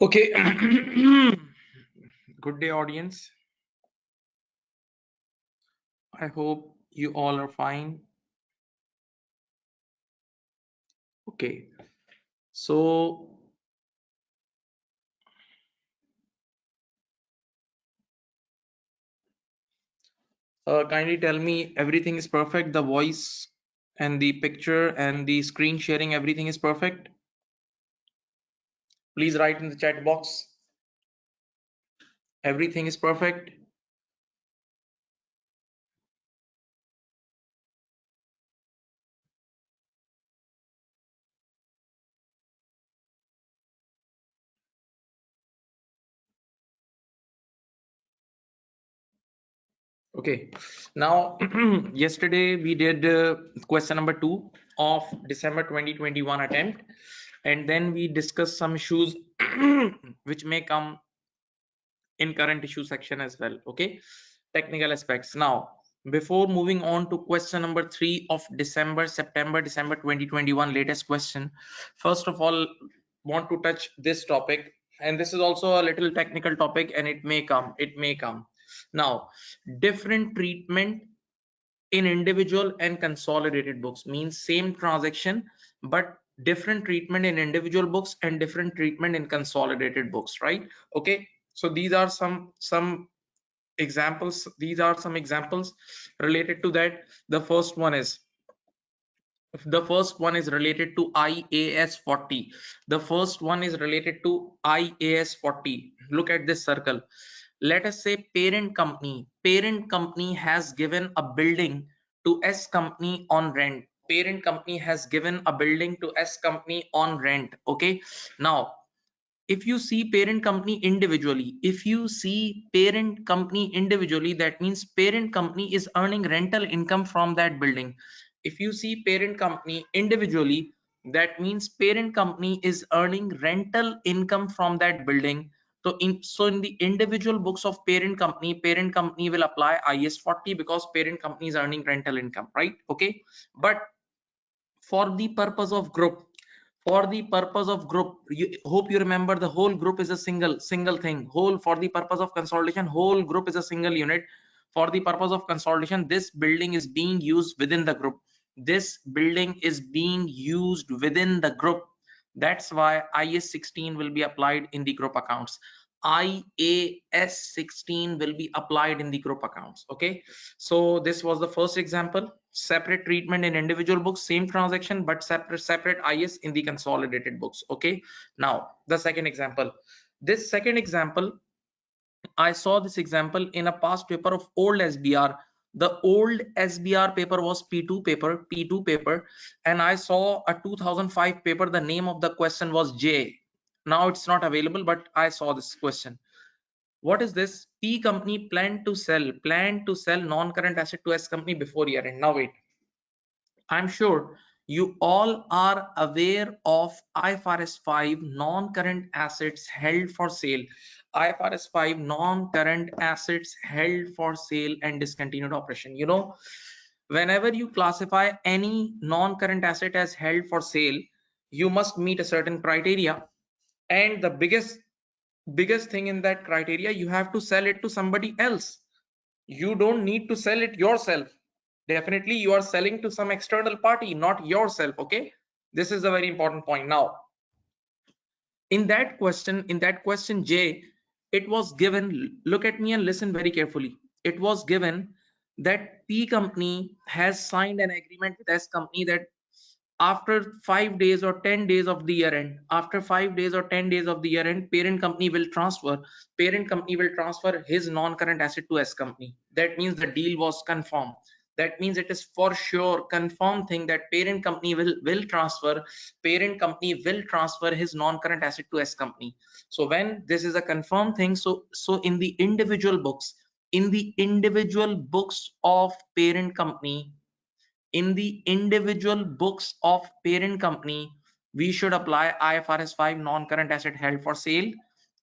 Okay. Good day, audience. I hope you all are fine. Okay. So, kindly tell me everything is perfect. The voice and the picture and the screen sharing, everything is perfect. Please write in the chat box. Everything is perfect. Okay. Now, yesterday we did question number 2 of December 2021 attempt, and then we discussed some issues which may come in current issue section as well. Okay, technical aspects. Now, before moving on to question number 3 of December 2021 latest question, first of all, want to touch this topic, and this is also a little technical topic, and it may come now. Different treatment in individual and consolidated books means same transaction, but different treatment in individual books and different treatment in consolidated books, right? Okay, so these are some examples. These are some examples related to that. The first one is related to IAS 40. The first one is related to IAS 40. Look at this circle. Let us say parent company has given a building to S company on rent. Parent company has given a building to S company on rent. Okay, now if you see parent company individually, that means parent company is earning rental income from that building. If you see parent company individually, that means parent company is earning rental income from that building. So in the individual books of parent company will apply IAS 40 because parent company is earning rental income, right? Okay, but for the purpose of group, hope you remember the whole group is a single thing. Whole, for the purpose of consolidation, whole group is a single unit. For the purpose of consolidation, this building is being used within the group. That's why IAS 16 will be applied in the group accounts. IAS 16 will be applied in the group accounts. Okay, so this was the first example. Separate treatment in individual books, same transaction, but separate IS in the consolidated books. Okay, now the second example. I saw this example in a past paper of old SBR. The old SBR paper was P2 paper, and I saw a 2005 paper. The name of the question was J. Now it's not available, but I saw this question. What is this? P company planned to sell non-current asset to S company before year end. Now wait, I'm sure you all are aware of IFRS 5 non-current assets held for sale. IFRS 5 non-current assets held for sale and discontinued operation. You know, whenever you classify any non-current asset as held for sale, you must meet a certain criteria. And the biggest thing in that criteria, you have to sell it to somebody else. You don't need to sell it yourself. Definitely you are selling to some external party, not yourself. Okay, this is a very important point. Now in that question J, it was given, look at me and listen very carefully. It was given that P company has signed an agreement with S company that after 5 days or 10 days of the year end, parent company will transfer his non-current asset to S company. That means the deal was confirmed. That means it is for sure confirmed thing that parent company will transfer his non-current asset to S company. So when this is a confirmed thing, so in the individual books, of parent company, we should apply IFRS 5 non-current asset held for sale,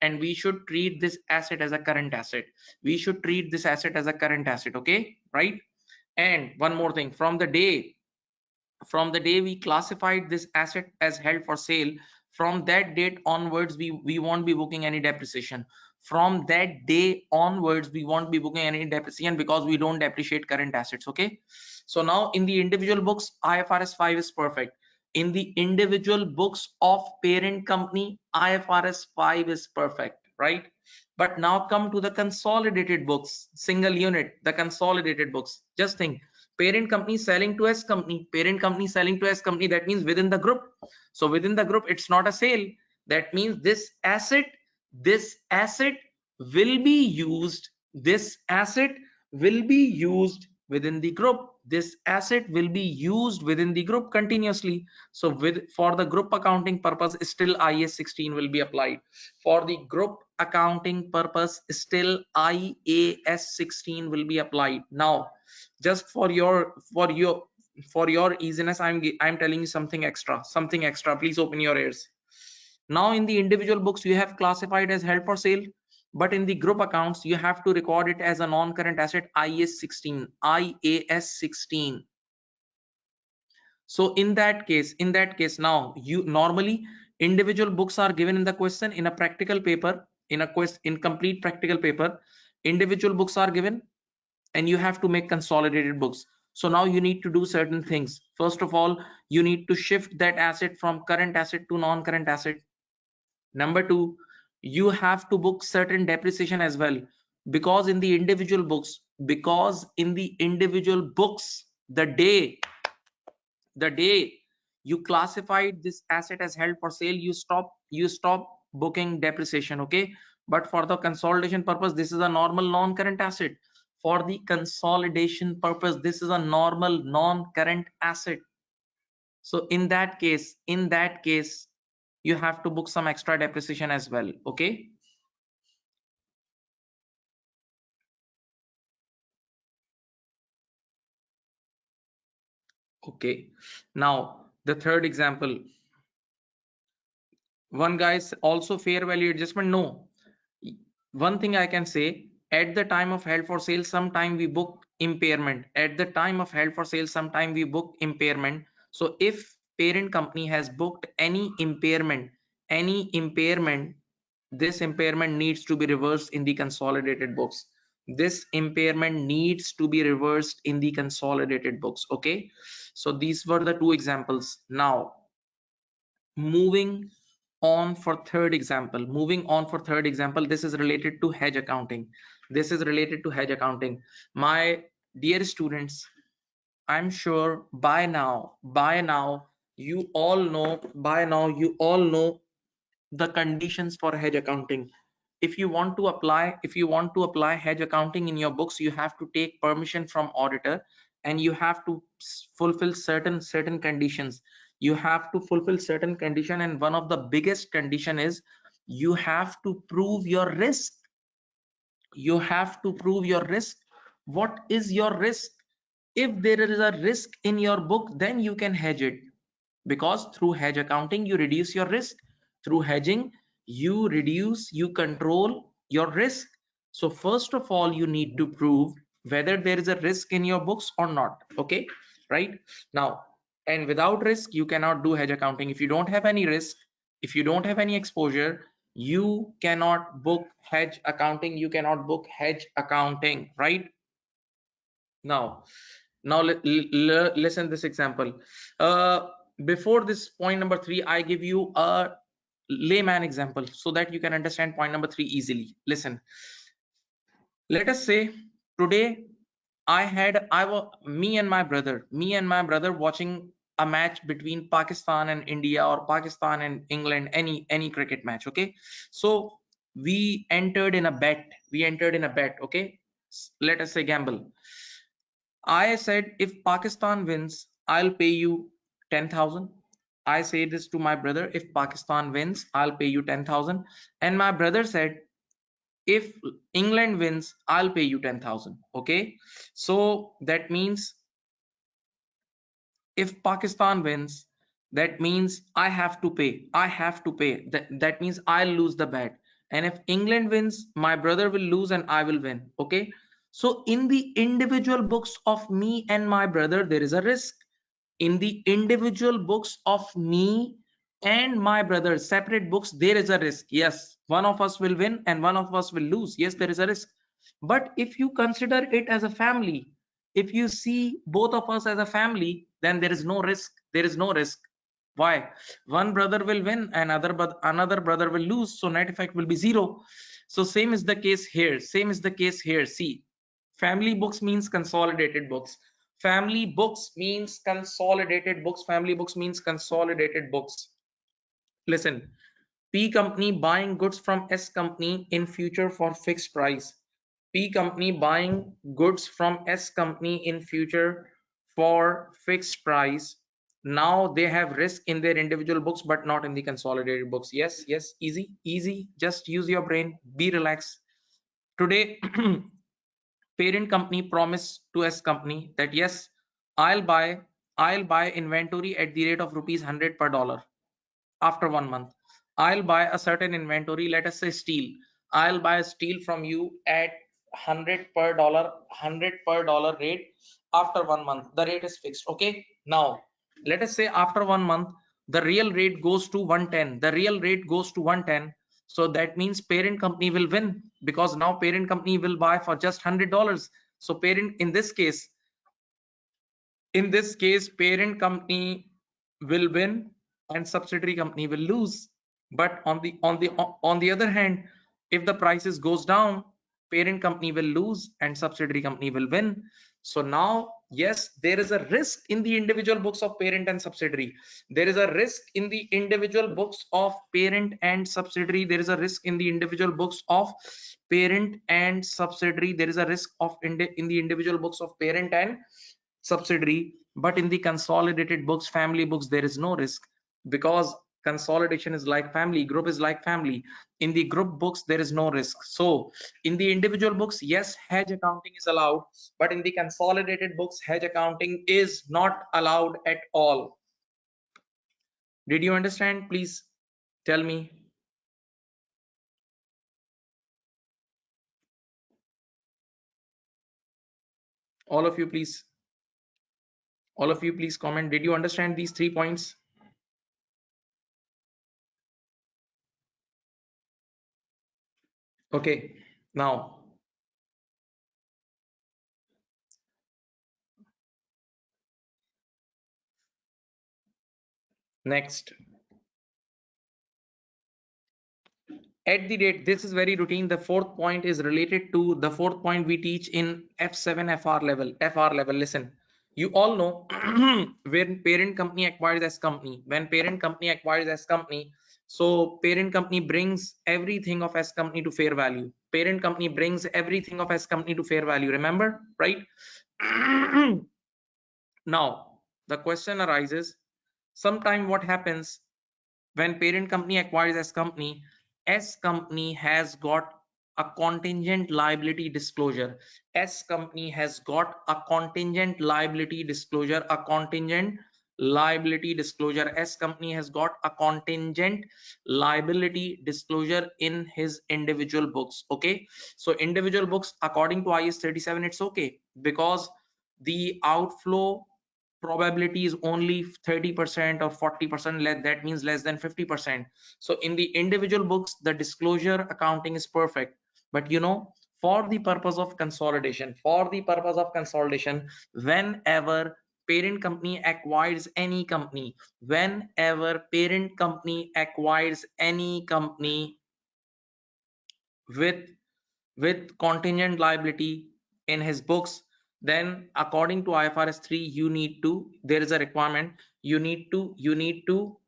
and we should treat this asset as a current asset. Okay, right? And one more thing, from the day we classified this asset as held for sale, from that date onwards we won't be booking any depreciation. From that day onwards we won't be booking any depreciation because we don't depreciate current assets. Okay, so now in the individual books IFRS 5 is perfect. In the individual books of parent company IFRS 5 is perfect, right? But now come to the consolidated books, single unit, the consolidated books. Just think, parent company selling to S company, parent company selling to S company, that means within the group. So within the group it's not a sale. That means this asset will be used, this asset will be used within the group, this asset will be used within the group continuously. So with for the group accounting purpose still IAS 16 will be applied. For the group accounting purpose still IAS 16 will be applied. Now just for your easiness, I'm telling you something extra. Please open your ears. Now in the individual books you have classified as held for sale, but in the group accounts you have to record it as a non-current asset, IAS 16. So in that case now you normally individual books are given in the question in a practical paper, in complete practical paper individual books are given and you have to make consolidated books. So now you need to do certain things. First of all, you need to shift that asset from current asset to non-current asset. Number two, you have to book certain depreciation as well, because in the individual books the day you classified this asset as held for sale, you stop booking depreciation. Okay, but for the consolidation purpose this is a normal non-current asset. For the consolidation purpose this is a normal non-current asset. So in that case you have to book some extra depreciation as well. Okay, okay. Now the third example, one guy's also fair value adjustment. No, one thing I can say, at the time of held for sale sometime we book impairment. At the time of held for sale sometime we book impairment. So if parent company has booked any impairment, this impairment needs to be reversed in the consolidated books. This impairment needs to be reversed in the consolidated books. Okay, so these were the two examples. Now moving moving on for third example, this is related to hedge accounting. My dear students, I'm sure by now you all know the conditions for hedge accounting. If you want to apply hedge accounting in your books, you have to take permission from auditor and you have to fulfill certain conditions. You have to fulfill certain condition, and one of the biggest condition is you have to prove your risk. What is your risk? If there is a risk in your book, then you can hedge it, because through hedge accounting you reduce your risk. Through hedging you control your risk. So first of all you need to prove whether there is a risk in your books or not. Okay, right? Now, and without risk you cannot do hedge accounting. If you don't have any risk, if you don't have any exposure, you cannot book hedge accounting. Right? Now listen this example. uh Before this point number 3, I give you a layman example so that you can understand point number 3 easily. Listen, let us say today I was me and my brother watching a match between Pakistan and India, or Pakistan and England, any cricket match. Okay, so we entered in a bet. Okay, let us say gamble. I said if Pakistan wins, I'll pay you 10,000. I say this to my brother, if Pakistan wins, I'll pay you 10,000. And my brother said, if England wins, I'll pay you 10,000. Okay. So that means if Pakistan wins, that means I have to pay. That means I'll lose the bet. And if England wins, my brother will lose and I will win. Okay. So in the individual books of me and my brother, there is a risk. In the individual books of me and my brothers separate books, there is a risk. Yes, one of us will win and one of us will lose. Yes, there is a risk. But if you consider it as a family, if you see both of us as a family, then there is no risk. There is no risk. Why? One brother will win and another brother will lose, so net effect will be zero. So same is the case here. Same is the case here. See, family books means consolidated books. Family books means consolidated books. Family books means consolidated books. Listen, P company buying goods from S company in future for fixed price. P company buying goods from S company in future for fixed price. Now they have risk in their individual books but not in the consolidated books. Yes, yes, easy, easy. Just use your brain. Be relaxed. Today, parent company promise to S company that yes, I'll buy I'll buy inventory at the rate of rupees 100 per dollar. After 1 month, I'll buy a certain inventory, let us say steel. I'll buy steel from you at 100 per dollar, 100 per dollar rate. After 1 month, the rate is fixed. Okay, now let us say after 1 month the real rate goes to 110. The real rate goes to 110. So that means parent company will win, because now parent company will buy for just $100. So parent, in this case parent company will win and subsidiary company will lose. But on the other hand, if the prices goes down, parent company will lose and subsidiary company will win. So now yes, there is a risk in the individual books of parent and subsidiary. There is a risk in the individual books of parent and subsidiary. There is a risk in the individual books of parent and subsidiary. There is a risk of in the individual books of parent and subsidiary. But in the consolidated books, family books, there is no risk, because consolidation is like family, group is like family. In the group books there is no risk. So in the individual books, yes, hedge accounting is allowed, but in the consolidated books hedge accounting is not allowed at all. Did you understand? Please tell me. All of you please, all of you please comment. Did you understand these 3 points? Okay, now next, at the rate, this is very routine. The fourth point is related to the fourth point we teach in F7 FR level. Listen, you all know when parent company acquires S company, when parent company acquires S company, so parent company brings everything of S company to fair value. Parent company brings everything of S company to fair value. Remember, right? Now the question arises, sometime what happens when parent company acquires S company has got a contingent liability disclosure. S company has got a contingent liability disclosure, a contingent liability disclosure. S company has got a contingent liability disclosure in his individual books. Okay, so individual books according to IS 37, it's okay, because the outflow probability is only 30% or 40%, that means less than 50%. So in the individual books the disclosure accounting is perfect. But you know, for the purpose of consolidation, whenever parent company acquires any company, whenever parent company acquires any company with contingent liability in his books, then according to IFRS 3, you need to, there is a requirement, you need to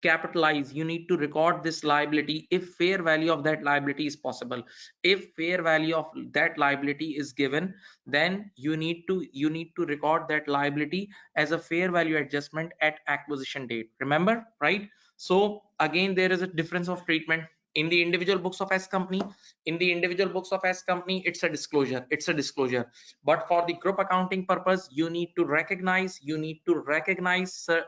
capitalize, you need to record this liability if fair value of that liability is possible. If fair value of that liability is given, then you need to record that liability as a fair value adjustment at acquisition date. Remember, right? So again, there is a difference of treatment in the individual books of S company. In the individual books of S company, it's a disclosure, but for the group accounting purpose, you need to recognize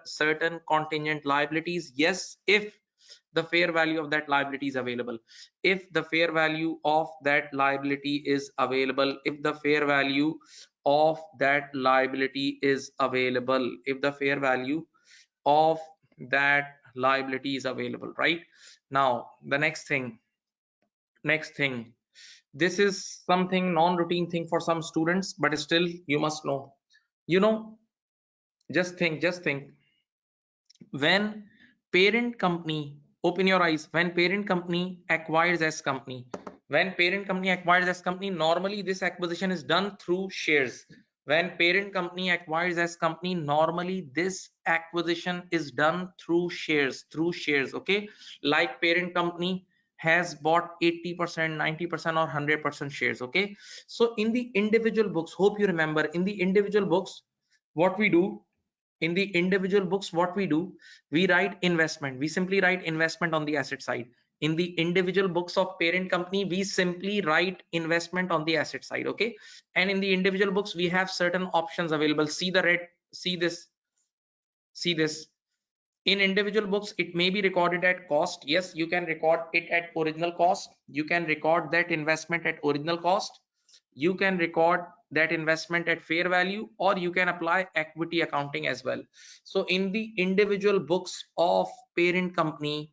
certain contingent liabilities. Yes, if the fair value of that liability is available, if the fair value of that liability is available, if the fair value of that liability is available, if the fair value of that liability is available, right? Now the next thing, this is something non-routine thing for some students, but still you must know. You know, just think when parent company, open your eyes, when parent company acquires S company, when parent company acquires S company, normally this acquisition is done through shares. When parent company acquires S company, normally this acquisition is done through shares, okay? Like parent company has bought 80%, 90% or 100% shares, okay? So in the individual books, hope you remember, in the individual books, what we do, in the individual books, what we do, we write investment, we simply write investment on the asset side. In the individual books of parent company, we simply write investment on the asset side, okay? And in the individual books, we have certain options available. See the red, see this. In individual books, it may be recorded at cost. Yes, you can record it at original cost. You can record that investment at original cost. You can record that investment at fair value, or you can apply equity accounting as well. So in the individual books of parent company,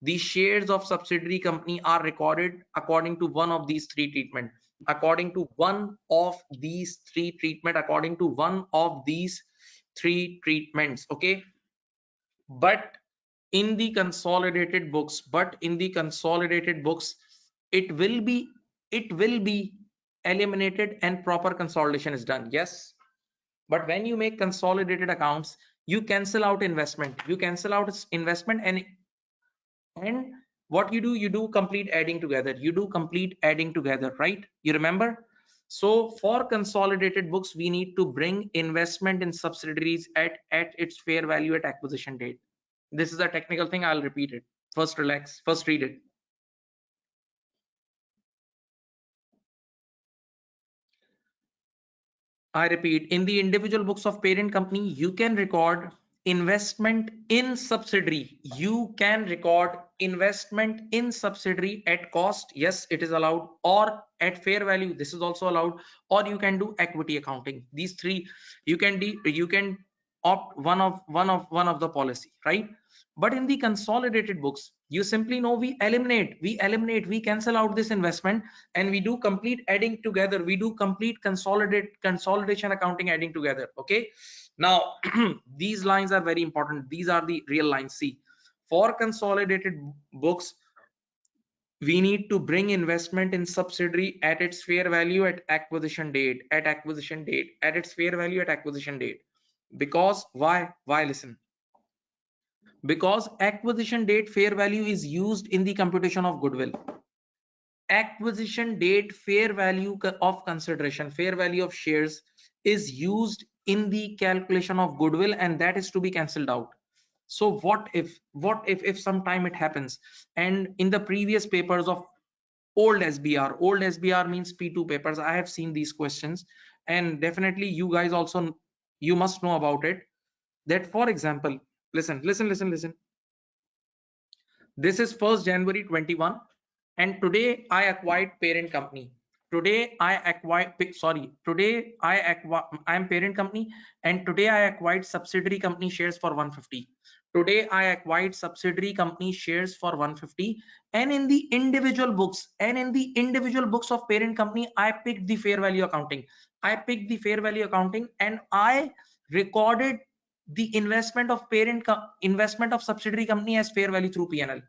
the shares of subsidiary company are recorded according to one of these three treatment, according to one of these three treatment, according to one of these three treatments, okay? But in the consolidated books, it will be, it will be eliminated and proper consolidation is done. Yes, but when you make consolidated accounts, you cancel out investment, and what you do, you do complete adding together, right? You remember? So for consolidated books, we need to bring investment in subsidiaries at its fair value at acquisition date. This is a technical thing, I'll repeat it. First relax, first read it. I repeat, in the individual books of parent company, you can record investment in subsidiary. You can record investment in subsidiary at cost. Yes, it is allowed, or at fair value. This is also allowed, or you can do equity accounting. These three, you can opt one of the policy, right? But in the consolidated books, you simply know, we cancel out this investment, and we do complete adding together, we do complete consolidation accounting adding together, okay? Now these lines are very important, these are the real lines. See, for consolidated books, we need to bring investment in subsidiary at its fair value at acquisition date, at its fair value at acquisition date. Because why, listen, because acquisition date fair value is used in the computation of goodwill. Acquisition date fair value of consideration, fair value of shares, is used in the calculation of goodwill, and that is to be cancelled out. So what if sometime it happens, and in the previous papers of old SBR means P2 papers, I have seen these questions, and definitely you guys also, you must know about it, that for example, listen, this is 1st January 21, and today I acquired parent company. I am parent company, and today I acquired subsidiary company shares for 150. Today I acquired subsidiary company shares for 150, and in the individual books, of parent company, I picked the fair value accounting. And I recorded the investment of subsidiary company as fair value through P&L.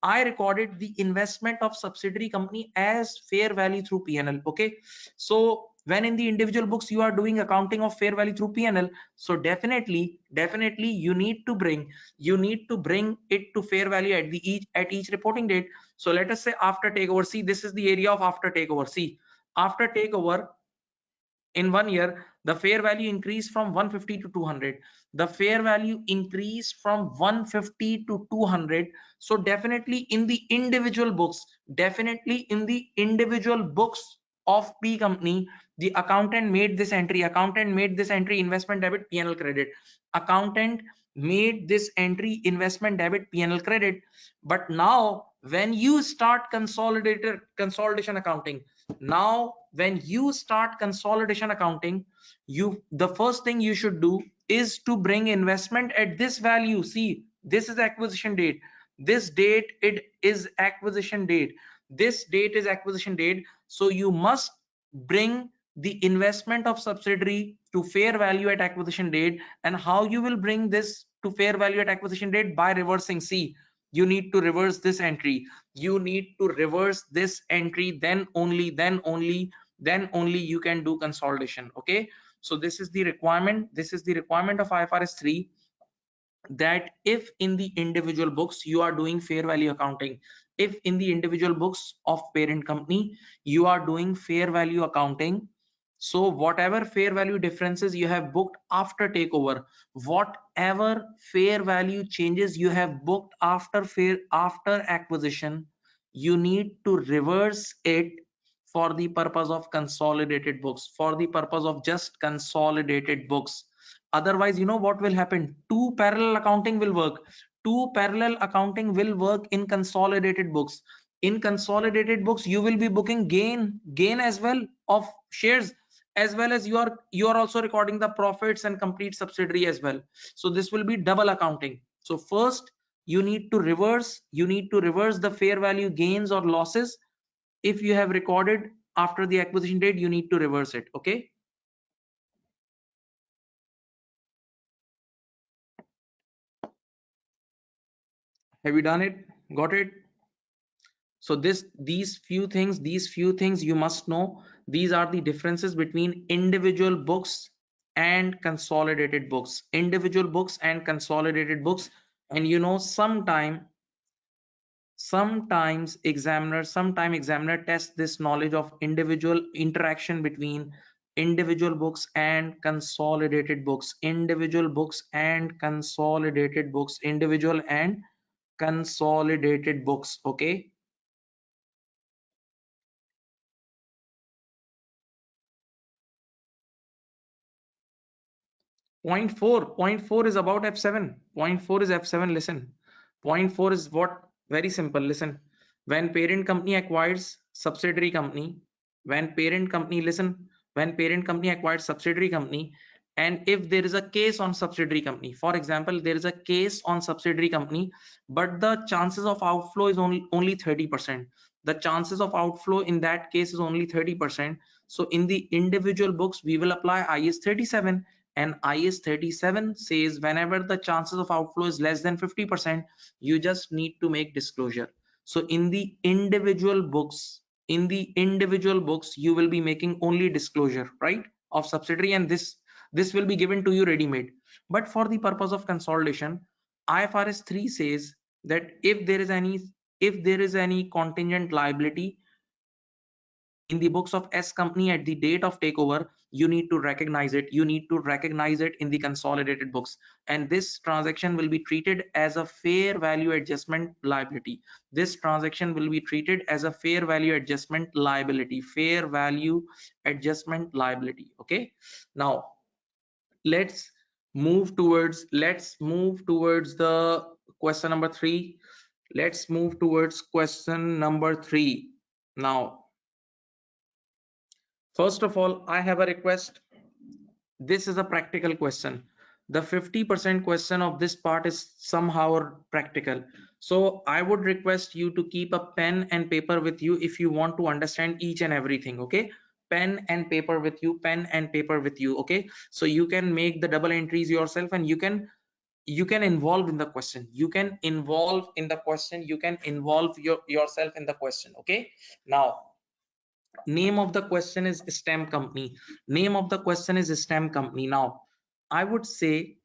I recorded the investment of subsidiary company as fair value through P&L, okay? So when in the individual books you are doing accounting of fair value through P&L, so definitely you need to bring it to fair value at each reporting date. So let us say after takeover, see, this is the area of after takeover. See, after takeover, in 1 year, the fair value increased from 150 to 200. The fair value increased from 150 to 200. So definitely in the individual books, of P company, the accountant made this entry, investment debit, P&L credit. Accountant made this entry, investment debit, P&L credit. But now when you start consolidation accounting, the first thing you should do is to bring investment at this value. See, This is acquisition date. This date it is acquisition date. This date is acquisition date. So you must bring the investment of subsidiary to fair value at acquisition date. And how you will bring this to fair value at acquisition date? By reversing. See, you need to reverse this entry. You need to reverse this entry. Then only you can do consolidation. Okay, so this is the requirement. This is the requirement of IFRS 3, that if in the individual books you are doing fair value accounting, if in the individual books of parent company you are doing fair value accounting, so whatever fair value differences you have booked after takeover, whatever fair value changes you have booked after acquisition, you need to reverse it for the purpose of consolidated books, for the purpose of just consolidated books. Otherwise, you know what will happen? Two parallel accounting will work. Two parallel accounting will work in consolidated books. In consolidated books, you will be booking gain as well of shares, as well as you are also recording the profits and complete subsidiary as well. So this will be double accounting. So first you need to reverse the fair value gains or losses. If you have recorded after the acquisition date, you need to reverse it. Okay, have you done it? Got it? So these few things you must know. These are the differences between individual books and consolidated books. Individual books and consolidated books. And you know, sometimes examiner test this knowledge of individual interaction between individual books and consolidated books. Individual books and consolidated books. Individual and consolidated books. Okay. Point four is about F7. Point four is F7. Listen, point four is what? Very simple. Listen, when parent company acquires subsidiary company, when parent company, listen, when parent company acquires subsidiary company, and if there is a case on subsidiary company, for example, there is a case on subsidiary company, but the chances of outflow is only 30%. The chances of outflow in that case is only 30%. So in the individual books, we will apply IS 37. And IS 37 says whenever the chances of outflow is less than 50%, you just need to make disclosure. So in the individual books, you will be making only disclosure, right, of subsidiary, and this will be given to you ready made. But for the purpose of consolidation, IFRS 3 says that if there is any contingent liability in the books of S company at the date of takeover, you need to recognize it. You need to recognize it in the consolidated books. And this transaction will be treated as a fair value adjustment liability. This transaction will be treated as a fair value adjustment liability. Fair value adjustment liability. Okay. Now let's move towards the question number 3. Let's move towards question number 3. Now, first of all, I have a request. This is a practical question. The 50% question of this part is somehow practical. So I would request you to keep a pen and paper with you if you want to understand each and everything. Okay, pen and paper with you, pen and paper with you. Okay, so you can make the double entries yourself, and you can involve in the question. You can involve in the question. You can involve yourself in the question. Okay, now, name of the question is STEM company. Name of the question is STEM company. Now, I would say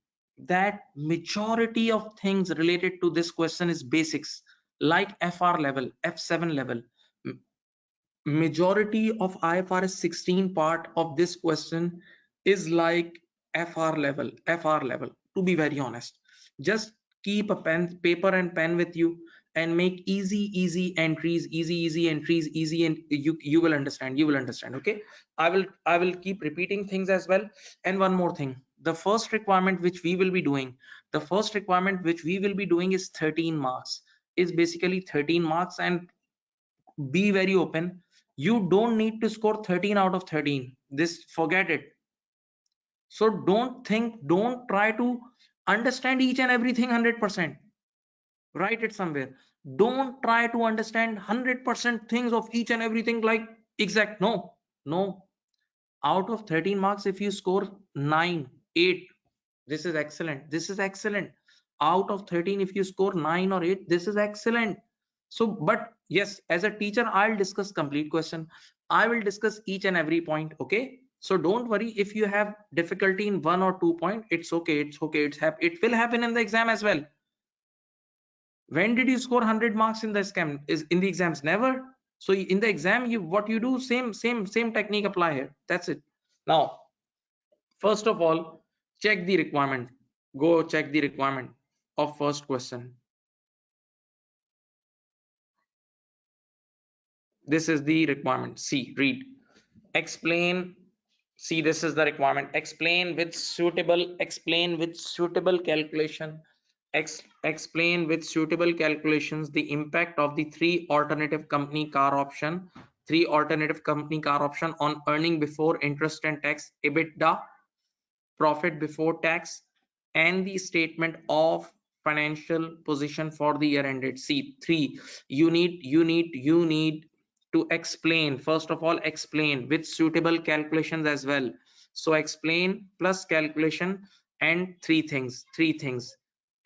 that majority of things related to this question is basics, like FR level, F7 level. Majority of IFRS 16 part of this question is like FR level, to be very honest. Just keep a paper and pen with you, and make easy entries, easy, and you will understand. Okay, I will keep repeating things as well. And one more thing, the first requirement which we will be doing, is 13 marks, is basically 13 marks. And be very open, you don't need to score 13 out of 13. This, forget it. So don't try to understand each and everything 100%. Write it somewhere. Don't try to understand 100% things of each and everything like exact. No, no. Out of 13 marks, if you score 9, 8, this is excellent. This is excellent. Out of 13, if you score 9 or 8, this is excellent. So, but yes, as a teacher, I'll discuss complete question. I will discuss each and every point. Okay. So don't worry if you have difficulty in 1 or 2 point. It's okay. It's okay. It will happen in the exam as well. When did you score 100 marks in the exam? Is in the exams? Never. So in the exam, you what you do, same technique apply here. That's it. Now, first of all, check the requirement. Go check the requirement of first question. This is the requirement. See, read. Explain. See, this is the requirement. Explain with suitable calculation. Explain with suitable calculations the impact of the three alternative company car option on earning before interest and tax, EBITDA, profit before tax, and the statement of financial position for the year ended. See, three, you need to explain. First of all, explain with suitable calculations as well. So explain plus calculation, and three things: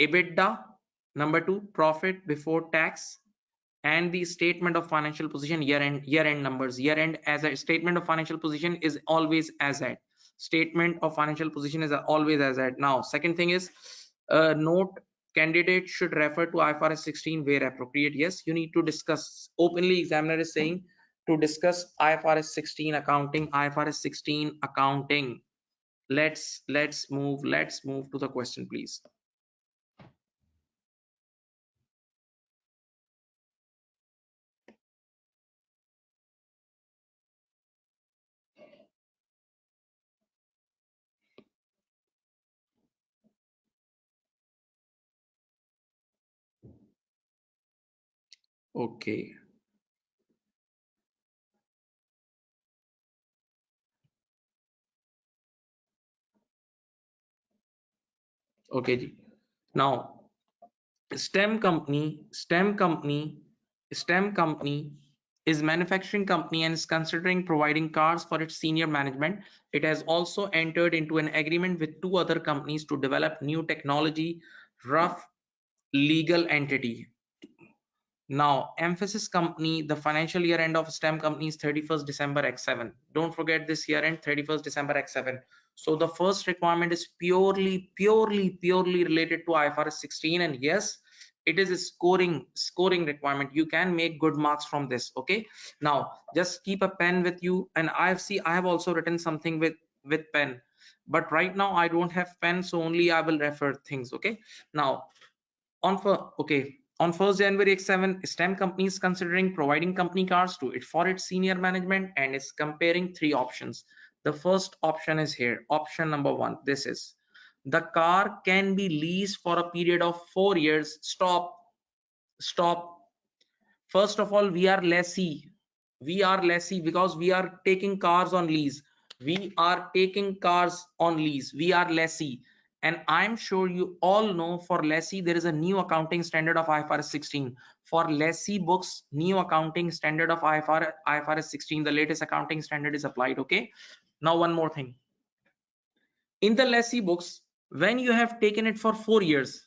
EBITDA, number two, profit before tax, and the statement of financial position, year end numbers. Year end, as a statement of financial position is always as at. Statement of financial position is always as at. Now, second thing is, note, candidate should refer to IFRS 16 where appropriate. Yes, you need to discuss openly. Examiner is saying to discuss IFRS 16 accounting. IFRS 16 accounting. Let's move to the question, please. Okay. Okay ji. Now, STEM company, STEM company, STEM company is manufacturing company and is considering providing cars for its senior management. It has also entered into an agreement with two other companies to develop new technology, rough legal entity. Now, emphasis company, the financial year end of STEM company is 31st December X7. Don't forget this year end, 31st December X7. So the first requirement is purely related to IFRS 16, and yes, it is a scoring requirement. You can make good marks from this. Okay. Now, just keep a pen with you, and I have also written something with pen, but right now I don't have pen, so only I will refer things. Okay. Now, on 1st January X7, STEM company is considering providing company cars to it for its senior management and is comparing three options. The first option is here. Option number one. This is the car can be leased for a period of 4 years. Stop. First of all, we are lessee. We are lessee because we are taking cars on lease. We are taking cars on lease. We are lessee. And I'm sure you all know, for lessee, there is a new accounting standard of IFRS 16. For lessee books, new accounting standard of IFRS 16, the latest accounting standard is applied. Okay. Now, one more thing. In the lessee books, when you have taken it for 4 years,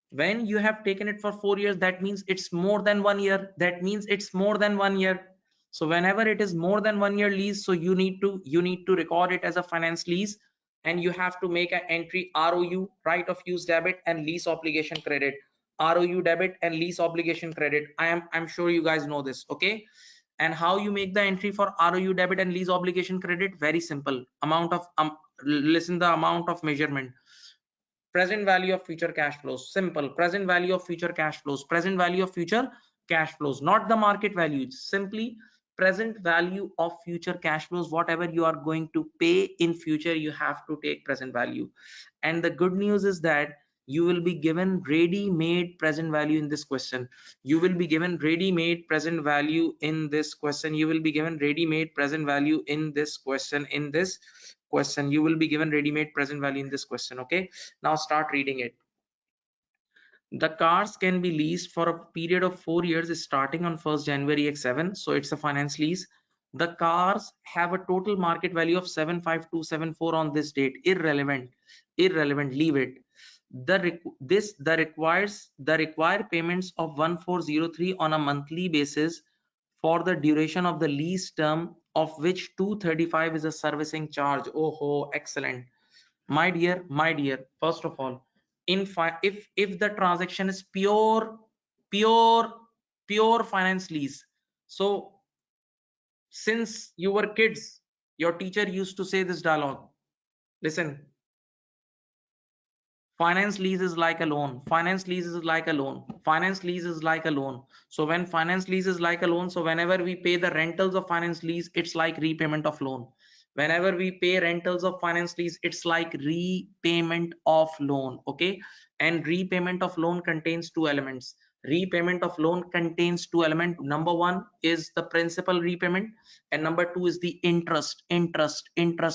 when you have taken it for 4 years, that means it's more than 1 year. That means it's more than 1 year. So whenever it is more than 1 year lease, so you need to record it as a finance lease, and you have to make an entry: ROU, right of use debit, and lease obligation credit. ROU debit and lease obligation credit. I'm sure you guys know this. Okay. And how you make the entry for ROU debit and lease obligation credit? Very simple. Amount of listen, the amount of measurement: present value of future cash flows. Simple. Present value of future cash flows. Present value of future cash flows, not the market value. It's simply present value of future cash flows. Whatever you are going to pay in future, you have to take present value. And the good news is that you will be given ready-made present value in this question. You will be given ready-made present value in this question. You will be given ready-made present value in this question. In this question, you will be given ready-made present value in this question. Okay. Now start reading it. The cars can be leased for a period of 4 years starting on 1st January X7. So it's a finance lease. The cars have a total market value of 75274 on this date. Irrelevant, leave it. The required payments of 1403 on a monthly basis for the duration of the lease term, of which 235 is a servicing charge. Oh, excellent. My dear, first of all, if the transaction is pure pure finance lease, so since you were kids, your teacher used to say this dialogue. Listen, finance lease is like a loan. Finance lease is like a loan. Finance lease is like a loan. So when finance lease is like a loan, so whenever we pay the rentals of finance lease, it's like repayment of loan. Whenever we pay rentals of finance lease, it's like repayment of loan. Okay. And repayment of loan contains two elements. Repayment of loan contains two elements. Number one is the principal repayment, and number two is the interest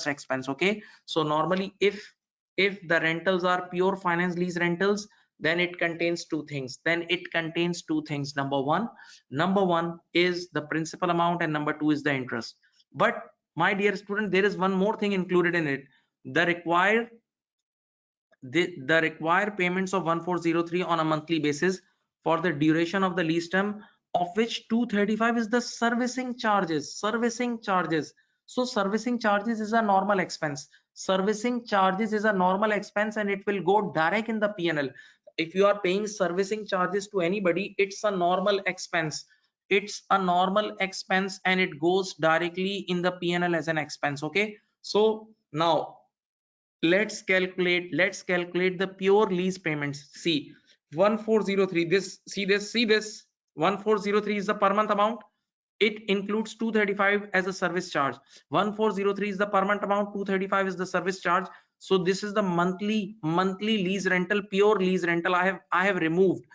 expense. Okay. So normally, if the rentals are pure finance lease rentals, then it contains two things. Number one is the principal amount, and number two is the interest. But my dear student, there is one more thing included in it. The required payments of 1403 on a monthly basis for the duration of the lease term, of which 235 is the servicing charges. So servicing charges is a normal expense. Servicing charges is a normal expense, and it will go direct in the P&L. If you are paying servicing charges to anybody, it's a normal expense. And it goes directly in the P&L as an expense. Okay. So now let's calculate the pure lease payments. See, 1403, this 1403 is the per month amount. It includes 235 as a service charge. 1403 is the per month amount, 235 is the service charge. So this is the monthly lease rental, pure lease rental. I have removed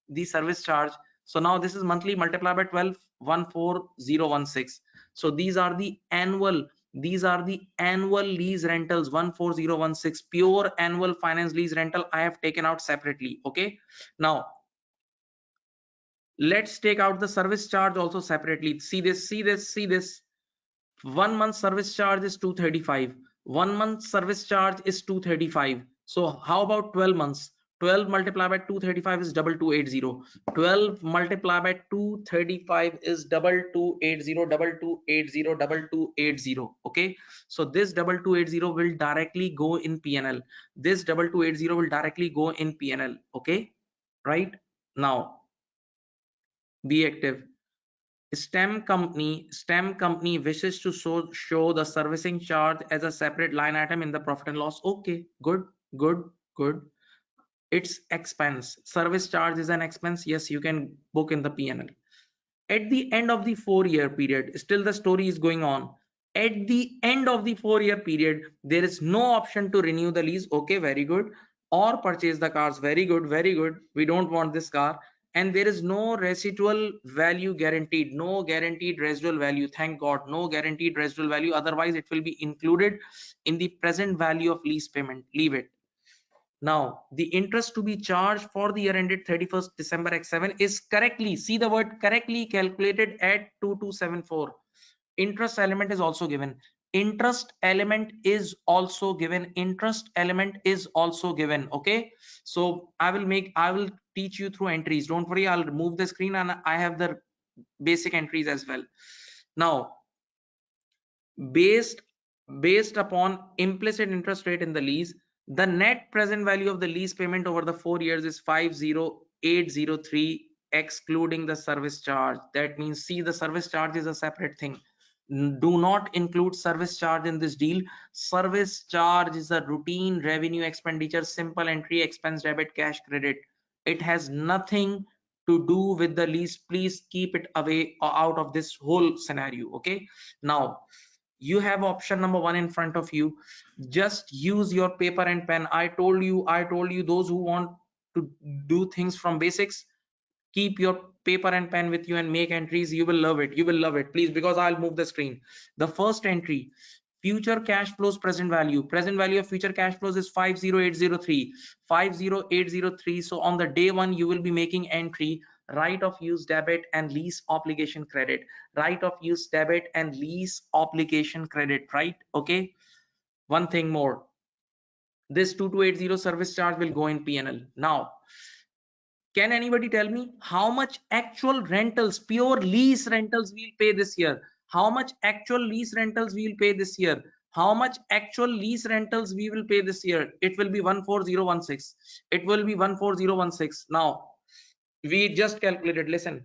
the service charge. So now this is monthly, multiplied by 12, 14016. So these are the annual lease rentals, 14016, pure annual finance lease rental I have taken out separately. Okay. Now let's take out the service charge also separately. See this. 1 month service charge is 235. 1 month service charge is 235. So how about 12 months? 12 multiplied by 235 is 2280. 12 multiplied by 235 is 2280. Okay. So this 2280 will directly go in PNL. This 2280 will directly go in PNL. Okay. Right now, be active. STEM company wishes to show the servicing charge as a separate line item in the profit and loss. Okay, good. It's expense. Service charge is an expense. Yes, you can book in the P&L. At the end of the 4-year period, still the story is going on. At the end of the 4-year period, there is no option to renew the lease. Okay, very good. Or purchase the cars. Very good. We don't want this car. And there is no residual value guaranteed. No guaranteed residual value. Thank God, no guaranteed residual value. Otherwise, it will be included in the present value of lease payment. Leave it. Now, the interest to be charged for the year ended 31st December X7 is correctly, see the word correctly, calculated at 2274. Interest element is also given. Okay. So I will teach you through entries. Don't worry, I'll remove the screen and I have the basic entries as well. Now, based upon implicit interest rate in the lease, the net present value of the lease payment over the 4 years is 50803, excluding the service charge. That means, see, the service charge is a separate thing. Do not include service charge in this deal. Service charge is a routine revenue expenditure, simple entry, expense debit, cash credit. It has nothing to do with the lease. Please keep it away out of this whole scenario. Okay. Now you have option number 1 in front of you. Just use your paper and pen. I told you, those who want to do things from basics, keep your paper and pen with you and make entries. You will love it. Please, because I'll move the screen. The first entry, Future cash flows present value. Present value of future cash flows is 50803. 50803. So on the day one, you will be making entry right of use debit and lease obligation credit. Right of use debit and lease obligation credit, right? Okay. One thing more. This 2280 service charge will go in P&L. Now, can anybody tell me how much actual rentals, pure lease rentals we'll pay this year? How much actual lease rentals we'll pay this year? How much actual lease rentals we will pay this year? It will be 14016. It will be 14016. Now, we just calculated, listen.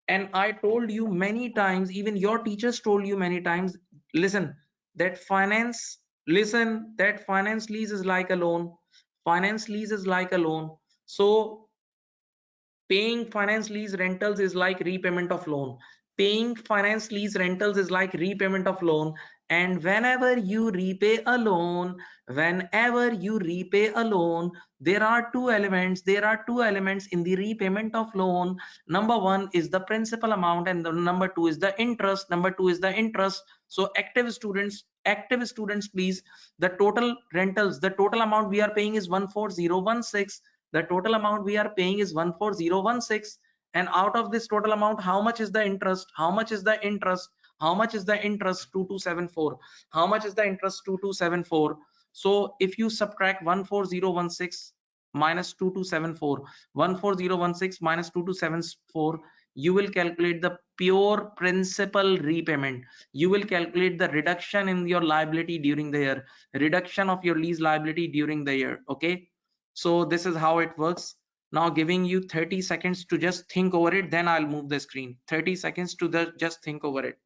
And I told you many times, even your teachers told you many times, listen, that finance, listen, that finance lease is like a loan. Finance lease is like a loan. So paying finance lease rentals is like repayment of loan. Paying finance lease rentals is like repayment of loan. And whenever you repay a loan, there are two elements. There are two elements in the repayment of loan. Number one is the principal amount, and the number two is the interest. Number two is the interest. So active students, please. The total rentals, the total amount we are paying is 14016. The total amount we are paying is 14016. And out of this total amount, how much is the interest? How much is the interest? How much is the interest? 2274. How much is the interest? 2274. So if you subtract 14016 minus 2274, 14016 minus 2274, you will calculate the pure principal repayment. You will calculate the reduction in your liability during the year, reduction of your lease liability during the year. Okay, so this is how it works. Now giving you 30 seconds to just think over it, then I'll move the screen. 30 seconds to just think over it.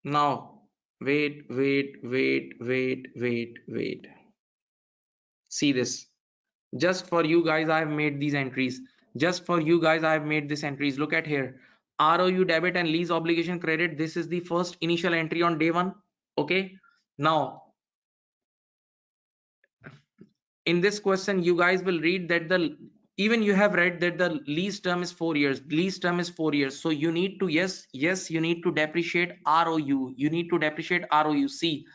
Now wait. See this. Just for you guys, I have made these entries. Just for you guys, I have made these entries. Look at here. ROU debit and lease obligation credit. This is the first initial entry on day one. Okay. Now in this question, you guys will read that even you have read that the lease term is 4 years. Lease term is 4 years. So you need to, yes, you need to depreciate ROU. You need to depreciate ROU. See,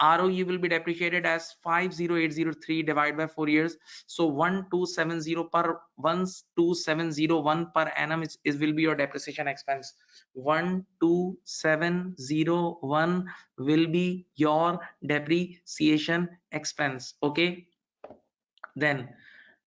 ROU will be depreciated as 50803 divided by 4 years. So 12701 per annum is will be your depreciation expense. 12701 will be your depreciation expense. Okay. Then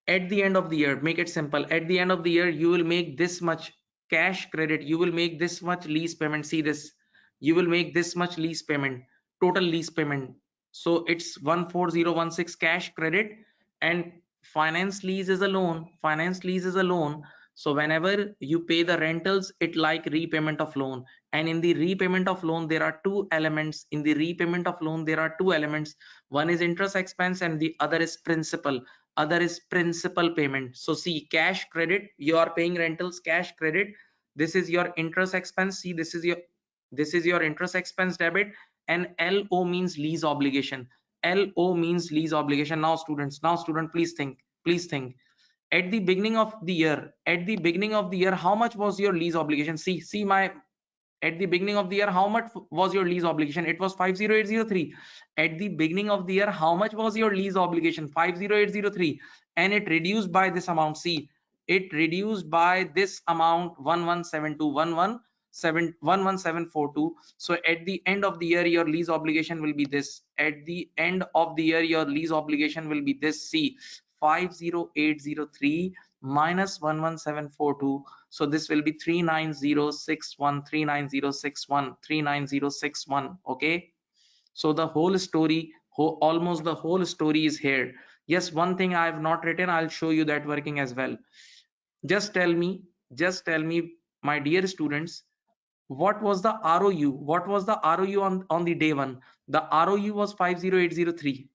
at the end of the year, make it simple. At the end of the year, you will make this much cash credit. You will make this much lease payment. See this. You will make this much lease payment, total lease payment. So it's 14016 cash credit, and finance lease is a loan. Finance lease is a loan. So whenever you pay the rentals, it like repayment of loan. And in the repayment of loan, there are two elements. In the repayment of loan, there are two elements. One is interest expense and the other is principal. Other is principal payment. So see, cash credit, you are paying rentals, cash credit. This is your interest expense. See, this is your interest expense debit, and LO means lease obligation. LO means lease obligation. Now student, please think. At the beginning of the year, how much was your lease obligation? See my, at the beginning of the year, how much was your lease obligation? It was 50803. At the beginning of the year, how much was your lease obligation? 50803. And it reduced by this amount. See, it reduced by this amount, 11742. So at the end of the year, your lease obligation will be this. At the end of the year, your lease obligation will be this. See, 50803 minus 11742. So this will be 39061. Okay, so the whole story, almost the whole story is here. Yes, one thing I have not written, I'll show you that working as well. Just tell me, my dear students, what was the ROU? What was the ROU on the day one? The ROU was 50803.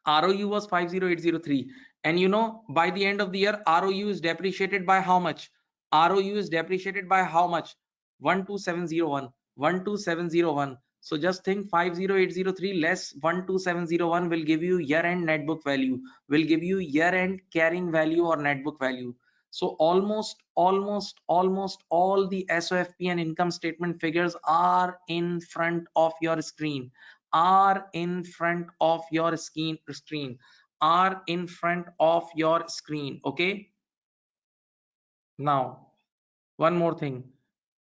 ROU was 50803. And you know, by the end of the year, ROU is depreciated by how much? ROU is depreciated by how much? 12701. 12701. So just think, 50803 less 12701 will give you year-end net book value, will give you year-end carrying value or net book value. So almost all the SOFP and income statement figures are in front of your screen, are in front of your screen, are in front of your screen. Okay. Now, one more thing.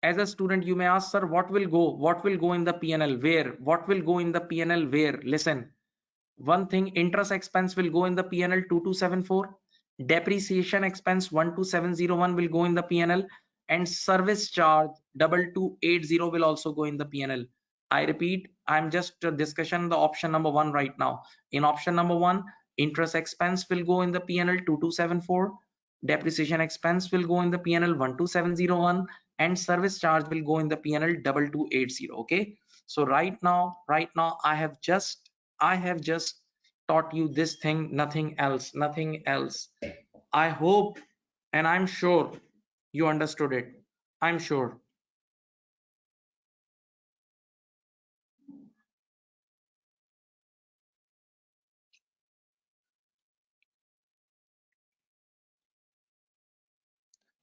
As a student, you may ask, sir, what will go in the PNL? Where? What will go in the PNL? Where? Listen. One thing, interest expense will go in the PNL 2274, depreciation expense 12701 will go in the PNL, and service charge 2280 will also go in the PNL. I repeat, I'm just discussion the option number one right now. In option number one, interest expense will go in the PNL 2274, depreciation expense will go in the PNL 12701, and service charge will go in the PNL 2280. Okay. So right now I have just taught you this thing, nothing else, nothing else. I hope and I'm sure you understood it. I'm sure.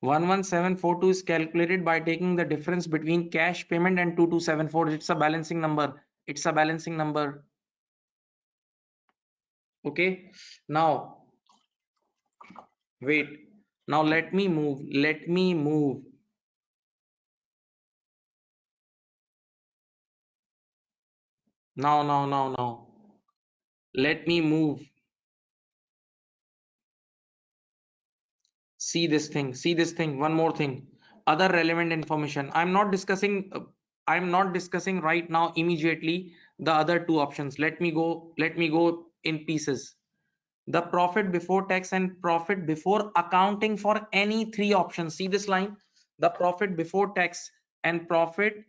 11742 is calculated by taking the difference between cash payment and 2274. It's a balancing number. It's a balancing number. Okay. Now, wait. Now let me move. Let me move. Now. Let me move. See this thing, one more thing, other relevant information. I'm not discussing right now immediately the other two options. Let me go in pieces. The profit before tax and profit before accounting for any three options. See this line, the profit before tax and profit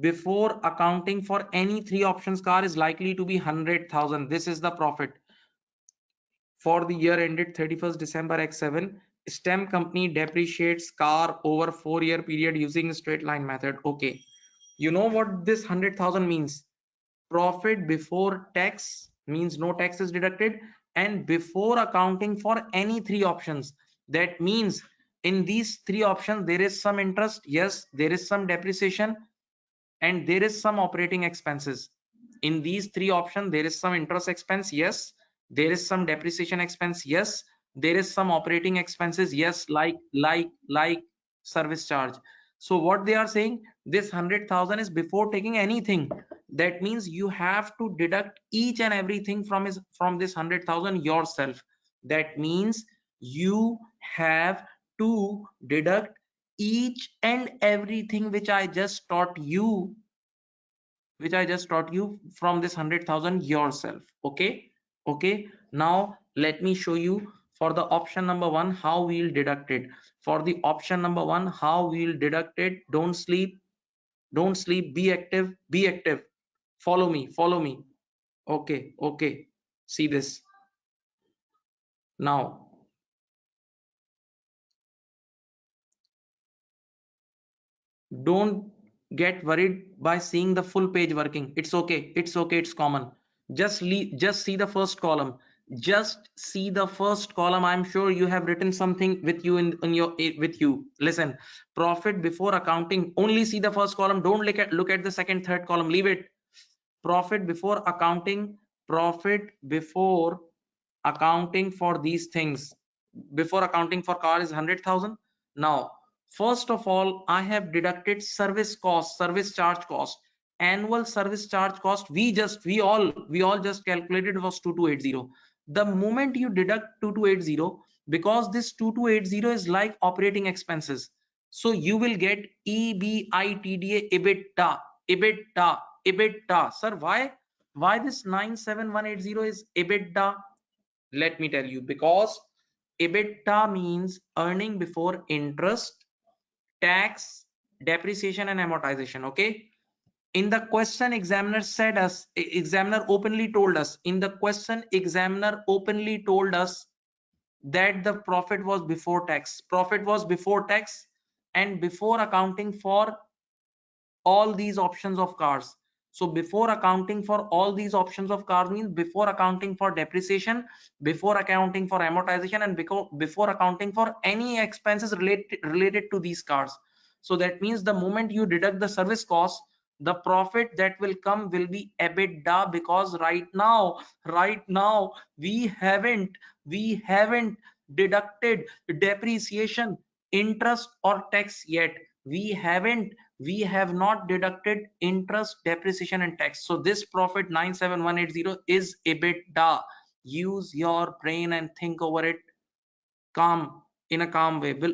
before accounting for any three options car is likely to be 100,000. This is the profit for the year ended 31st December X7. STEM company depreciates car over 4-year period using straight line method. Okay. You know what this 100,000 means? Profit before tax means no tax is deducted, and before accounting for any three options. That means in these three options, there is some interest. Yes, there is some depreciation, and there is some operating expenses. In these three options, there is some interest expense. Yes, there is some depreciation expense. Yes, there is some operating expenses. Yes, like service charge. So what they are saying, this 100,000 is before taking anything. That means you have to deduct each and everything from this 100,000 yourself. That means you have to deduct each and everything which I just taught you from this 100,000 yourself. Okay. Okay. Now let me show you for the option number one how we'll deduct it. For the option number one, how we'll deduct it. Don't sleep. Don't sleep. Be active. Be active. Follow me. Follow me. Okay. Okay. See this. Now don't get worried by seeing the full page working. It's okay. It's okay. It's common. Just see the first column. Just see the first column. I'm sure you have written something with you in your with you. Listen, profit before accounting. Only see the first column. Don't look at the second, third column. Leave it. Profit before accounting. Profit before accounting for these things, before accounting for car is 100,000. Now first of all, I have deducted service cost, service charge cost, annual service charge cost. We all just calculated was 2280. The moment you deduct 2280, because this 2280 is like operating expenses, so you will get EBITDA, EBITDA. Sir, why this 97180 is EBITDA? Let me tell you, because EBITDA means earning before interest, tax, depreciation and amortization. Okay. In the question, examiner openly told us, in the question, examiner openly told us that the profit was before tax. Profit was before tax and before accounting for all these options of cars. So before accounting for all these options of cars means before accounting for depreciation, before accounting for amortization, and before accounting for any expenses related to these cars. So that means the moment you deduct the service cost, the profit that will come will be EBITDA, because right now we haven't deducted depreciation, interest or tax yet. We have not deducted interest, depreciation and tax. So this profit 97180 is EBITDA. Use your brain and think over it calm, in a calm way. Will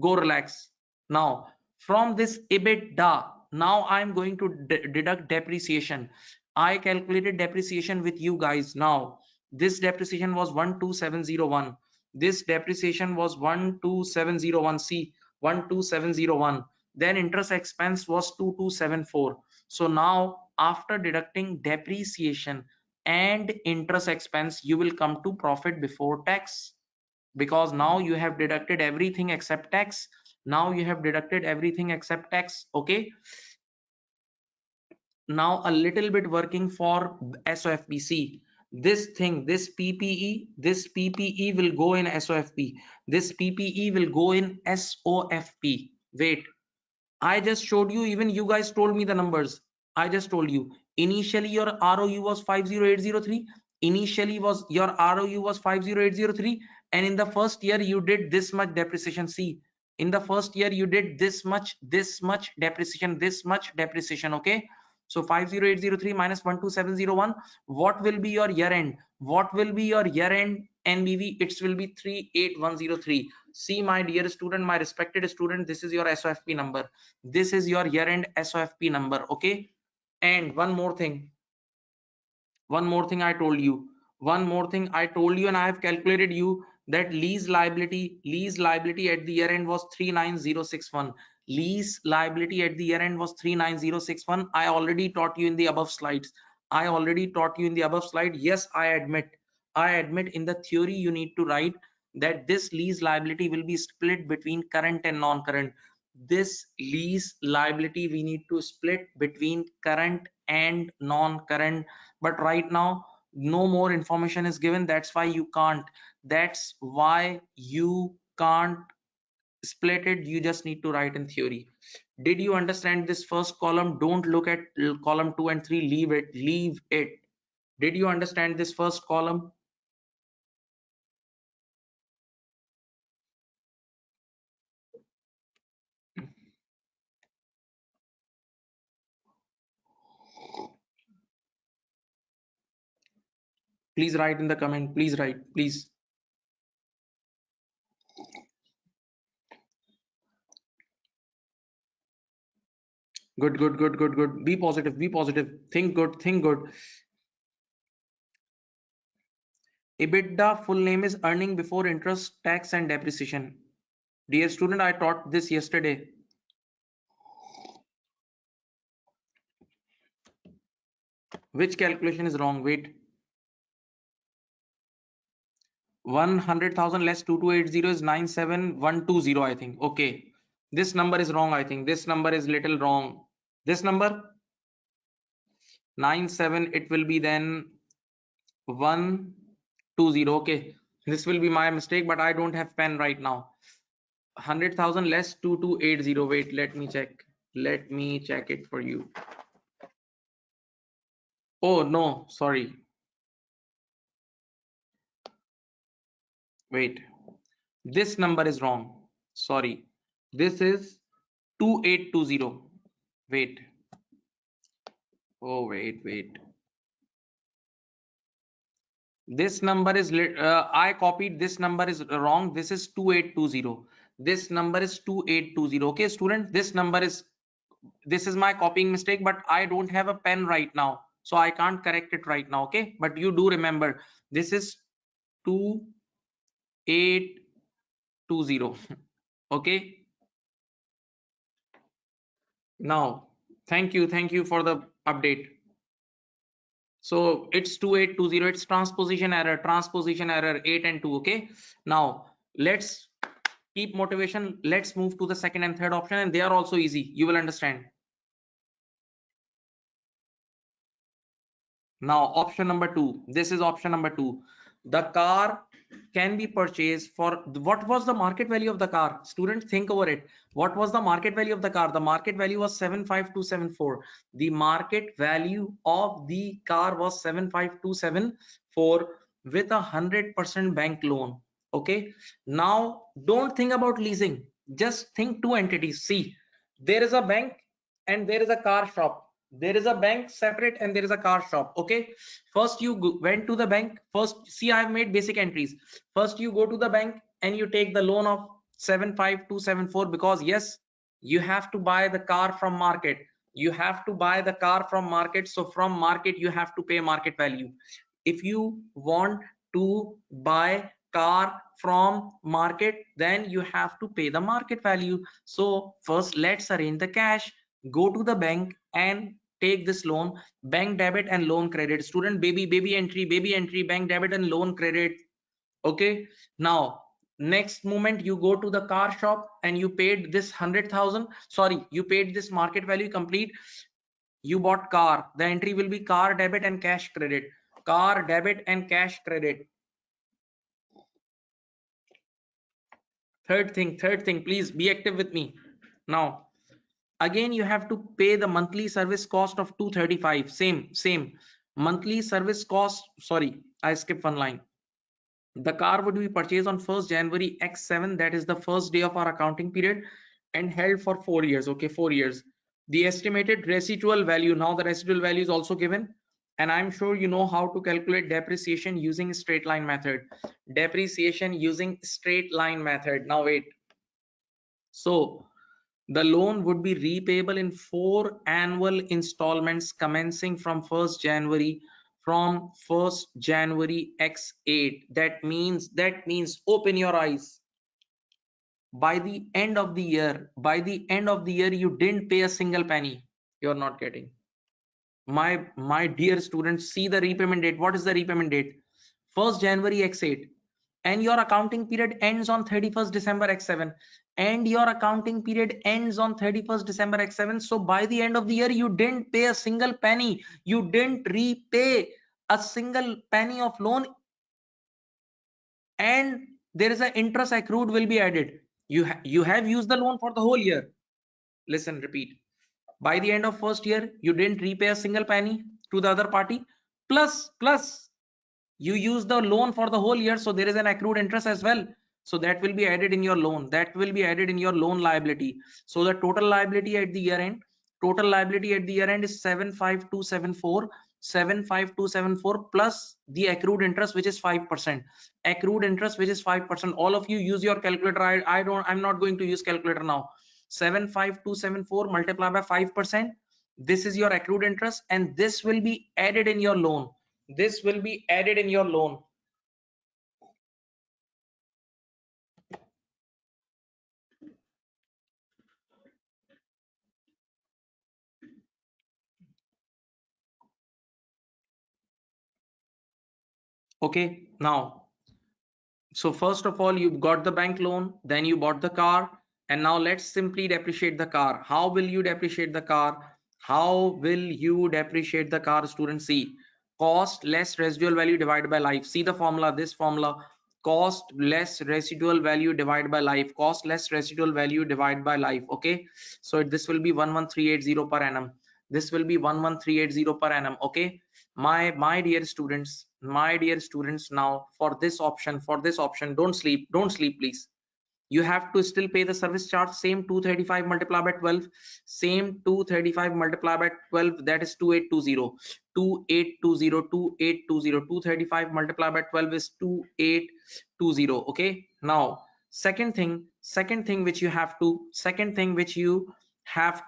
go relax. Now from this EBITDA, now I'm going to deduct depreciation. I calculated depreciation with you guys. Now this depreciation was 12701. This depreciation was 12701. See, 12701. Then interest expense was 2274. So now after deducting depreciation and interest expense, you will come to profit before tax, because now you have deducted everything except tax. Now you have deducted everything except tax. Okay, now a little bit working for SOFBC. This thing, this PPE will go in SOFP. This PPE will go in SOFP. Wait, I just showed you, even you guys told me the numbers. I just told you initially your ROU was 50803. Initially was your ROU was 50803, and in the first year you did this much depreciation. See, in the first year you did this much depreciation, this much depreciation. Okay, so 50803 minus 12701, what will be your year end? What will be your year end NBV? It will be 38103. See, my dear student, my respected student, this is your SOFP number. This is your year end SOFP number. Okay, and one more thing I told you, and I have calculated you that lease liability at the year end was 39061. Lease liability at the year end was 39061. I already taught you in the above slides. Yes, I admit in the theory you need to write that this lease liability will be split between current and non-current. This lease liability we need to split between current and non-current, but right now no more information is given. That's why you can't split it. You just need to write in theory. Did you understand this first column? Don't look at column 2 and 3. Leave it. Did you understand this first column? Please write in the comment. Please write, please. Good. Be positive. Think good. EBITDA full name is earning before interest, tax and depreciation. Dear student, I taught this yesterday. Which calculation is wrong? Wait. 100,000 less 2280 is 97120, I think. Okay. This number is wrong, I think. This number is little wrong. This number 97, it will be then 120. Okay. This will be my mistake, but I don't have pen right now. 100,000 less 2280. Wait, let me check. Let me check it for you. Oh no, sorry. Wait, this number is wrong. Sorry. This is 2820. Wait. Oh, wait. This number is I copied. This number is wrong. This is 2820. This number is 2820. Okay, student, this is my copying mistake, but I don't have a pen right now, so I can't correct it right now. Okay, but you do remember this is 2820. Okay, now thank you for the update. So it's 2820. It's transposition error 8 and 2. Okay, now let's keep motivation. Let's move to the second and third option, and they are also easy. You will understand. Now option number 2, this is option number 2. The car can be purchased for, what was the market value of the car? Students, think over it. What was the market value of the car? The market value was 75274. The market value of the car was 75274 with 100% bank loan. Okay, now don't think about leasing, just think two entities. See, there is a bank and there is a car shop. There is a bank separate and there is a car shop. Okay, first you went to the bank. First, see, I have made basic entries. First you go to the bank and you take the loan of 75274, because yes, you have to buy the car from market. You have to buy the car from market, so from market you have to pay market value. If you want to buy car from market, then you have to pay the market value. So first let's arrange the cash. Go to the bank and take this loan. Bank debit and loan credit. Student, baby entry, bank debit and loan credit. Okay, now next moment you go to the car shop and you paid this 100,000, sorry, you paid this market value complete. You bought car, the entry will be car debit and cash credit. Car debit and cash credit. Third thing, please be active with me. Now again you have to pay the monthly service cost of 235. Same monthly service cost. Sorry, I skipped one line. The car would be purchased on 1st January X7, that is the first day of our accounting period, and held for 4 years. Okay, 4 years. The estimated residual value, now the residual value is also given, and I'm sure you know how to calculate depreciation using straight line method. Depreciation using straight line method. Now wait. So the loan would be repayable in 4 annual installments commencing from 1st January, from 1st January X8. That means open your eyes. By the end of the year, you didn't pay a single penny. You're not getting. My dear students, see the repayment date. What is the repayment date? 1st January X8, and your accounting period ends on 31st December X7, and your accounting period ends on 31st December X7. So by the end of the year you didn't pay a single penny, you didn't repay a single penny of loan, and there is an interest accrued will be added. You have used the loan for the whole year. Listen, repeat. By the end of first year you didn't repay a single penny to the other party, plus you use the loan for the whole year, so there is an accrued interest as well. So that will be added in your loan, that will be added in your loan liability. So the total liability at the year end, is 75274 plus the accrued interest, which is 5%. Accrued interest, which is 5%. All of you use your calculator. I'm not going to use calculator now. 75274 multiplied by 5%, this is your accrued interest, and this will be added in your loan. This will be added in your loan. Okay, now, so first of all, you've got the bank loan, then you bought the car, and now let's simply depreciate the car. How will you depreciate the car? How will you depreciate the car, students? See, cost less residual value divided by life. See the formula, this formula, cost less residual value divided by life, cost less residual value divided by life. Okay, so this will be 11380 per annum. This will be 11380 per annum. Okay, my dear students, now for this option, don't sleep please. You have to still pay the service charge, same 235 multiplied by 12, same 235 multiplied by 12, that is 2820. 235 multiplied by 12 is 2820. Okay, now second thing which you have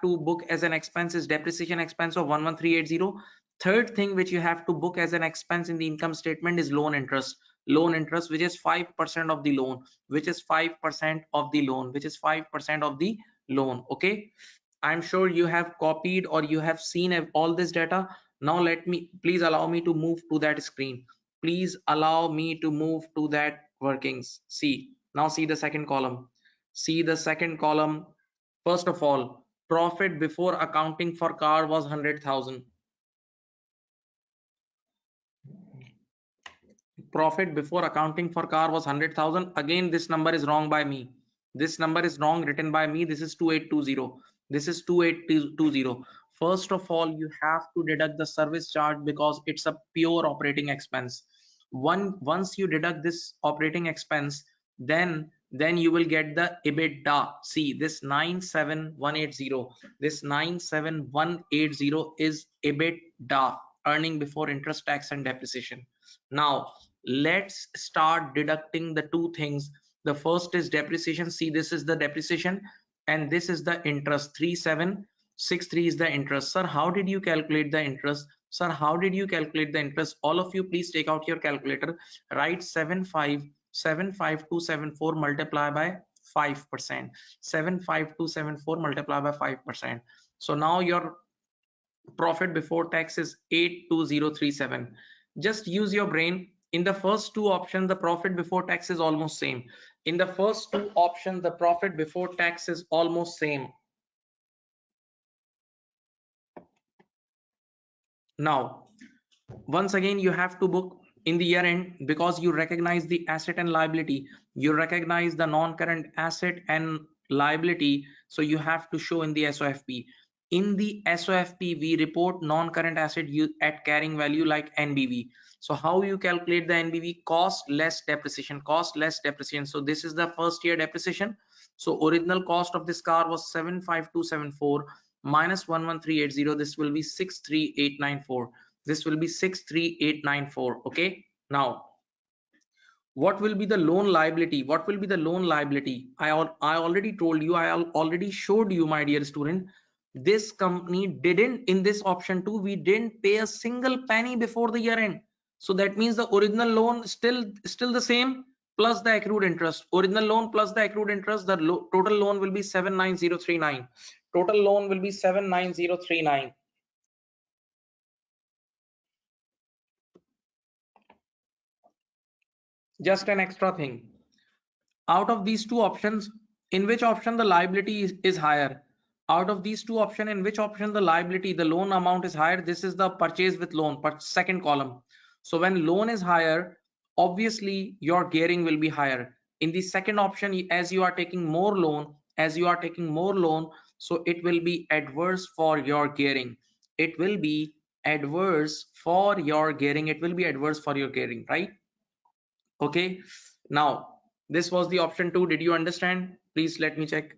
to book as an expense is depreciation expense of 11380. Third thing which you have to book as an expense in the income statement is loan interest, which is 5% of the loan, which is 5% of the loan, which is 5% of the loan. Okay, I'm sure you have copied or you have seen all this data. Now please allow me to move to that screen. Please allow me to move to that workings. See, now see the second column. See the second column. First of all, profit before accounting for car was 100,000. profit before accounting for car was 100,000. Again, this number is wrong by me. This number is wrong written by me. This is 2820. This is 2820. First of all, you have to deduct the service charge because it's a pure operating expense. Once you deduct this operating expense, then you will get the EBITDA. See, this 97180, this 97180 is EBITDA, earning before interest, tax and depreciation. Now let's start deducting the two things. The first is depreciation. See, this is the depreciation and this is the interest. 3763 is the interest. Sir, how did you calculate the interest? Sir, how did you calculate the interest? All of you, please take out your calculator. Write 75274 multiply by 5%. 75274 multiply by 5%. So now your profit before tax is 82037. Just use your brain. In the first two options, the profit before tax is almost same. In the first two options, the profit before tax is almost same. Now once again, you have to book in the year end because you recognize the asset and liability. You recognize the non-current asset and liability, so you have to show in the SOFP. In the SOFP, we report non-current asset at carrying value like NBV. So how you calculate the NBV? Cost less depreciation. Cost less depreciation. So this is the first year depreciation. So original cost of this car was 75274 minus 11380. This will be 63894. This will be 63894. Okay, now what will be the loan liability? What will be the loan liability? I already told you, I already showed you, my dear student. This company didn't, in this option 2, we didn't pay a single penny before the year end. So that means the original loan still the same plus the accrued interest. Original loan plus the accrued interest, the total loan will be 79039. Total loan will be 79039. Just an extra thing. Out of these two options, in which option the liability is higher? Out of these two options, in which option the liability, the loan amount is higher? This is the purchase with loan, but second column. So when loan is higher, obviously your gearing will be higher. In the second option, as you are taking more loan, so it will be adverse for your gearing. It will be adverse for your gearing. It will be adverse for your gearing, right? Okay, now this was the option 2. Did you understand? Please let me check.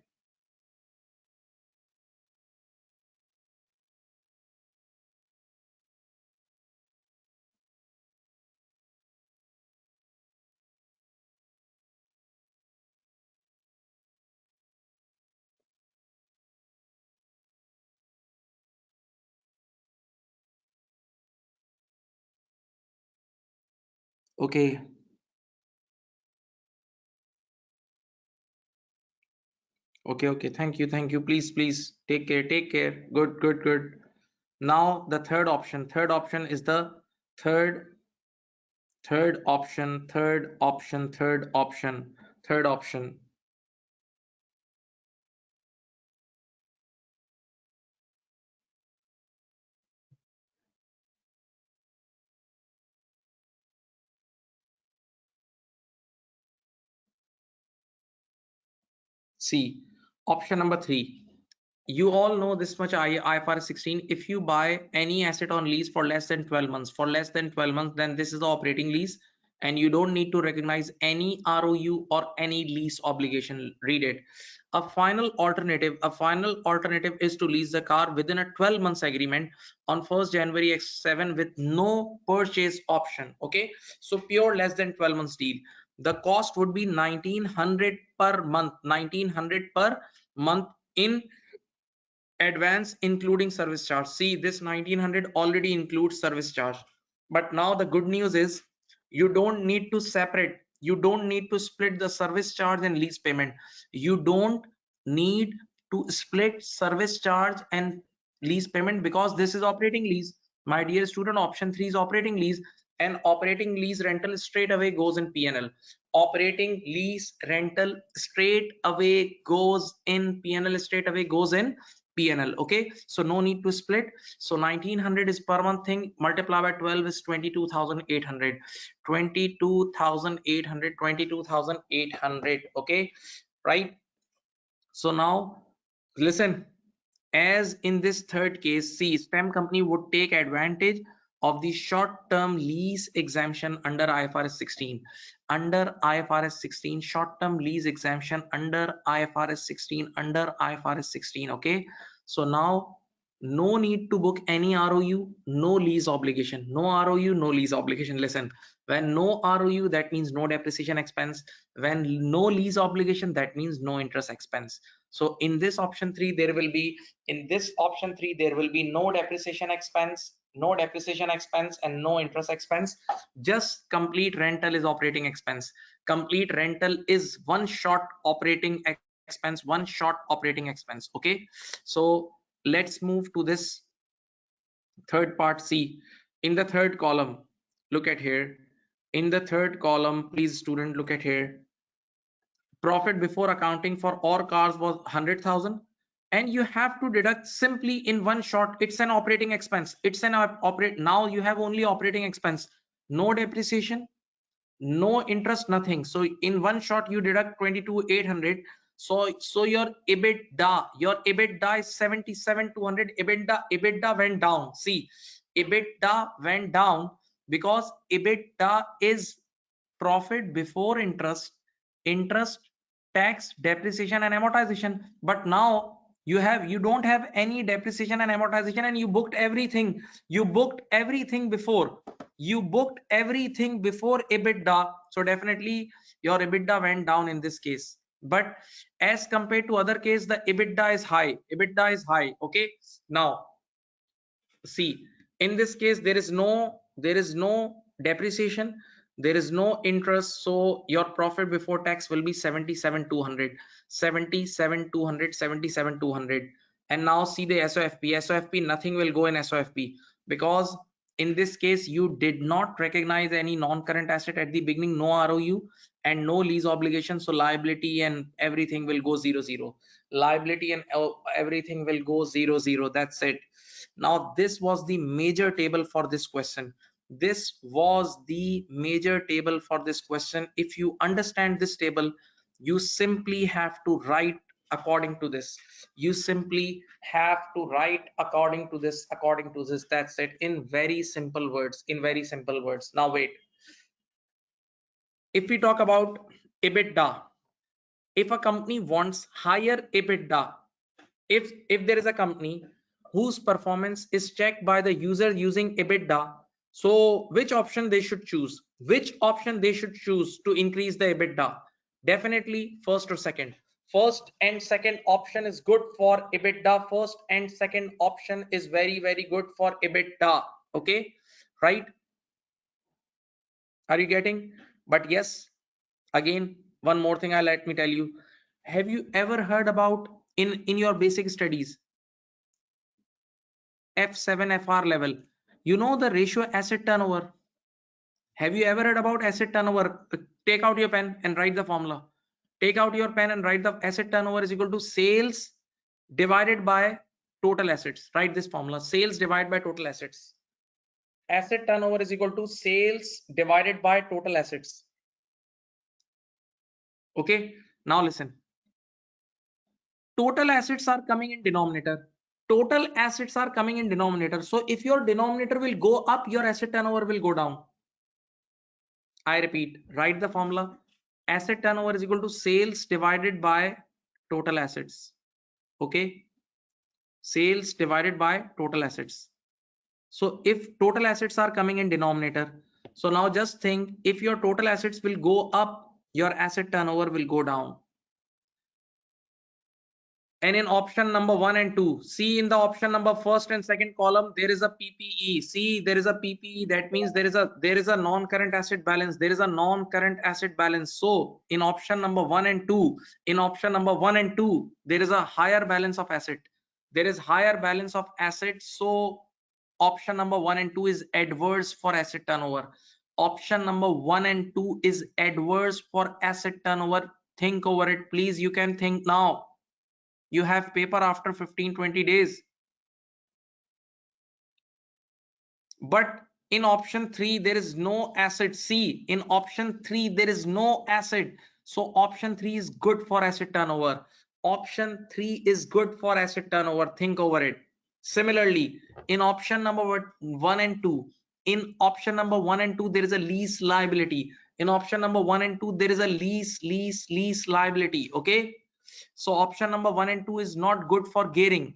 Okay, okay, thank you, please take care. Good. Now the third option is the third option. See, option number 3. You all know this much, IFRS 16. If you buy any asset on lease for less than 12 months, then this is the operating lease and you don't need to recognize any ROU or any lease obligation. Read it. A final alternative is to lease the car within a 12 months agreement on 1st January X7 with no purchase option. Okay, so pure less than 12 months deal. The cost would be 1900 per month, 1900 per month in advance, including service charge. See, this 1900 already includes service charge. But now the good news is you don't need to separate, you don't need to split the service charge and lease payment. You don't need to split service charge and lease payment because this is operating lease. My dear student, option 3 is operating lease, and operating lease rental straight away goes in PNL. Operating lease rental straight away goes in PNL, straight away goes in P&L. Okay, so no need to split. So 1900 is per month thing, multiply by 12 is 22,800. 22,800. Okay, right? So now listen, as in this third case, see, STEM company would take advantage of the short-term lease exemption under IFRS 16. Under IFRS 16, short-term lease exemption under IFRS 16, under IFRS 16. Okay, so now no need to book any ROU, no lease obligation. No ROU, no lease obligation. Listen, when no ROU, that means no depreciation expense. When no lease obligation, that means no interest expense. So in this option 3, there will be no depreciation expense, and no interest expense. Just complete rental is operating expense. Complete rental is one short operating expense. Okay, so let's move to this third part. See, in the third column, look at here. In the third column, please student, look at here. Profit before accounting for all cars was 100,000, and you have to deduct simply in one shot. It's an operating expense. It's an operate. Now you have only operating expense, no depreciation, no interest, nothing. So in one shot you deduct 22,800. So your EBITDA is 77,200. EBITDA went down. See, EBITDA went down because EBITDA is profit before interest, tax, depreciation and amortization. But now you don't have any depreciation and amortization, and you booked everything. You booked everything before EBITDA. So definitely your EBITDA went down in this case. But as compared to other case, the EBITDA is high. Okay, now see, in this case there is no depreciation, there is no interest, so your profit before tax will be 77,200. And now see the SOFP. Nothing will go in SOFP, because in this case you did not recognize any non-current asset at the beginning, no ROU and no lease obligation, so liability and everything will go 0, 0. Liability and everything will go 0, 0. That's it. Now this was the major table for this question. If you understand this table, you simply have to write according to this. That's it, in very simple words. Now wait, if we talk about EBITDA, if a company wants higher EBITDA, if there is a company whose performance is checked by the user using EBITDA, so which option they should choose to increase the EBITDA? Definitely first or second. First and second option is good for EBITDA. First and second option is very, very good for EBITDA. Okay, right? Are you getting? But yes, again, one more thing, let me tell you. Have you ever heard about in your basic studies F7 FR level, you know the ratio asset turnover? Have you ever heard about asset turnover? Take out your pen and write the formula. The asset turnover is equal to sales divided by total assets. Write this formula: sales divided by total assets. Asset turnover is equal to sales divided by total assets. Okay, now listen. Total assets are coming in denominator. So if your denominator will go up, your asset turnover will go down. I repeat, write the formula: asset turnover is equal to sales divided by total assets. Okay, sales divided by total assets. So if total assets are coming in denominator, so now just think, if your total assets will go up, your asset turnover will go down. And in option number 1 and 2, see, in the option number first and second column, there is a PPE. See, there is a PPE. That means there is a non-current asset balance. So in option number 1 and 2, there is a higher balance of asset. So option number 1 and 2 is adverse for asset turnover. Option number 1 and 2 is adverse for asset turnover. Think over it, please. You can think now. You have paper after 15-20 days. But in option 3 there is no asset. See, in option 3 there is no asset, so option 3 is good for asset turnover. Option 3 is good for asset turnover. Think over it. Similarly, in option number 1 and 2, in option number 1 and 2 there is a lease liability. In option number 1 and 2 there is a lease liability. Okay, so option number 1 and 2 is not good for gearing.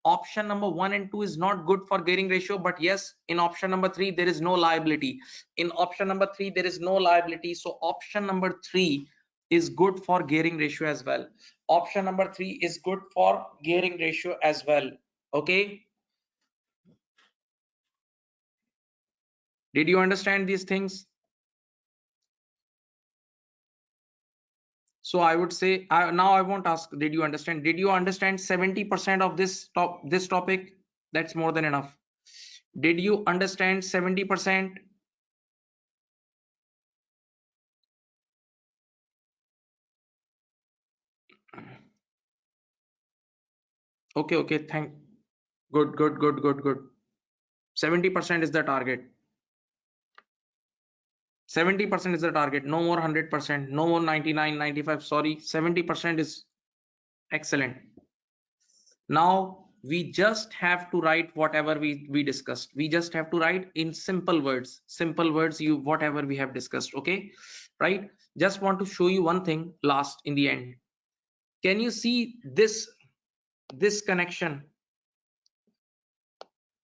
Option number 1 and 2 is not good for gearing ratio, but yes, in option number 3 there is no liability. In option number 3 there is no liability, so option number 3 is good for gearing ratio as well. Option number 3 is good for gearing ratio as well. Okay, did you understand these things? So I would say, now I won't ask did you understand. Did you understand 70% of this topic? That's more than enough. Did you understand 70%? Okay, thank good. 70% is the target. 70% is the target. No more 100%, no more 99, 95. Sorry, 70% is excellent. Now we just have to write whatever we discussed. We just have to write in simple words. Simple words, you whatever we have discussed. Okay, right? Just want to show you one thing last in the end. Can you see this connection?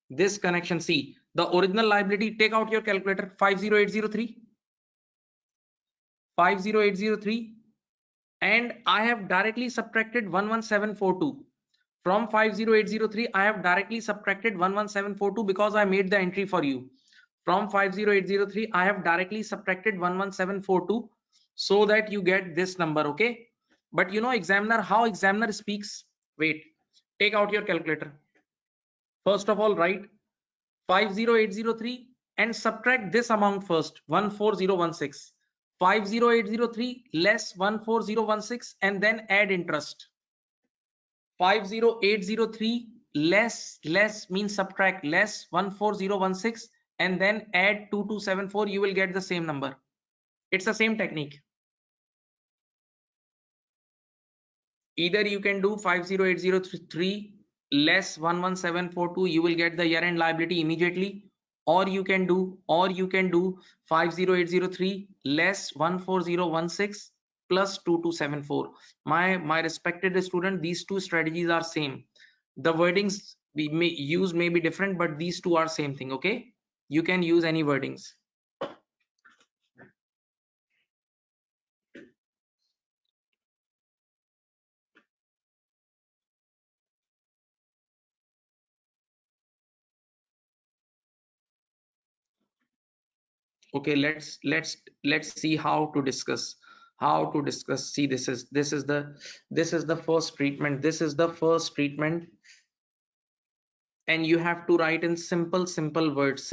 This connection, see the original liability. Take out your calculator. 50803, 50803, and I have directly subtracted 11742 from 50803. I have directly subtracted 11742 because I made the entry for you. From 50803 I have directly subtracted 11742 so that you get this number. Okay, but you know examiner, how examiner speaks. Wait, take out your calculator. First of all, write 50803 and subtract this amount first, 14016. 50803 less 14016 and then add interest. 50803 less means subtract, less 14016 and then add 2274. You will get the same number. It's the same technique. Either you can do 50803 less 11742, you will get the year end liability immediately, or you can do 50803 less 14016 plus 2274. My respected student, these two strategies are same. The wordings we may use may be different, but these two are same thing. Okay, you can use any wordings. Okay, let's see how to discuss. See, this is the first treatment. This is the first treatment, and you have to write in simple words.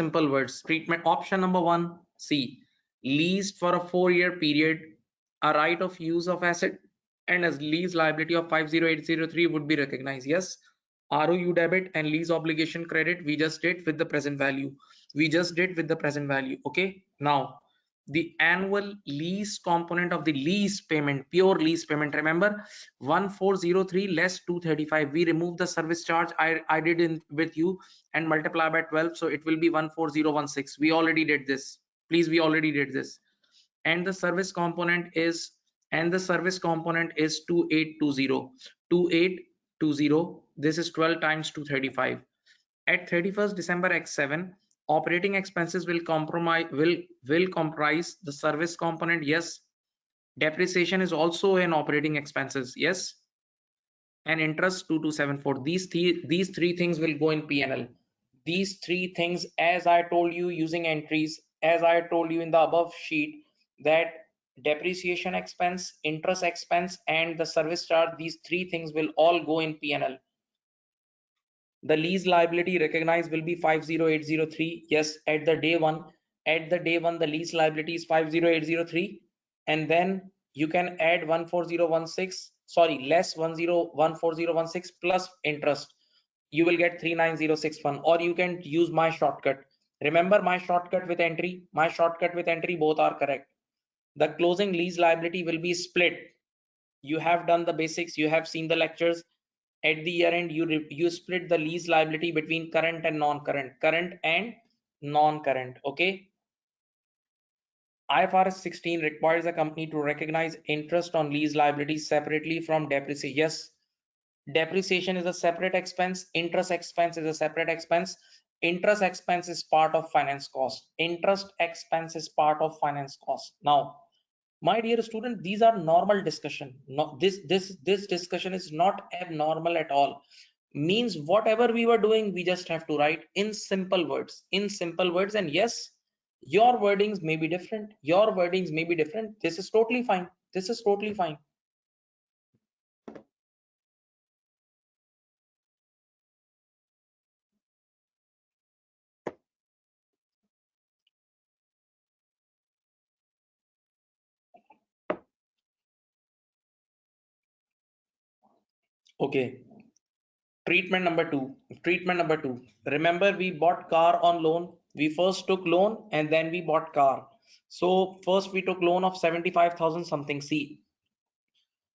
Treatment option number 1, C, leased for a 4-year period, a right of use of asset and as lease liability of 50803 would be recognized. Yes, ROU debit and lease obligation credit we just did with the present value. Okay, now the annual lease component of the lease payment, pure lease payment, remember 1403 less 235, we remove the service charge. I did in with you and multiply by 12, so it will be 14016. We already did this, please, we already did this. And the service component is 2820. This is 12 times 235. At 31st December X7, operating expenses will comprise the service component. Yes, depreciation is also an operating expenses. Yes, and interest 2274. These three things will go in P&L. These three things, as I told you using entries, as I told you in the above sheet, that depreciation expense, interest expense and the service charge, these three things will all go in P&L. The lease liability recognized will be 50803. Yes, at the day one the lease liability is 50803, and then you can add 14016, sorry, less 14016 plus interest. You will get 39061, or you can use my shortcut. Remember my shortcut with entry, both are correct. The closing lease liability will be split. You have done the basics, you have seen the lectures. At the year end, you split the lease liability between current and non-current, current and non-current. Okay. IFRS 16 requires a company to recognize interest on lease liabilities separately from depreciation. Yes, depreciation is a separate expense, interest expense is a separate expense. Interest expense is part of finance cost. Interest expense is part of finance cost. Now, my dear student, these are normal discussion. No, this discussion is not abnormal at all. Means whatever we were doing, we just have to write in simple words, and yes, your wordings may be different, this is totally fine, Okay. Treatment number two, remember we bought car on loan. We first took loan and then we bought car. So first we took loan of 75,000 something. See,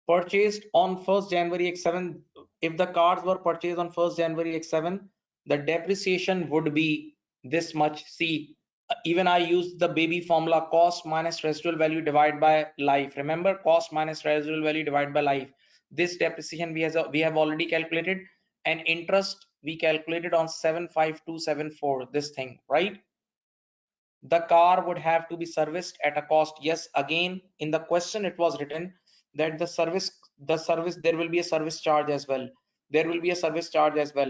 purchased on 1st January X7. If the cars were purchased on 1st January X7, the depreciation would be this much. See, even I used the baby formula, cost minus residual value divided by life. Remember, cost minus residual value divided by life. This depreciation we have already calculated, and interest we calculated on 75274, this thing, right? The car would have to be serviced at a cost. Yes, again in the question it was written that the service there will be a service charge as well.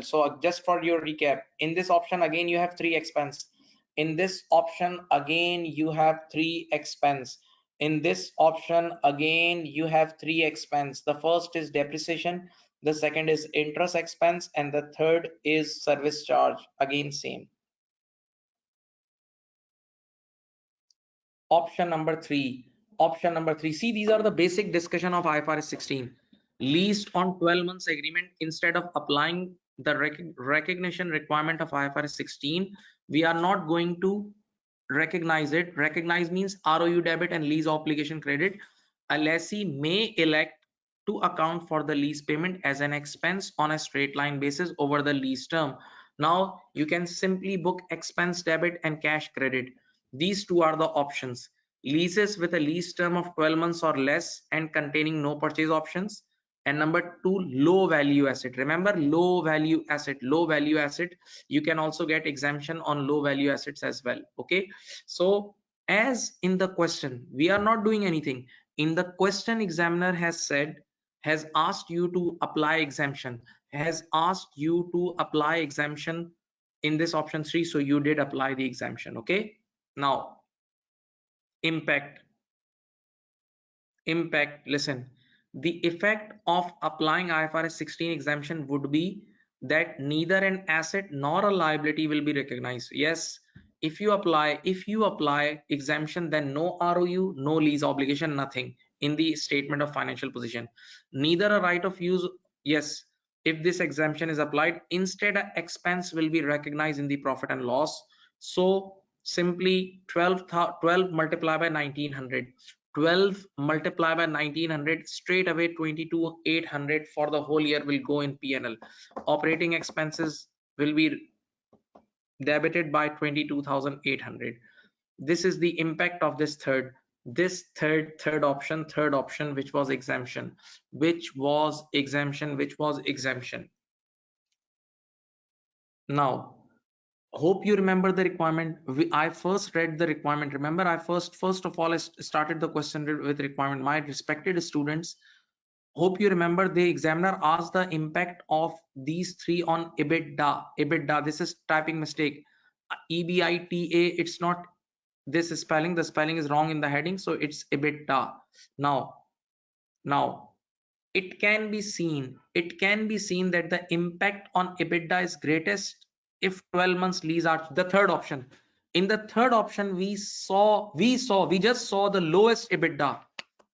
So just for your recap, in this option again you have three expense. In this option again you have three expense. In this option again you have three expense. The first is depreciation, the second is interest expense, and the third is service charge. Again same. Option number three, see, these are the basic discussion of IFRS 16. Leased on 12 months agreement, instead of applying the recognition requirement of IFRS 16, we are not going to recognize it. Recognize means ROU debit and lease obligation credit. A lessee may elect to account for the lease payment as an expense on a straight line basis over the lease term. Now you can simply book expense debit and cash credit. These two are the options. Leases with a lease term of 12 months or less and containing no purchase options. And number two, low value asset. Remember, low value asset. You can also get exemption on low value assets as well. Okay. So as in the question, we are not doing anything. In the question, examiner has asked you to apply exemption, in this option 3. So you did apply the exemption. Okay. Now, impact, listen, the effect of applying IFRS 16 exemption would be that neither an asset nor a liability will be recognized. Yes, if you apply exemption, then no ROU, no lease obligation, nothing in the statement of financial position, neither a right of use. Yes, if this exemption is applied, instead an expense will be recognized in the profit and loss. So simply 12 multiplied by 1900, 12 multiplied by 1900, straight away 22,800 for the whole year will go in P&L. Operating expenses will be debited by 22,800. This is the impact of this third option, which was exemption. Now, hope you remember the requirement. I first read the requirement. Remember, I first of all I started the question with requirement. My respected students, hope you remember the examiner asked the impact of these three on EBITDA. This is typing mistake. EBITDA, it's not this spelling. The spelling is wrong in the heading, so it's EBITDA. Now it can be seen that the impact on EBITDA is greatest if 12 months lease are the third option. In the third option, we just saw the lowest EBITDA.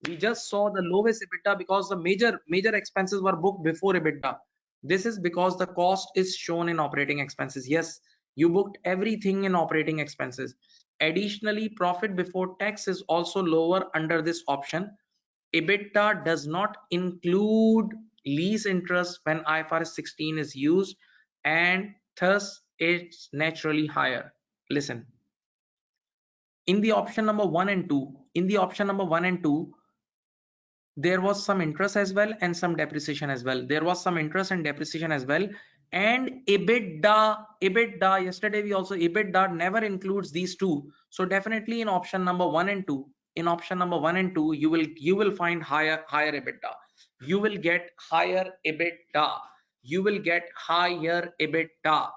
We just saw the lowest EBITDA because the major expenses were booked before EBITDA. This is because the cost is shown in operating expenses. Yes, you booked everything in operating expenses. Additionally, profit before tax is also lower under this option. EBITDA does not include lease interest when IFRS 16 is used, and thus it's naturally higher. Listen, in the option number 1 and 2, there was some interest as well and some depreciation as well. There was some interest and depreciation as well. And EBITDA, yesterday we also, EBITDA never includes these two. So definitely in option number 1 and 2, you will find higher EBITDA. You will get higher EBITDA. You will get higher EBITDA.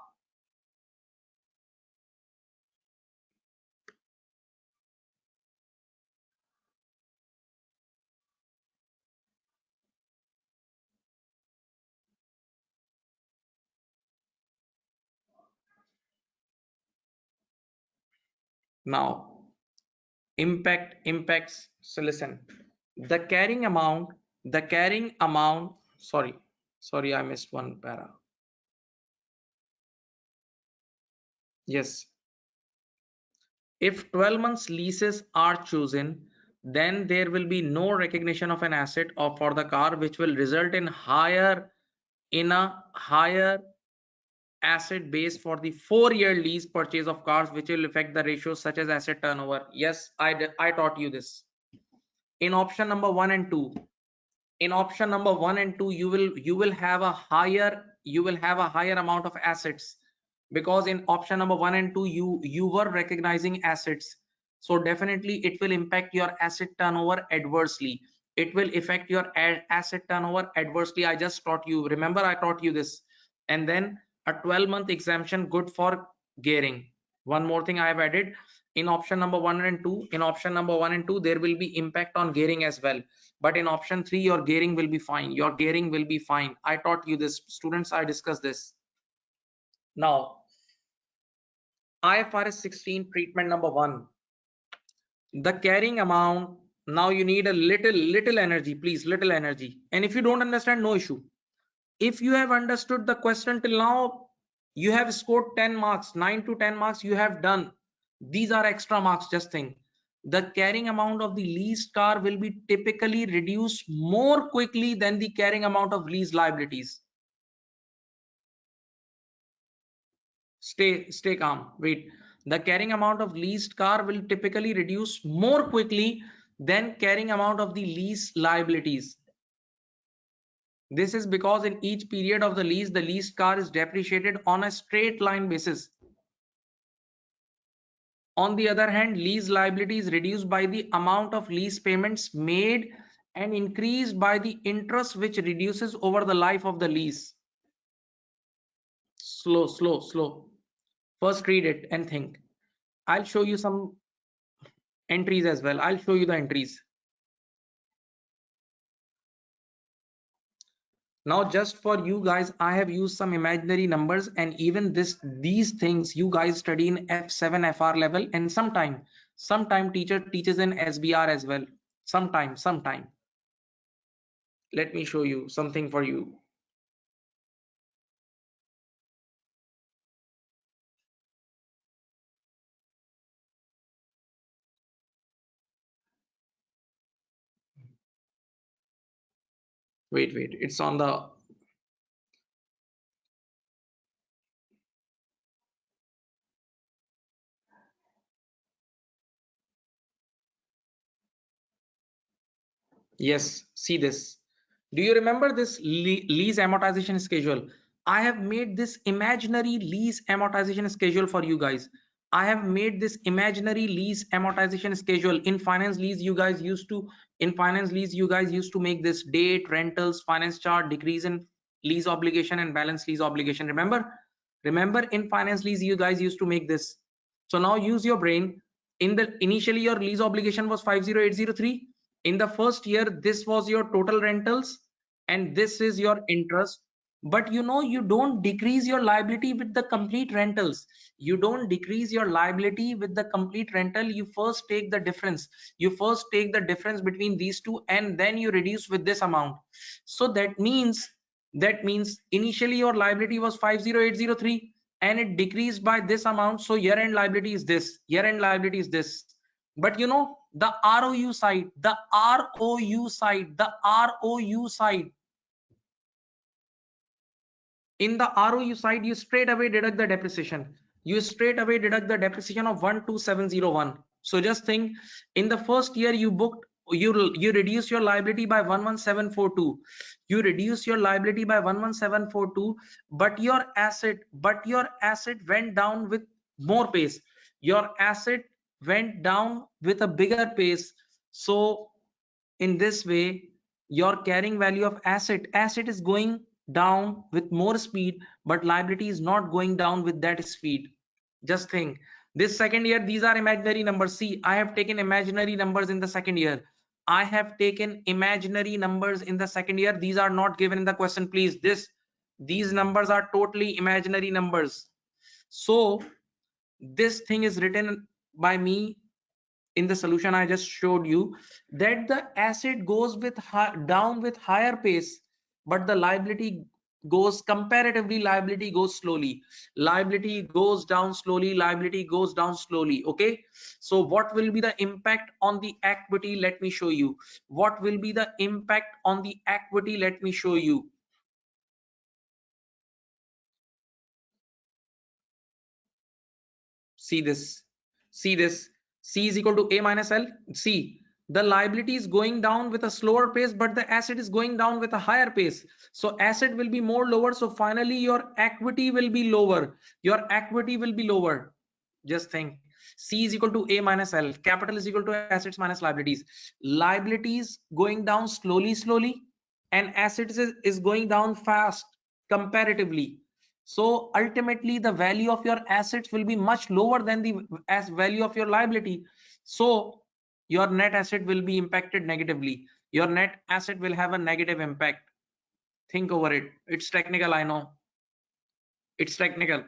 Now, impacts. So listen, the carrying amount, sorry, I missed one para. Yes, if 12 months leases are chosen, then there will be no recognition of an asset or for the car, which will result in a higher asset base for the 4-year lease purchase of cars, which will affect the ratios such as asset turnover. Yes, I taught you this. In option number 1 and 2, you will have a higher amount of assets, because in option number 1 and 2 you were recognizing assets. So definitely it will impact your asset turnover adversely. It will affect your asset turnover adversely. I just taught you, remember I taught you this. And then a 12-month exemption good for gearing. One more thing I have added, in option number 1 and 2, there will be impact on gearing as well. But in option 3, your gearing will be fine. I taught you this, students. I discussed this. Now, IFRS 16 treatment number 1, the carrying amount. Now you need a little energy, please, little energy. And if you don't understand, no issue. If you have understood the question till now, you have scored 10 marks, 9 to 10 marks you have done. These are extra marks. Just think, the carrying amount of the leased car will be typically reduced more quickly than the carrying amount of lease liabilities. Stay calm. Wait, the carrying amount of leased car will typically reduce more quickly than carrying amount of the lease liabilities. This is because in each period of the leased car is depreciated on a straight line basis. On the other hand, lease liability is reduced by the amount of lease payments made and increased by the interest, which reduces over the life of the lease. Slow. First read it and think. I'll show you some entries as well. I'll show you the entries. Now, just for you guys, I have used some imaginary numbers, and even these things you guys study in F7 FR level, and sometime teacher teaches in SBR as well. Sometime. Let me show you something for you. Wait, it's on the, yes, see this. Do you remember this lease amortization schedule? I have made this imaginary lease amortization schedule for you guys. I have made this imaginary lease amortization schedule. In finance lease, you guys used to make this date, rentals, finance chart, decrease in lease obligation, and balance lease obligation. Remember in finance lease, you guys used to make this. So now use your brain. Initially your lease obligation was 50803. In the first year, this was your total rentals and this is your interest. but you know, you don't decrease your liability with the complete rentals. You don't decrease your liability with the complete rental. You first take the difference. You first take the difference between these two, and then you reduce with this amount. So that means initially your liability was 50803 and it decreased by this amount. So year end liability is this, year end liability is this. But you know, the ROU side, in the ROU side, you straight away deduct the depreciation. You straight away deduct the depreciation of 12701. So just think, in the first year you booked, you reduce your liability by 11742. You reduce your liability by 11742, but your asset went down with more pace. Your asset went down with a bigger pace. So in this way, your carrying value of asset is going down with more speed, but liability is not going down with that speed. Just think, this second year, these are imaginary numbers. See, I have taken imaginary numbers in the second year. I have taken imaginary numbers in the second year. These are not given in the question, please. These numbers are totally imaginary numbers. So this thing is written by me in the solution I just showed you, that the asset goes down with higher pace, but the liability goes, comparatively liability goes slowly. Liability goes down slowly, liability goes down slowly. Okay, so what will be the impact on the equity? Let me show you. What will be the impact on the equity? Let me show you. See this, see this. C is equal to A minus L. See, the liability is going down with a slower pace, but the asset is going down with a higher pace. So asset will be more lower, so finally your equity will be lower. Your equity will be lower. Just think, C is equal to A minus L. Capital is equal to assets minus liabilities. Liabilities going down slowly, and assets is going down fast comparatively. So ultimately the value of your assets will be much lower than the value of your liability. So your net asset will be impacted negatively. Your net asset will have a negative impact. Think over it. It's technical, I know. It's technical.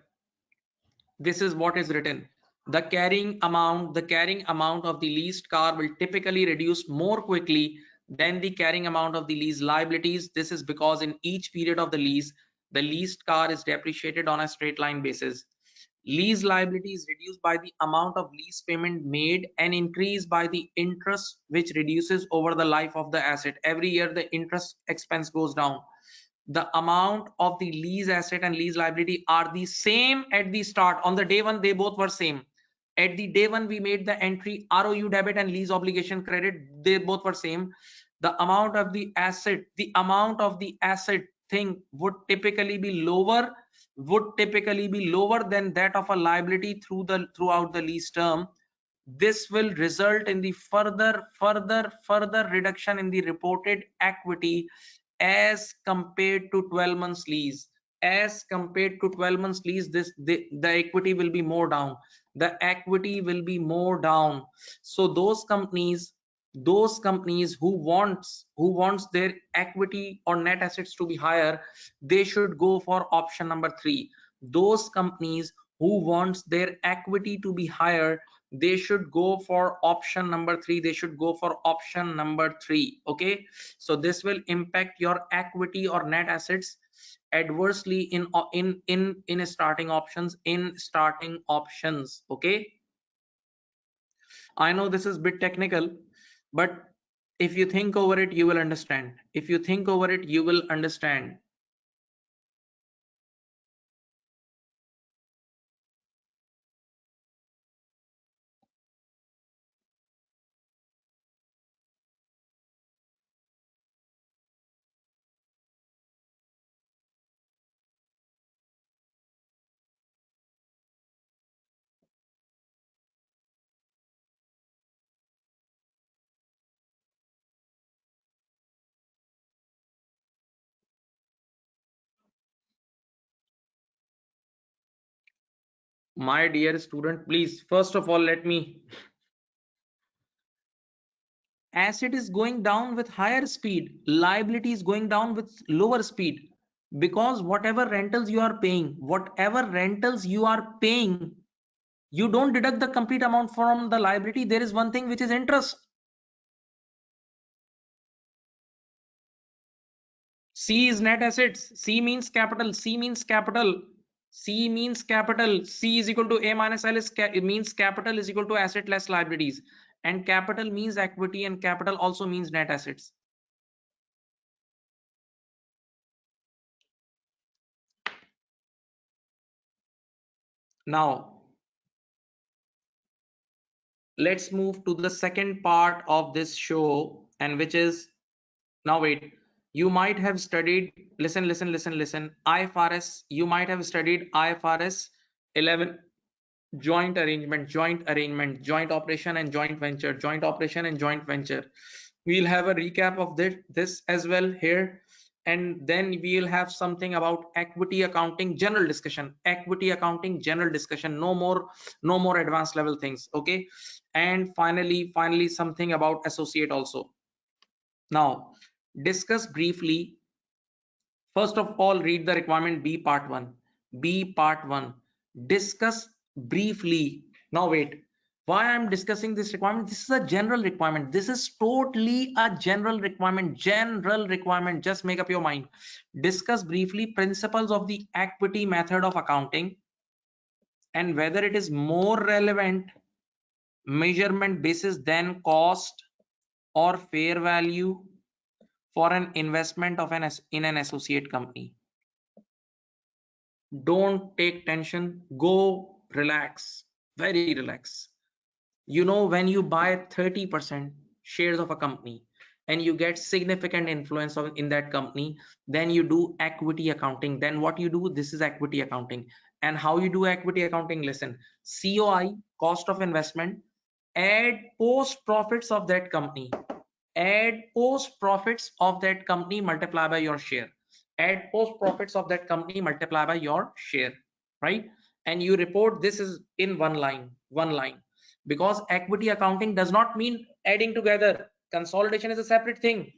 This is what is written. The carrying amount of the leased car will typically reduce more quickly than the carrying amount of the lease liabilities. This is because in each period of the lease, the leased car is depreciated on a straight line basis. Lease liability is reduced by the amount of lease payment made and increased by the interest, which reduces over the life of the asset. Every year the interest expense goes down. The amount of the lease asset and lease liability are the same at the start. On the day one, they both were same. At the day one, we made the entry ROU debit and lease obligation credit. They both were same. The amount of the asset thing would typically be lower, than that of a liability throughout the lease term. This will result in the further reduction in the reported equity as compared to 12 months lease. As compared to 12 months lease, the equity will be more down. The equity will be more down. So those companies who wants their equity or net assets to be higher, they should go for option number 3. Those companies who wants their equity to be higher, they should go for option number 3. They should go for option number 3. Okay, so this will impact your equity or net assets adversely in starting options. Okay, I know this is a bit technical, but if you think over it, you will understand. If you think over it, you will understand. My dear student, please, first of all, let me, asset is going down with higher speed, liability is going down with lower speed. Because whatever rentals you are paying, you don't deduct the complete amount from the liability. There is one thing which is interest. C is net assets. C means capital. C means capital. C means capital. C is equal to A minus L is it means capital is equal to asset less liabilities. And capital means equity, and capital also means net assets. Now, let's move to the second part of this show, and which is, now wait, you might have studied, listen, IFRS, you might have studied IFRS 11, joint arrangement, joint operation and joint venture, we'll have a recap of this as well here. And then we'll have something about equity accounting general discussion, no more advanced level things, okay? And finally something about associate also. Now, discuss briefly. First of all, read the requirement B part 1. Discuss briefly. Now wait, why I'm discussing this requirement? This is a general requirement. This is totally a general requirement. Just make up your mind. Discuss briefly principles of the equity method of accounting and whether it is more relevant measurement basis than cost or fair value for an investment of in an associate company. Don't take tension, go relax, very relax. You know, when you buy 30% shares of a company and you get significant influence in that company, then you do equity accounting. Then what you do, this is equity accounting. And how you do equity accounting, listen, COI, cost of investment, add post profits of that company, multiply by your share, multiply by your share, right? And you report this is in one line, because equity accounting does not mean adding together. Consolidation is a separate thing.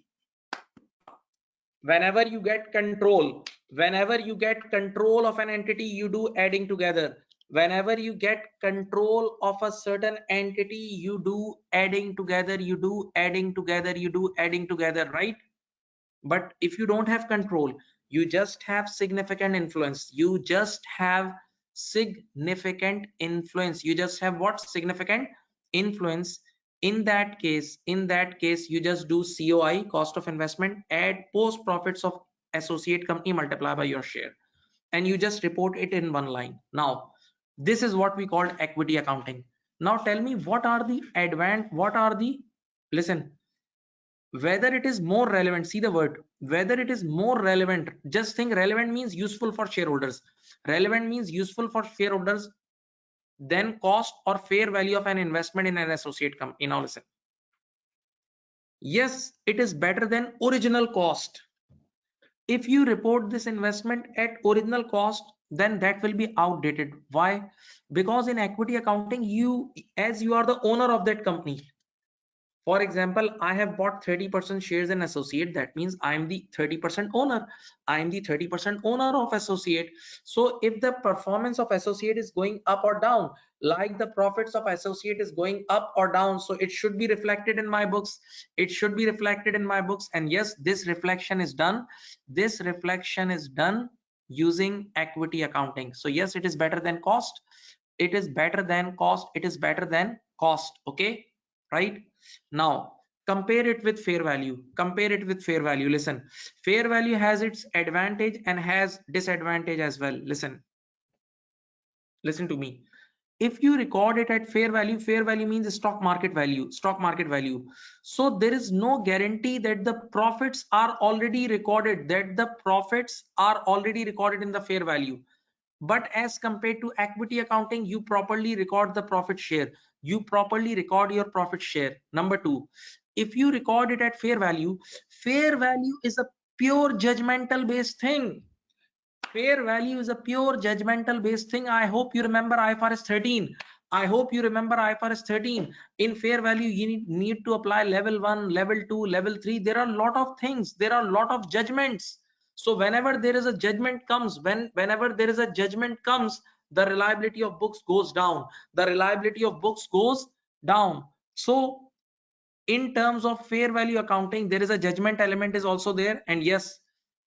Whenever you get control of an entity, you do adding together. Whenever you get control of a certain entity, you do adding together, right? But if you don't have control, you just have significant influence, you just have what? Significant influence. In that case, you just do COI, cost of investment, add post profits of associate company, multiply by your share, and you just report it in one line. Now this is what we call equity accounting. Now tell me, listen, whether it is more relevant, see the word, whether it is more relevant, just think relevant means useful for shareholders, then cost or fair value of an investment in an associate company. Now listen, yes, it is better than original cost. If you report this investment at original cost, then that will be outdated. Why? Because in equity accounting, as you are the owner of that company. For example, I have bought 30% shares in associate. That means I am the 30% owner. I am the 30% owner of associate. So if the performance of associate is going up or down, like the profits of associate is going up or down, so it should be reflected in my books. And yes, this reflection is done. Using equity accounting. So yes, it is better than cost. Okay, right? Now compare it with fair value. Listen, fair value has its advantage and has disadvantage as well. Listen to me. If you record it at fair value means stock market value. So there is no guarantee that the profits are already recorded, in the fair value. But as compared to equity accounting, you properly record the profit share. Number two, if you record it at fair value is a pure judgmental based thing. I hope you remember IFRS 13. In fair value, you need to apply level 1, level 2, level 3. There are a lot of things. There are a lot of judgments. So whenever there is a judgment comes, whenever there is a judgment comes, the reliability of books goes down. The reliability of books goes down. So in terms of fair value accounting, there is a judgment element is also there. And yes,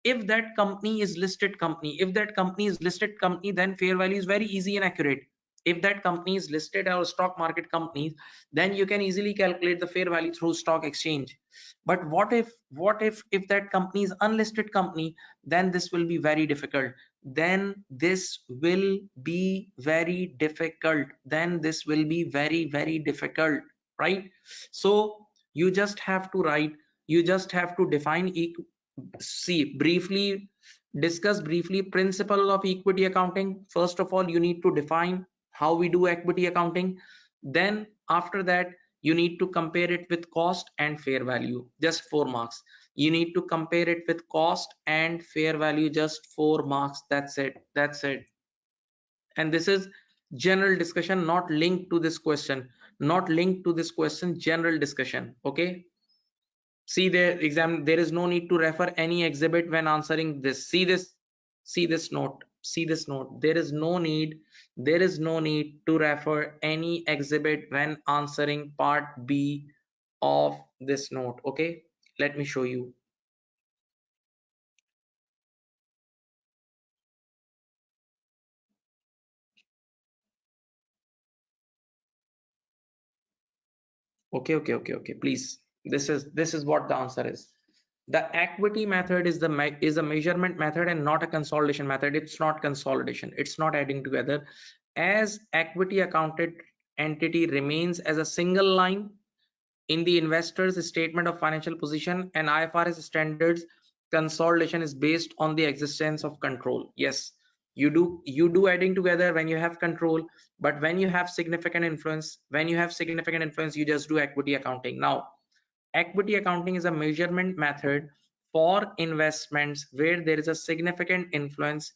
if that company is listed company, if that company is listed company, then fair value is very easy and accurate. If that company is listed or stock market companies, then you can easily calculate the fair value through stock exchange. But what if that company is unlisted company, then this will be very difficult. Then this will be very difficult. Then this will be very, very difficult, right? So you just have to write, you just have to define see briefly, discuss briefly principle of equity accounting. First of all, you need to define how we do equity accounting. Then after that, you need to compare it with cost and fair value, just 4 marks. You need to compare it with cost and fair value, just 4 marks. That's it, that's it. And this is general discussion, not linked to this question, not linked to this question, general discussion. Okay, see the exam, there is no need to refer any exhibit when answering this. See this, see this note, see this note. There is no need, there is no need to refer any exhibit when answering part B of this note. Okay, let me show you. Okay, please, this is what the answer is. The equity method is is a measurement method and not a consolidation method. It's not consolidation, it's not adding together. As equity accounted entity remains as a single line in the investor's statement of financial position and IFRS standards, consolidation is based on the existence of control. Yes, you do adding together when you have control, but when you have significant influence, you just do equity accounting. Now, equity accounting is a measurement method for investments where there is a significant influence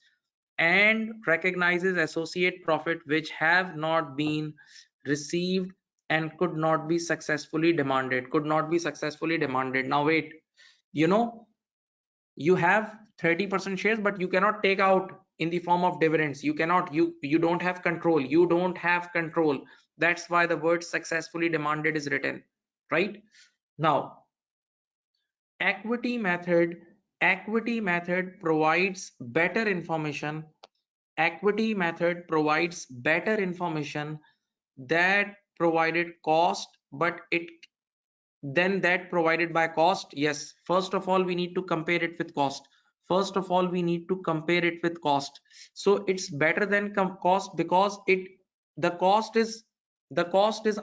and recognizes associate profit which have not been received and could not be successfully demanded, now wait, you know, you have 30% shares but you cannot take out in the form of dividends. You cannot, you don't have control, that's why the word successfully demanded is written, right? Now, equity method, provides better information. Equity method provides better information that provided cost, but it then that provided by cost. Yes, first of all we need to compare it with cost. So it's better than cost because it, the cost is,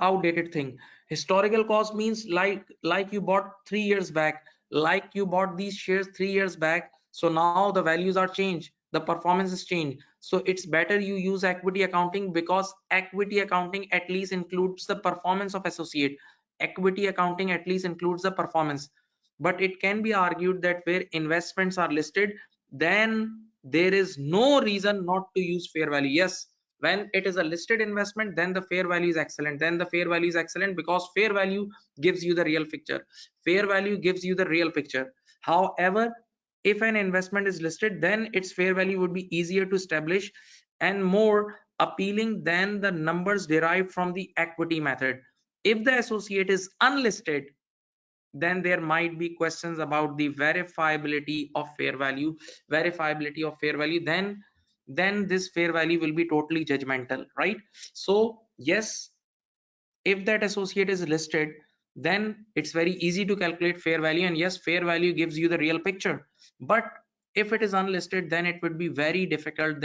outdated thing. Historical cost means like you bought 3 years back, like you bought these shares 3 years back, so now the values are changed, the performance is changed. So it's better you use equity accounting because equity accounting at least includes the performance of associate. Equity accounting at least includes the performance. But it can be argued that where investments are listed, then there is no reason not to use fair value. Yes, when it is a listed investment, then the fair value is excellent, because fair value gives you the real picture. However, if an investment is listed, then its fair value would be easier to establish and more appealing than the numbers derived from the equity method. If the associate is unlisted, then there might be questions about the verifiability of fair value. Then this fair value will be totally judgmental, right? So yes, if that associate is listed, then it's very easy to calculate fair value, and yes, fair value gives you the real picture. But if it is unlisted, then it would be very difficult,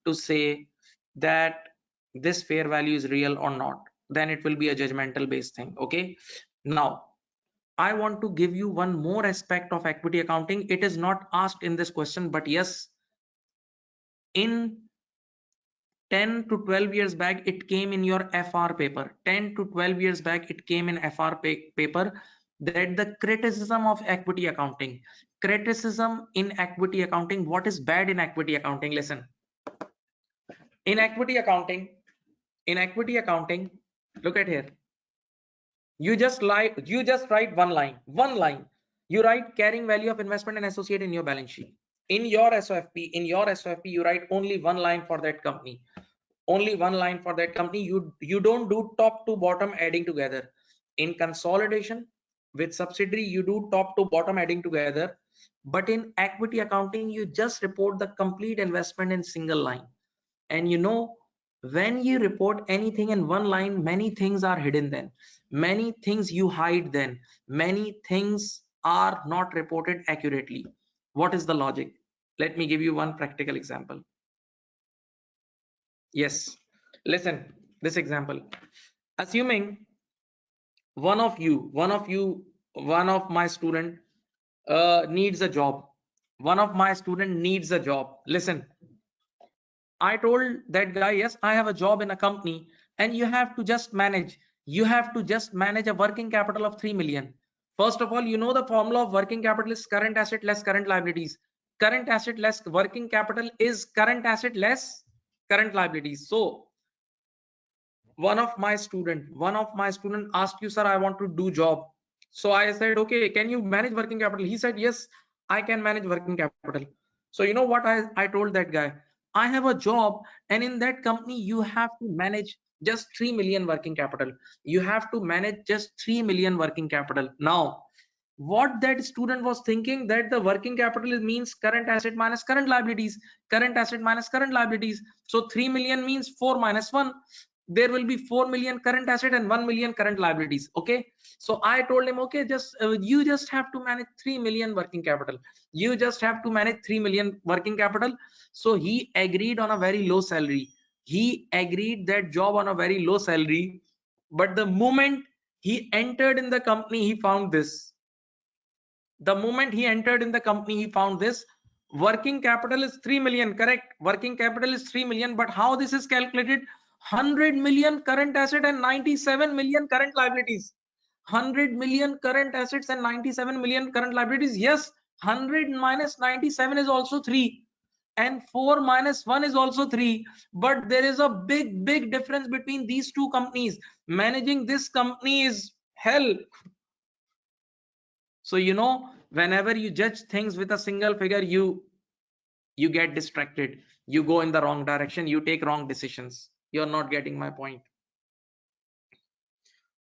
to say that this fair value is real or not. Then it will be a judgmental based thing. Okay, now I want to give you one more aspect of equity accounting. It is not asked in this question, but yes, in 10 to 12 years back it came in your FR paper. 10 to 12 years back it came in FR paper, that the criticism of equity accounting, what is bad in equity accounting? Listen, in equity accounting, look at here, You just write one line. You write carrying value of investment and associate in your balance sheet. In your SOFP, you write only one line for that company. Only one line for that company. You don't do top to bottom adding together. In consolidation with subsidiary, you do top to bottom adding together. But in equity accounting, you just report the complete investment in single line. And you know, when you report anything in one line, many things are hidden then, many things you hide then, many things are not reported accurately. What is the logic? Let me give you one practical example. Yes, listen, this example. Assuming one of my student needs a job. One of my student needs a job. Listen, I told that guy, yes, I have a job in a company, and you have to just manage a working capital of 3 million. First of all, you know the formula of working capital is current asset less current liabilities. Current asset less working capital is current asset less current liabilities. So one of my student asked you, sir, I want to do job. So I said, okay, can you manage working capital? He said, yes, I can manage working capital. So you know what I told that guy, I have a job, and in that company you have to manage just 3 million working capital. You have to manage just 3 million working capital. Now what that student was thinking, that the working capital means current asset minus current liabilities, current asset minus current liabilities. So 3 million means 4 minus 1. There will be 4 million current asset and 1 million current liabilities. Okay, so I told him, okay, just you just have to manage 3 million working capital. You just have to manage 3 million working capital. So he agreed on a very low salary. He agreed that job on a very low salary. But the moment he entered in the company, he found this. The moment he entered in the company, he found this: working capital is 3 million, correct? Working capital is 3 million, but how this is calculated? 100 million current asset and 97 million current liabilities. 100 million current assets and 97 million current liabilities. Yes, 100 minus 97 is also 3, and 4 minus 1 is also 3. But there is a big difference between these two companies. Managing this company is hell. So you know, whenever you judge things with a single figure, you get distracted, you go in the wrong direction, you take wrong decisions. You're not getting my point.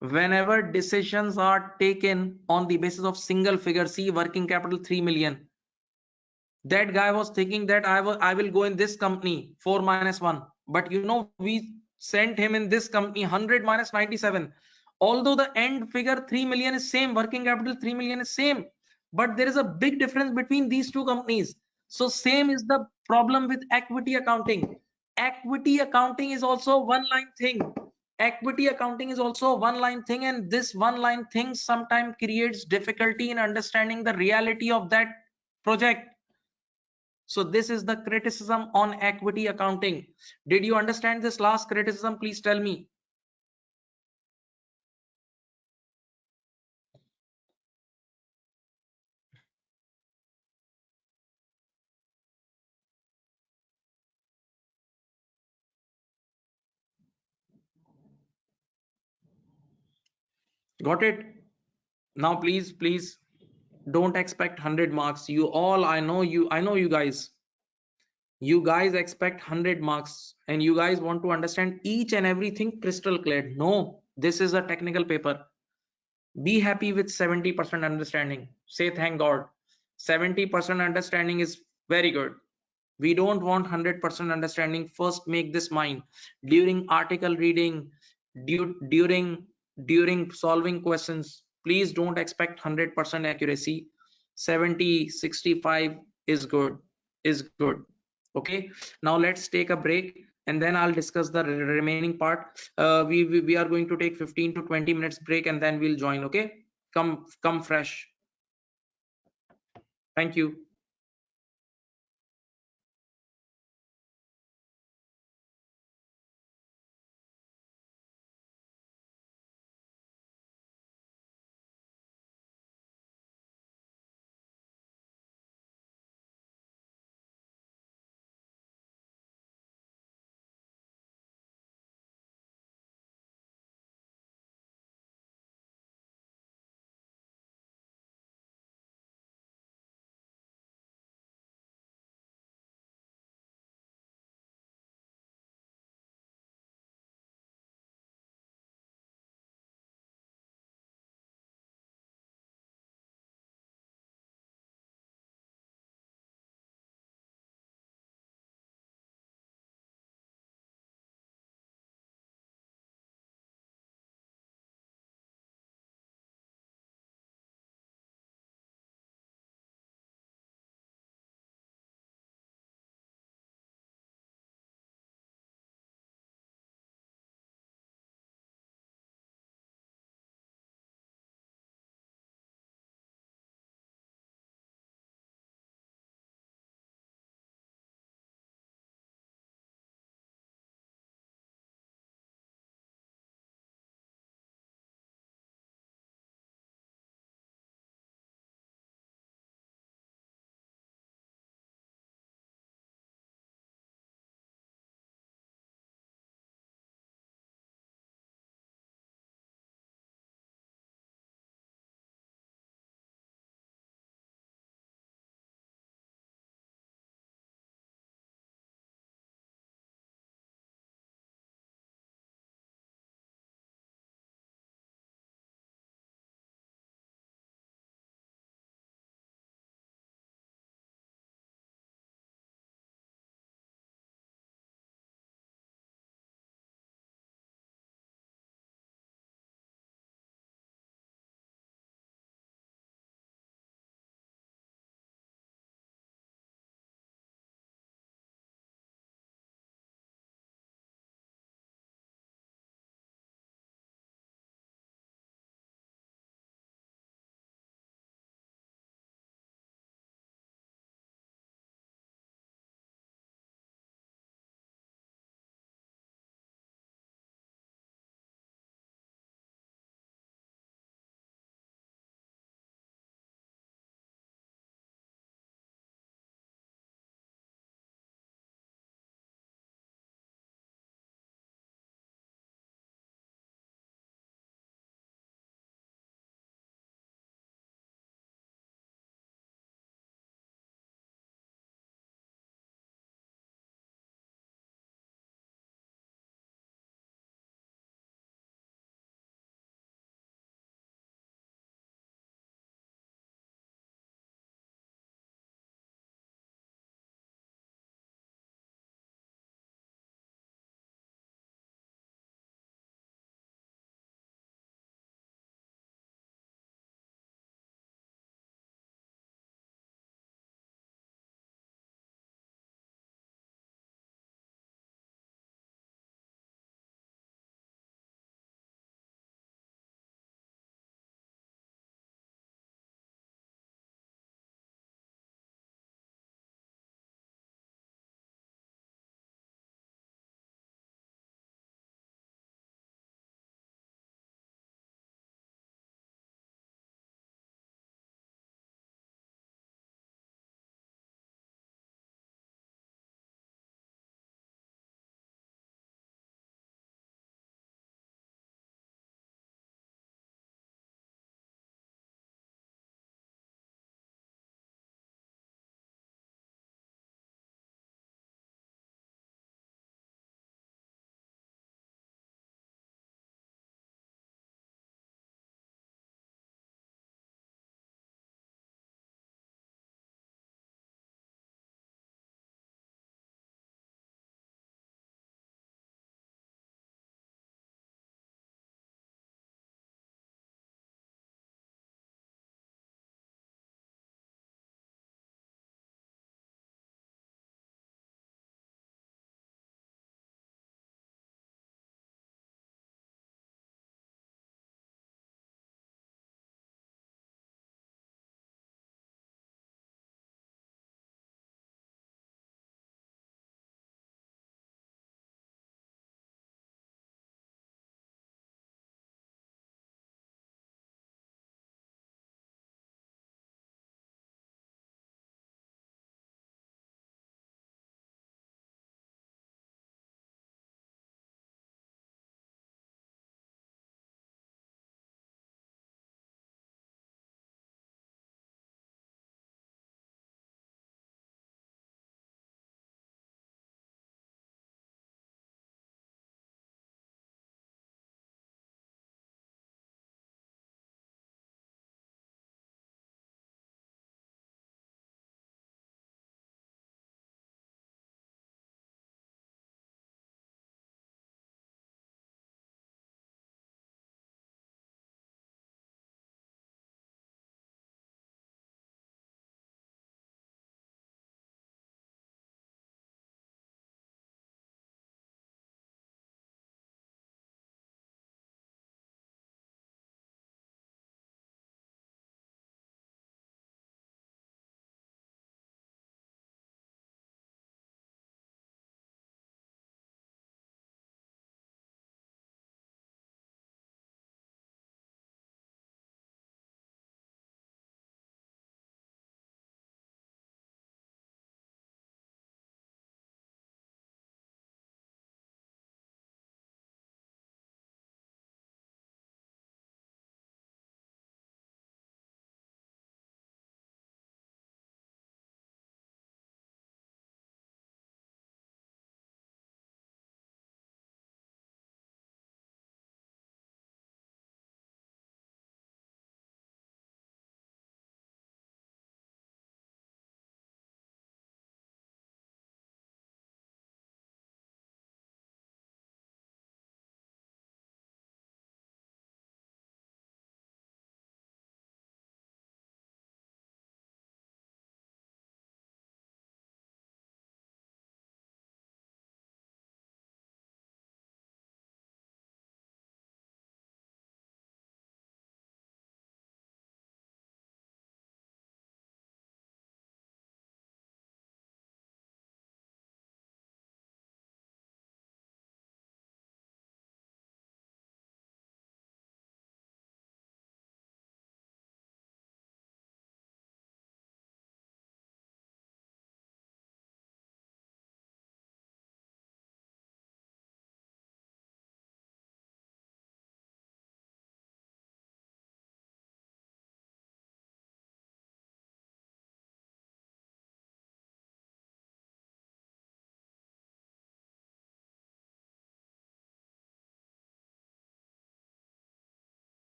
Whenever decisions are taken on the basis of single figure, see working capital 3 million, that guy was thinking that I will go in this company 4 minus 1, but you know, we sent him in this company 100 minus 97. Although the end figure 3 million is same, working capital 3 million is same, but there is a big difference between these two companies. So same is the problem with equity accounting. Equity accounting is also one line thing. Equity accounting is also one line thing, and this one line thing sometimes creates difficulty in understanding the reality of that project. So this is the criticism on equity accounting. Did you understand this last criticism? Please tell me. Got it? Now please don't expect 100 marks. You all, I know you guys. You guys expect 100 marks, and you guys want to understand each and everything crystal clear. No, this is a technical paper. Be happy with 70% understanding. Say thank God. 70% understanding is very good. We don't want 100% understanding. First make this mind. During article reading, during solving questions, please don't expect 100% accuracy. 70, 65 is good. Okay, now let's take a break, and then I'll discuss the remaining part. We are going to take 15 to 20 minutes break, and then we'll join. Okay, come fresh. Thank you.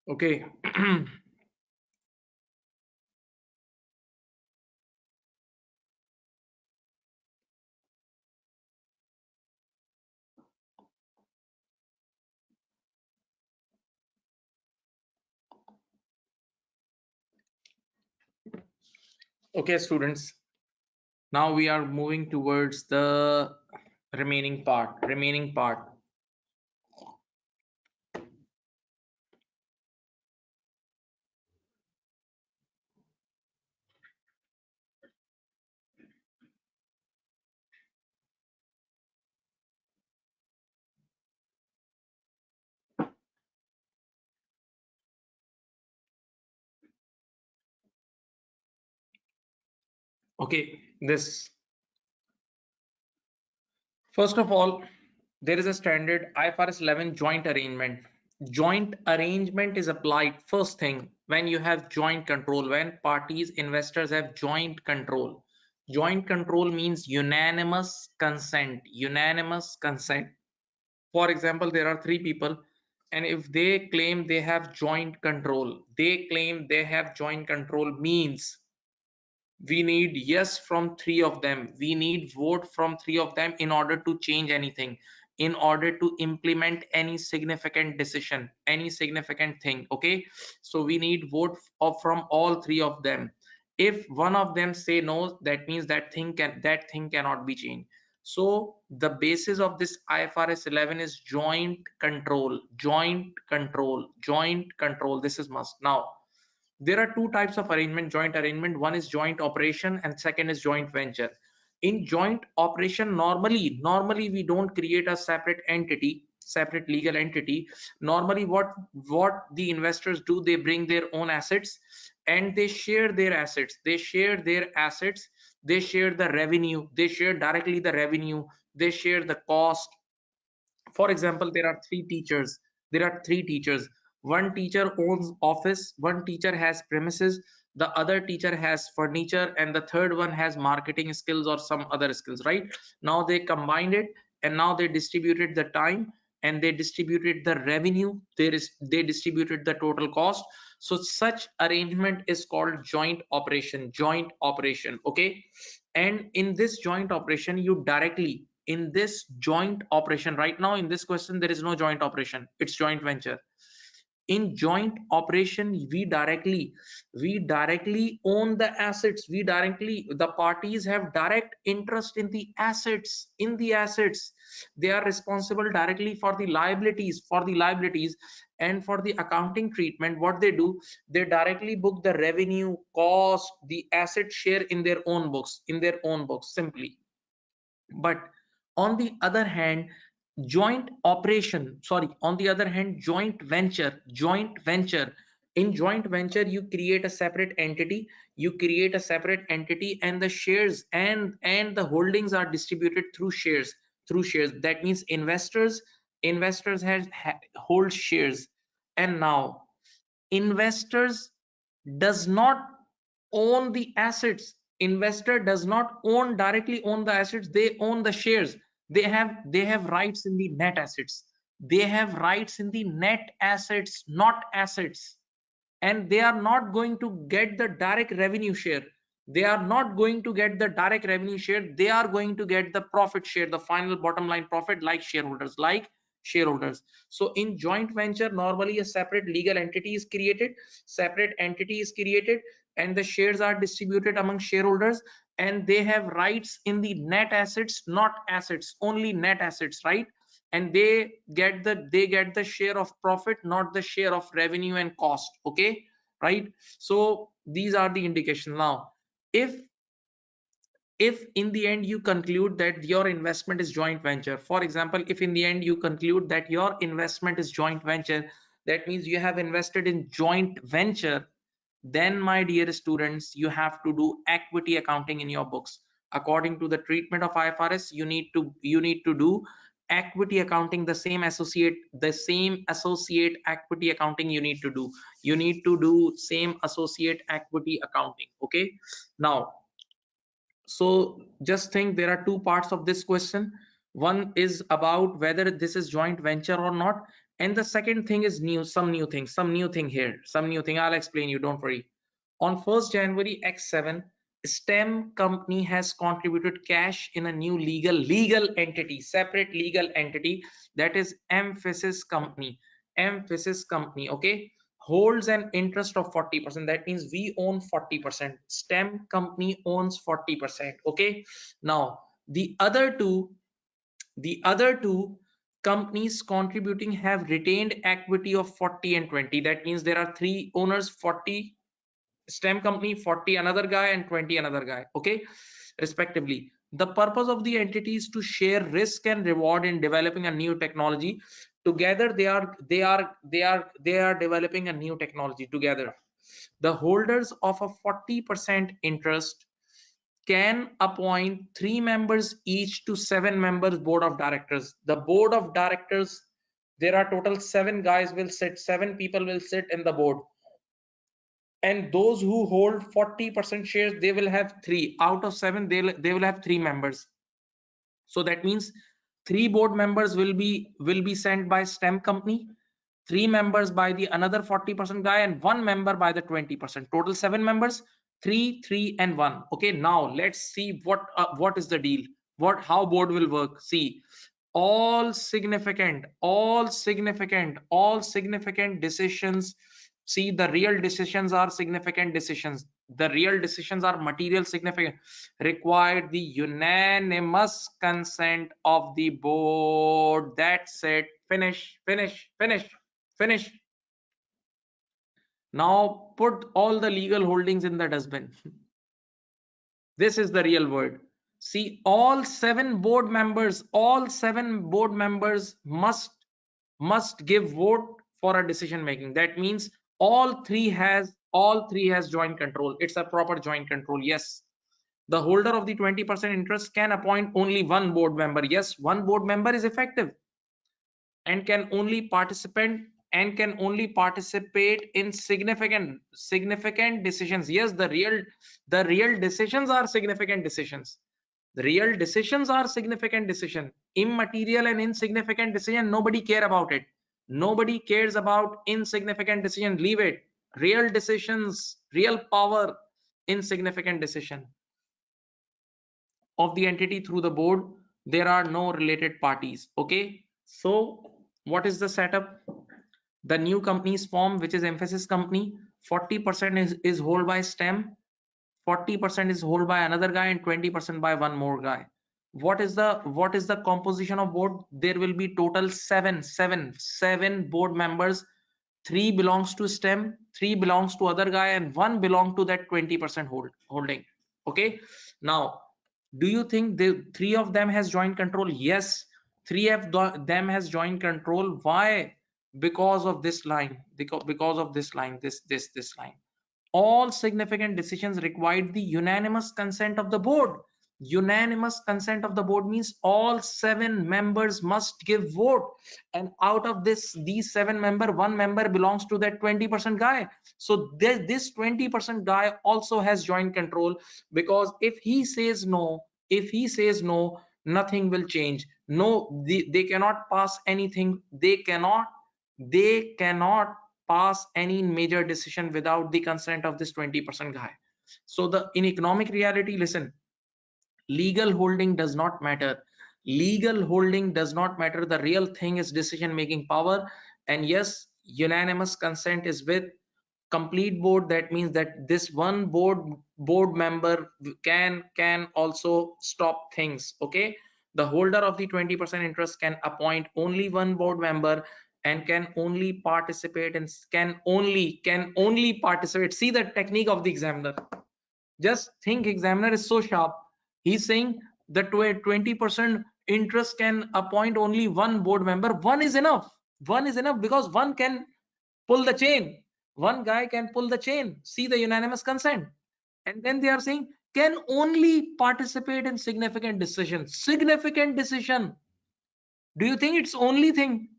Okay. Okay, students. Now we are moving towards the remaining part. Okay, this first of all, there is a standard IFRS 11 joint arrangement. Joint arrangement is applied first thing when you have joint control, when parties, investors have joint control. Joint control means unanimous consent. Unanimous consent. For example, there are three people, and if they claim they have joint control, means we need yes from three of them, we need vote from three of them in order to change anything, in order to implement any significant decision, any significant thing. Okay, so we need vote of from all three of them. If one of them say no, that means that thing cannot be changed. So the basis of this IFRS 11 is joint control. This is must. Now there are two types of arrangement, joint arrangement. One is joint operation and second is joint venture. In joint operation, normally we don't create a separate entity, separate legal entity. Normally what the investors do, they bring their own assets and they share their assets, they share the revenue, they share directly the revenue, they share the cost. For example, there are three teachers. One teacher owns office, one teacher has premises, the other teacher has furniture, and the third one has marketing skills or some other skills, right? Now they combined it, and now they distributed the time, and they distributed the revenue, they distributed the total cost. So such arrangement is called joint operation. Okay, and in this joint operation, you directly, in this joint operation, right now in this question there is no joint operation, it's joint venture. In joint operation, we directly own the assets, the parties have direct interest in the assets. They are responsible directly for the liabilities. And for the accounting treatment, what they do, they directly book the revenue, cost, the asset share in their own books simply. But on the other hand, joint venture, in joint venture you create a separate entity, and the shares and the holdings are distributed through shares. That means investors hold shares. And now investors does not own the assets. Investor does not directly own the assets, they own the shares. They have rights in the net assets. Not assets. And they are not going to get the direct revenue share. They are going to get the profit share, the final bottom line profit, like shareholders. So in joint venture, normally a separate entity is created, and the shares are distributed among shareholders, and they have rights in the net assets, not assets, only net assets, right? And they get the share of profit, not the share of revenue and cost. Okay, right? So these are the indications. Now if in the end you conclude that your investment is joint venture, for example, if in the end you conclude that your investment is joint venture, that means you have invested in joint venture, then my dear students, you have to do equity accounting in your books. According to the treatment of IFRS, you need to do equity accounting, the same associate equity accounting you need to do same associate equity accounting. Okay, now, so just think, there are two parts of this question. One is about whether this is joint venture or not, and the second thing is some new thing here, some new thing. I'll explain you, don't worry. On 1st January X7, STEM company has contributed cash in a new legal entity, separate legal entity, that is Emphasis Company. Emphasis Company, okay, holds an interest of 40%. That means we own 40%. STEM company owns 40%. Okay. Now the other two companies contributing have retained equity of 40 and 20. That means there are three owners, 40 STEM company, 40 another guy, and 20 another guy, okay, respectively. The purpose of the entity is to share risk and reward in developing a new technology. Together they are developing a new technology together. The holders of a 40% interest can appoint 3 members each to 7 members board of directors. The board of directors, there are total 7 guys will sit, 7 people will sit in the board, and those who hold 40% shares, they will have 3 out of 7, they will have 3 members. So that means 3 board members will be sent by STEM company, 3 members by the another 40% guy, and 1 member by the 20%. Total 7 members, 3, 3, and 1. Okay, now let's see what is the deal, how board will work. See, all significant decisions. See, the real decisions are significant decisions. The real decisions are material significant, require the unanimous consent of the board. That's it. Finish. Now put all the legal holdings in the dustbin. This is the real word. See, all seven board members must give vote for a decision making. That means all three has joint control. It's a proper joint control. Yes. The holder of the 20% interest can appoint only one board member. Yes, one board member is effective and can only participate in significant decisions. Yes, the real decisions are significant decisions. The real decisions are significant decision. Immaterial and insignificant decision, nobody care about it. Nobody cares about insignificant decision. Leave it. Real decisions, real power, insignificant decision of the entity through the board. There are no related parties. Okay. So what is the setup? The new company's form, which is Emphasis Company, 40% is held by STEM, 40% is held by another guy, and 20% by one more guy. What is the composition of board? There will be total seven board members. 3 belongs to STEM, 3 belongs to other guy, and 1 belong to that 20% holding. Okay. Now, do you think the 3 of them has joint control? Yes, 3 of them has joint control. Why? Because of this line. Because of this line. This line. All significant decisions required the unanimous consent of the board. Unanimous consent of the board means all 7 members must give vote, and out of these 7 member, 1 member belongs to that 20% guy. So this 20% guy also has joint control, because if he says no, nothing will change. No, they cannot pass anything. They cannot pass any major decision without the consent of this 20% guy. So in economic reality, listen, legal holding does not matter. The real thing is decision making power. And yes, unanimous consent is with complete board. That means that this one board member can also stop things. Okay. The holder of the 20% interest can appoint only one board member and can only participate. See the technique of the examiner. Just think, examiner is so sharp. He's saying that 20% interest can appoint only one board member. One is enough because one can pull the chain. One guy can pull the chain. See the unanimous consent. And then they are saying can only participate in significant decision. Do you think it's only thing?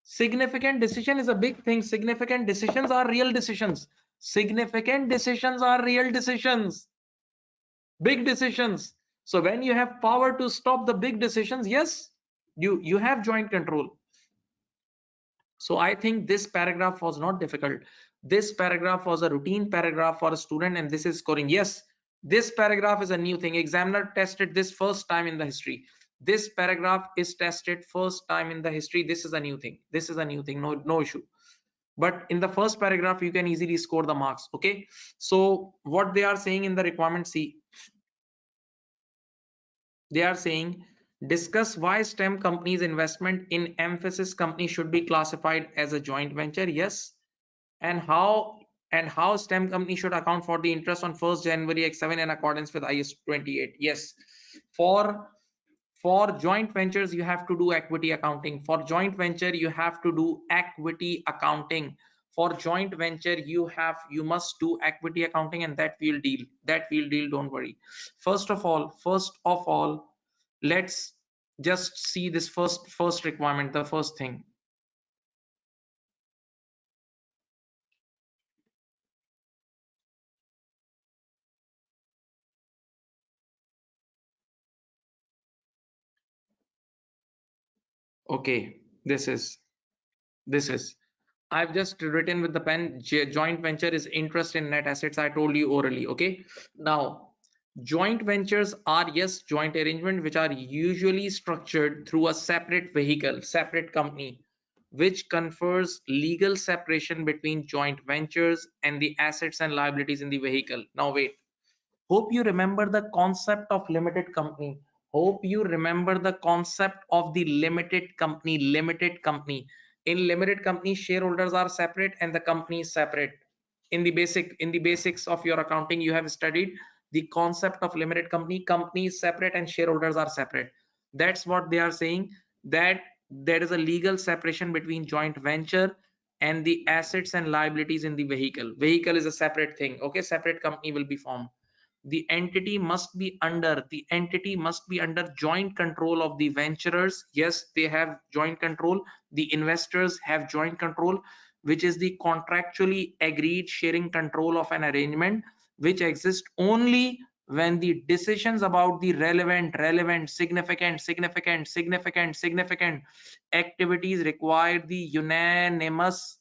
Significant decision is a big thing. Significant decisions are real decisions. Big decisions. So when you have power to stop the big decisions, yes, you have joint control. So I think this paragraph was not difficult. This paragraph was a routine paragraph for a student, and this is scoring. Yes, this paragraph is a new thing. Examiner tested this first time in the history. This paragraph is tested first time in the history. This is a new thing. This is a new thing. No issue. But in the first paragraph, you can easily score the marks. Okay. So what they are saying in the requirement C, they are saying discuss why STEM companies investment in emphasis company should be classified as a joint venture. Yes. And how STEM company should account for the interest on 1st January X7 in accordance with IS 28. Yes, for for joint ventures you have to do equity accounting. For joint venture you have to do equity accounting. For joint venture you must do equity accounting, and that we'll deal, don't worry. First of all, let's just see this first requirement, the first thing. Okay, this is I've just written with the pen. Joint venture is interest in net assets. I told you orally. Okay. Now, joint ventures are, yes, joint arrangement which are usually structured through a separate vehicle, separate company, which confers legal separation between joint ventures and the assets and liabilities in the vehicle. Now, wait. Hope you remember the concept of limited company. Hope you remember the concept of the limited company. Limited company. In limited company, shareholders are separate and the company is separate. In the basics of your accounting, you have studied the concept of limited company. Company is separate and shareholders are separate. That's what they are saying, that there is a legal separation between joint venture and the assets and liabilities in the vehicle. Vehicle is a separate thing. Okay, separate company will be formed. The entity must be under joint control of the venturers. Yes, they have joint control. The investors have joint control, which is the contractually agreed sharing control of an arrangement, which exists only when the decisions about the relevant significant activities require the unanimous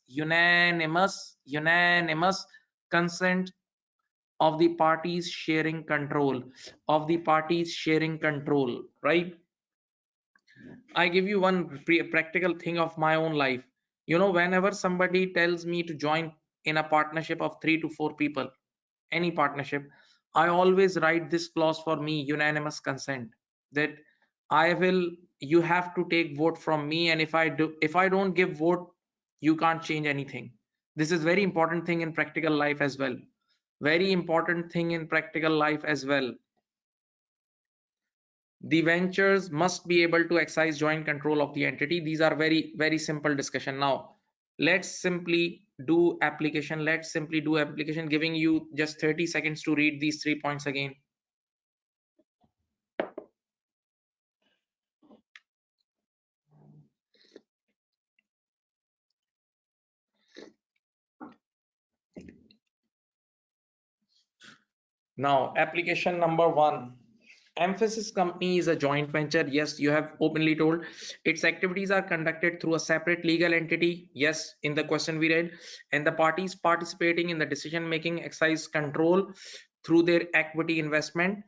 consent of the parties sharing control, right? I give you one practical thing of my own life. Whenever somebody tells me to join in a partnership of 3 to 4 people, any partnership, I always write this clause for me, unanimous consent, that I will you have to take vote from me, and if I don't give vote, you can't change anything. This is very important thing in practical life as well. Very important thing in practical life as well. The ventures must be able to exercise joint control of the entity. These are very simple discussion. Now let's simply do application, giving you just 30 seconds to read these 3 points again. Now, application number 1. Emphasis company is a joint venture. Yes, you have openly told. Its activities are conducted through a separate legal entity. Yes, in the question we read. And the parties participating in the decision making exercise control through their equity investment.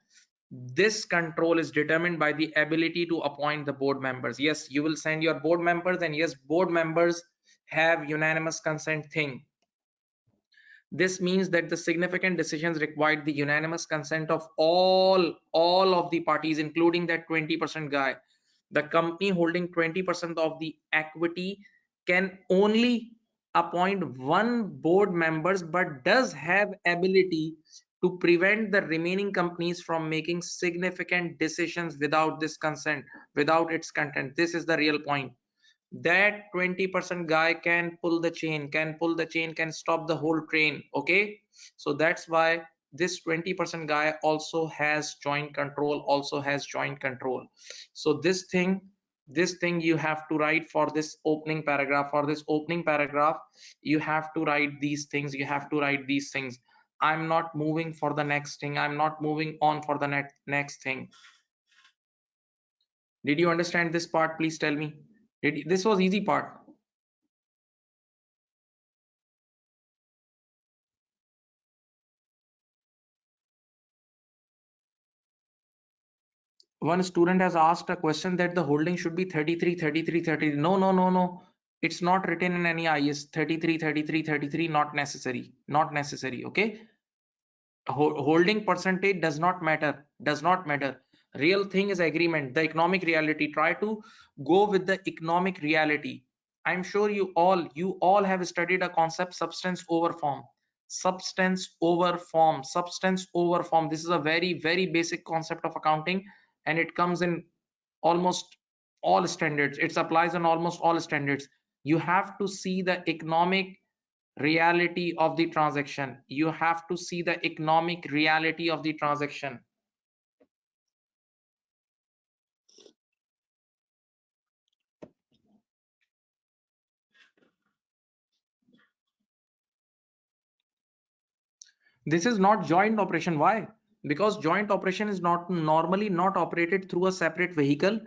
This control is determined by the ability to appoint the board members. Yes, you will send your board members, and yes, board members have unanimous consent thing. This means that the significant decisions required the unanimous consent of all of the parties, including that 20% guy. The company holding 20% of the equity can only appoint one board members, but does have ability to prevent the remaining companies from making significant decisions without this consent, without its consent. This is the real point. That 20% guy can stop the whole train. Okay, so that's why this 20% guy also has joint control. So this thing you have to write for this opening paragraph. You have to write these things. I'm not moving for the next thing. I'm not moving on for the next thing. Did you understand this part? Please tell me. This was easy part. One student has asked a question that the holding should be 33, 33, 30. No, no, no, no. It's not written in any IS 33, 33, 33. Not necessary. Not necessary. Okay. Holding percentage does not matter. Does not matter. Real thing is agreement. The economic reality. Try to go with the economic reality. I'm sure you all have studied a concept, substance over form. Substance over form. Substance over form. This is a very, very basic concept of accounting, and it comes in almost all standards. It applies on almost all standards. You have to see the economic reality of the transaction. You have to see the economic reality of the transaction. This is not joint operation. Why? Because joint operation is not normally not operated through a separate vehicle.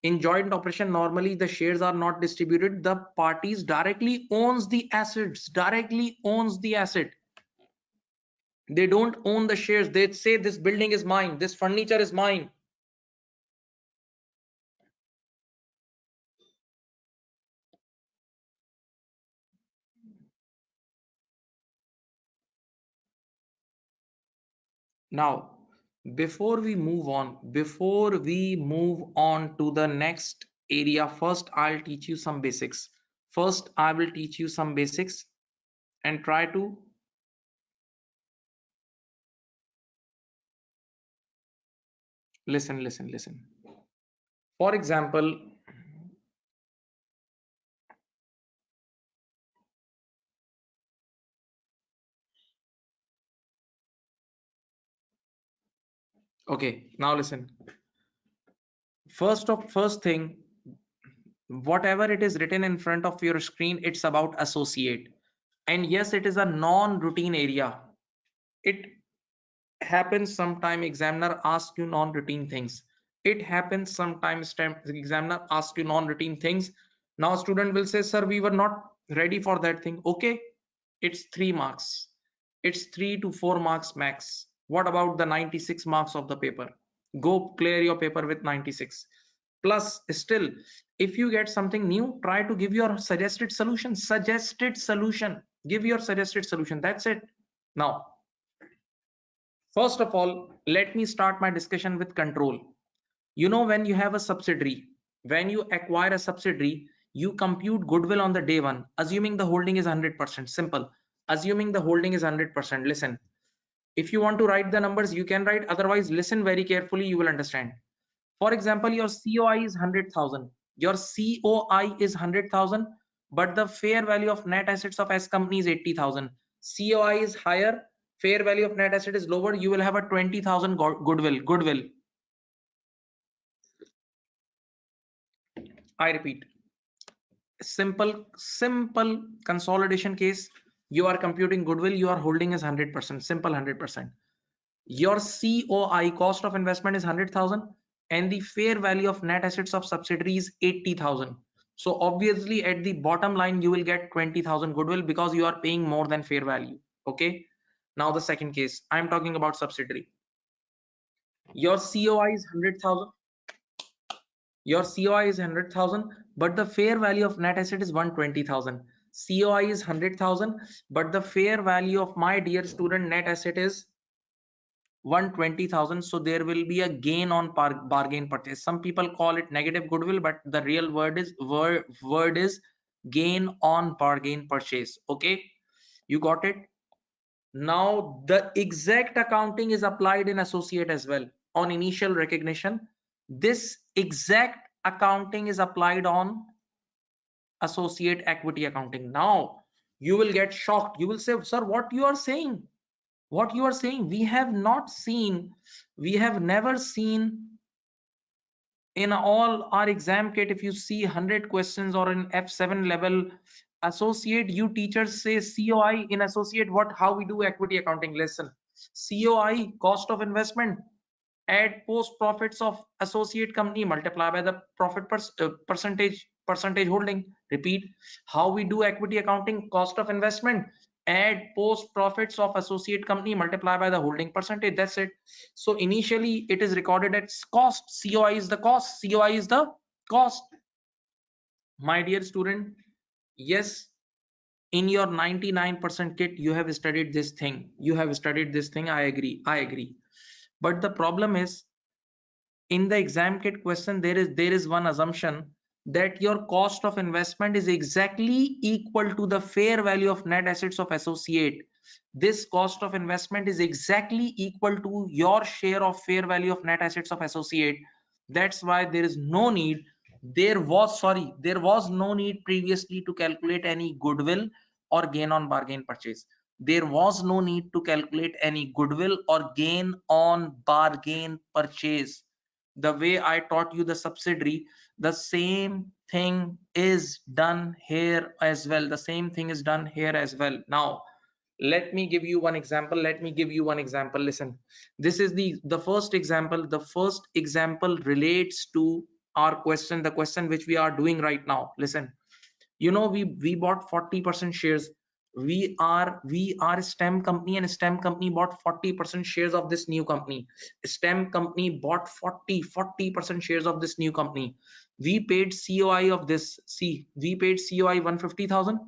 In joint operation, normally the shares are not distributed. The parties directly owns the assets, directly owns the asset. They don't own the shares. They say this building is mine, this furniture is mine. Now, before we move on to the next area, first I'll teach you some basics. First, I will teach you some basics and try to listen. For example, okay, now listen. First thing, whatever it is written in front of your screen, it's about associate. And yes, it is a non-routine area. It happens sometime examiner asks you non-routine things. It happens sometimes examiner asks you non-routine things. Now student will say, sir, we were not ready for that thing. Okay, it's 3 marks. It's 3 to 4 marks max. What about the 96 marks of the paper? Go clear your paper with 96. Plus, still, if you get something new, try to give your suggested solution. Suggested solution. Give your suggested solution. That's it. Now, first of all, let me start my discussion with control. You know, when you have a subsidiary, when you acquire a subsidiary, you compute goodwill on the day one, assuming the holding is 100%. Simple. Assuming the holding is 100%. Listen, if you want to write the numbers, you can write. Otherwise, listen very carefully, you will understand. For example, your COI is 100,000. Your COI is 100,000, but the fair value of net assets of S company is 80,000. COI is higher, fair value of net asset is lower. You will have a 20,000 goodwill. Goodwill. I repeat, simple consolidation case. You are computing goodwill. You are holding is 100%. Simple 100%. Your COI, cost of investment, is 100,000 and the fair value of net assets of subsidiaries 80,000. So obviously at the bottom line you will get 20,000 goodwill because you are paying more than fair value. Okay. Now the second case, I'm talking about subsidiary. Your COI is 100,000. Your COI is 100,000, but the fair value of net asset is 120,000. COI is 100,000, but the fair value of my dear student net asset is 120,000. So there will be a gain on bargain purchase. Some people call it negative goodwill, but the real word is gain on bargain purchase. Okay, you got it. Now the exact accounting is applied in associate as well. On initial recognition, this exact accounting is applied on associate equity accounting. Now you will get shocked. You will say, sir, what you are saying? What you are saying? We have not seen, we have never seen in all our exam kit. If you see 100 questions or in F7 level Associate, you teachers say COI in associate. What, how we do equity accounting? Listen, COI, cost of investment, add post profits of associate company, multiply by the profit percentage holding. Repeat, how we do equity accounting? Cost of investment, add post profits of associate company, multiply by the holding percentage. That's it. So initially it is recorded as cost. COI is the cost. COI is the cost. My dear student, yes, in your 99% kit you have studied this thing. You have studied this thing. I agree. I agree. But the problem is, in the exam kit question, there is one assumption that your cost of investment is exactly equal to the fair value of net assets of associate. This cost of investment is exactly equal to your share of fair value of net assets of associate. That's why there is no need, there was no need previously to calculate any goodwill or gain on bargain purchase. There was no need to calculate any goodwill or gain on bargain purchase. The way I taught you the subsidiary, the same thing is done here as well. The same thing is done here as well. Now, let me give you one example. Let me give you one example. Listen, this is the first example. The first example relates to our question, the question which we are doing right now. Listen, you know, we bought 40% shares. We are a STEM company, and STEM company bought 40% shares of this new company. STEM company bought 40% shares of this new company. We paid COI of this. See, we paid COI 150,000.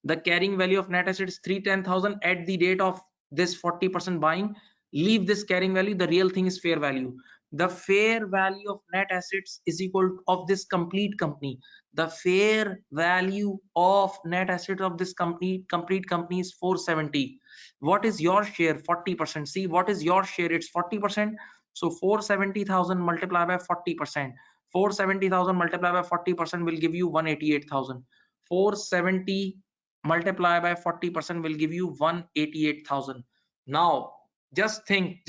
The carrying value of net asset is 310,000 at the date of this 40% buying. Leave this carrying value, the real thing is fair value. The fair value of net assets is equal of this complete company. The fair value of net assets of this complete company is 470. What is your share? 40%. See, what is your share? It's 40%. So 470,000 multiplied by 40%. 470,000 multiplied by 40% will give you 188,000. 470 multiply by 40% will give you 188,000. Now just think,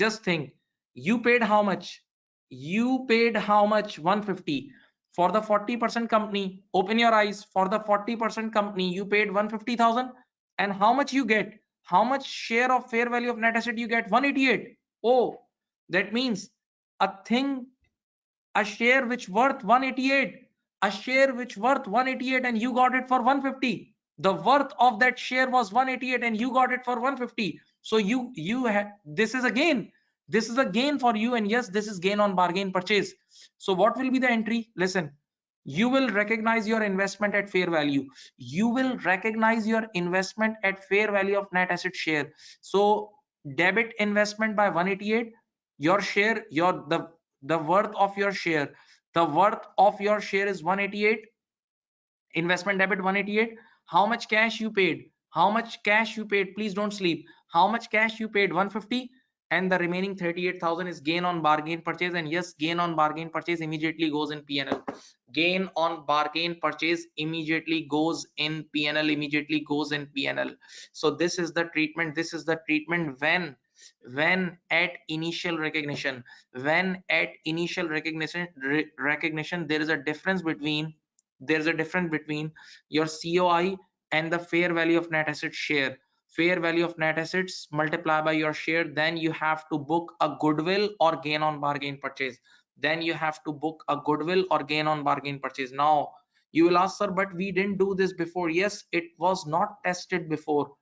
you paid how much? You paid how much? 150 for the 40% company. Open your eyes. For the 40% company you paid 150,000, and how much you get? How much share of fair value of net asset you get? 188. Oh, that means a thing, a share which worth 188, a share which worth 188, and you got it for 150. The worth of that share was 188 and you got it for 150. So you have, this is a gain. This is a gain for you, and yes, this is gain on bargain purchase. So what will be the entry? Listen, you will recognize your investment at fair value. You will recognize your investment at fair value of net asset share. So debit investment by 188. Your share, the worth of your share, the worth of your share is 188. Investment debit 188. How much cash you paid? How much cash you paid? Please don't sleep. How much cash you paid? 150. And the remaining 38,000 is gain on bargain purchase. And yes, gain on bargain purchase immediately goes in PNL. Gain on bargain purchase immediately goes in PNL. Immediately goes in PNL. So this is the treatment. This is the treatment when at initial recognition. When at initial recognition, there is a difference between, there's a difference between your COI and the fair value of net assets share. Fair value of net assets multiply by your share, then you have to book a goodwill or gain on bargain purchase. Then you have to book a goodwill or gain on bargain purchase. Now you will ask, sir, but we didn't do this before. Yes, it was not tested before.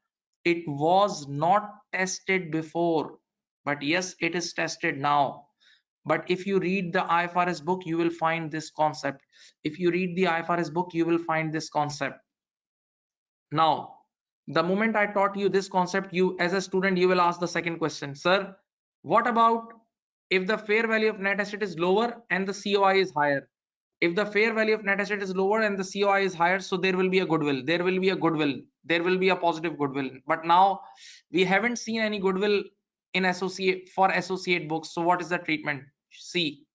It was not tested before, but yes, it is tested now. But if you read the IFRS book, you will find this concept. If you read the IFRS book, you will find this concept. Now, the moment I taught you this concept, you as a student, you will ask the second question, sir, what about if the fair value of net asset is lower and the COI is higher? If the fair value of net asset is lower and the COI is higher, so there will be a goodwill. There will be a goodwill. There will be a positive goodwill. But now we haven't seen any goodwill in associate for associate books. So what is the treatment? See,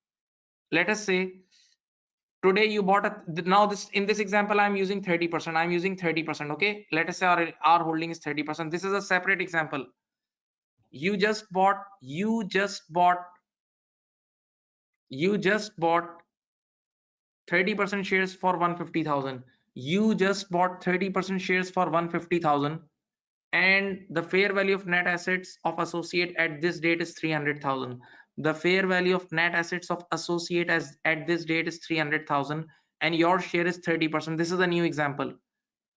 let us say today you bought a, now this, in this example I'm using 30%. I'm using 30%. Okay, let us say our holding is 30%. This is a separate example. You just bought 30% shares for 150,000. You just bought 30% shares for 150,000, and the fair value of net assets of associate at this date is 300,000. The fair value of net assets of associate as at this date is 300,000, and your share is 30%. This is a new example.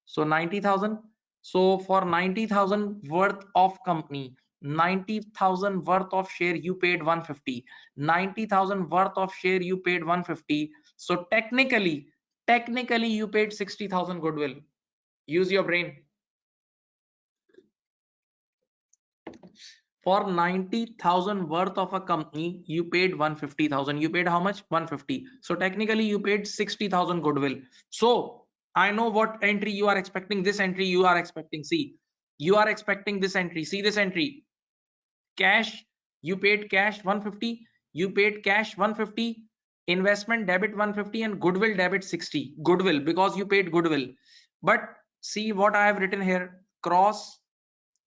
So 90,000. So for 90,000 worth of company, 90,000 worth of share, you paid 150. 90,000 worth of share, you paid 150. So technically you paid 60,000 goodwill. Use your brain. For 90,000 worth of a company, you paid 150,000. You paid how much? 150. So technically you paid 60,000 goodwill. So I know what entry you are expecting. This entry you are expecting. See, you are expecting this entry. See this entry. Cash, you paid cash 150. You paid cash 150. Investment debit 150 and goodwill debit 60. Goodwill, because you paid goodwill. But see what I have written here. Cross,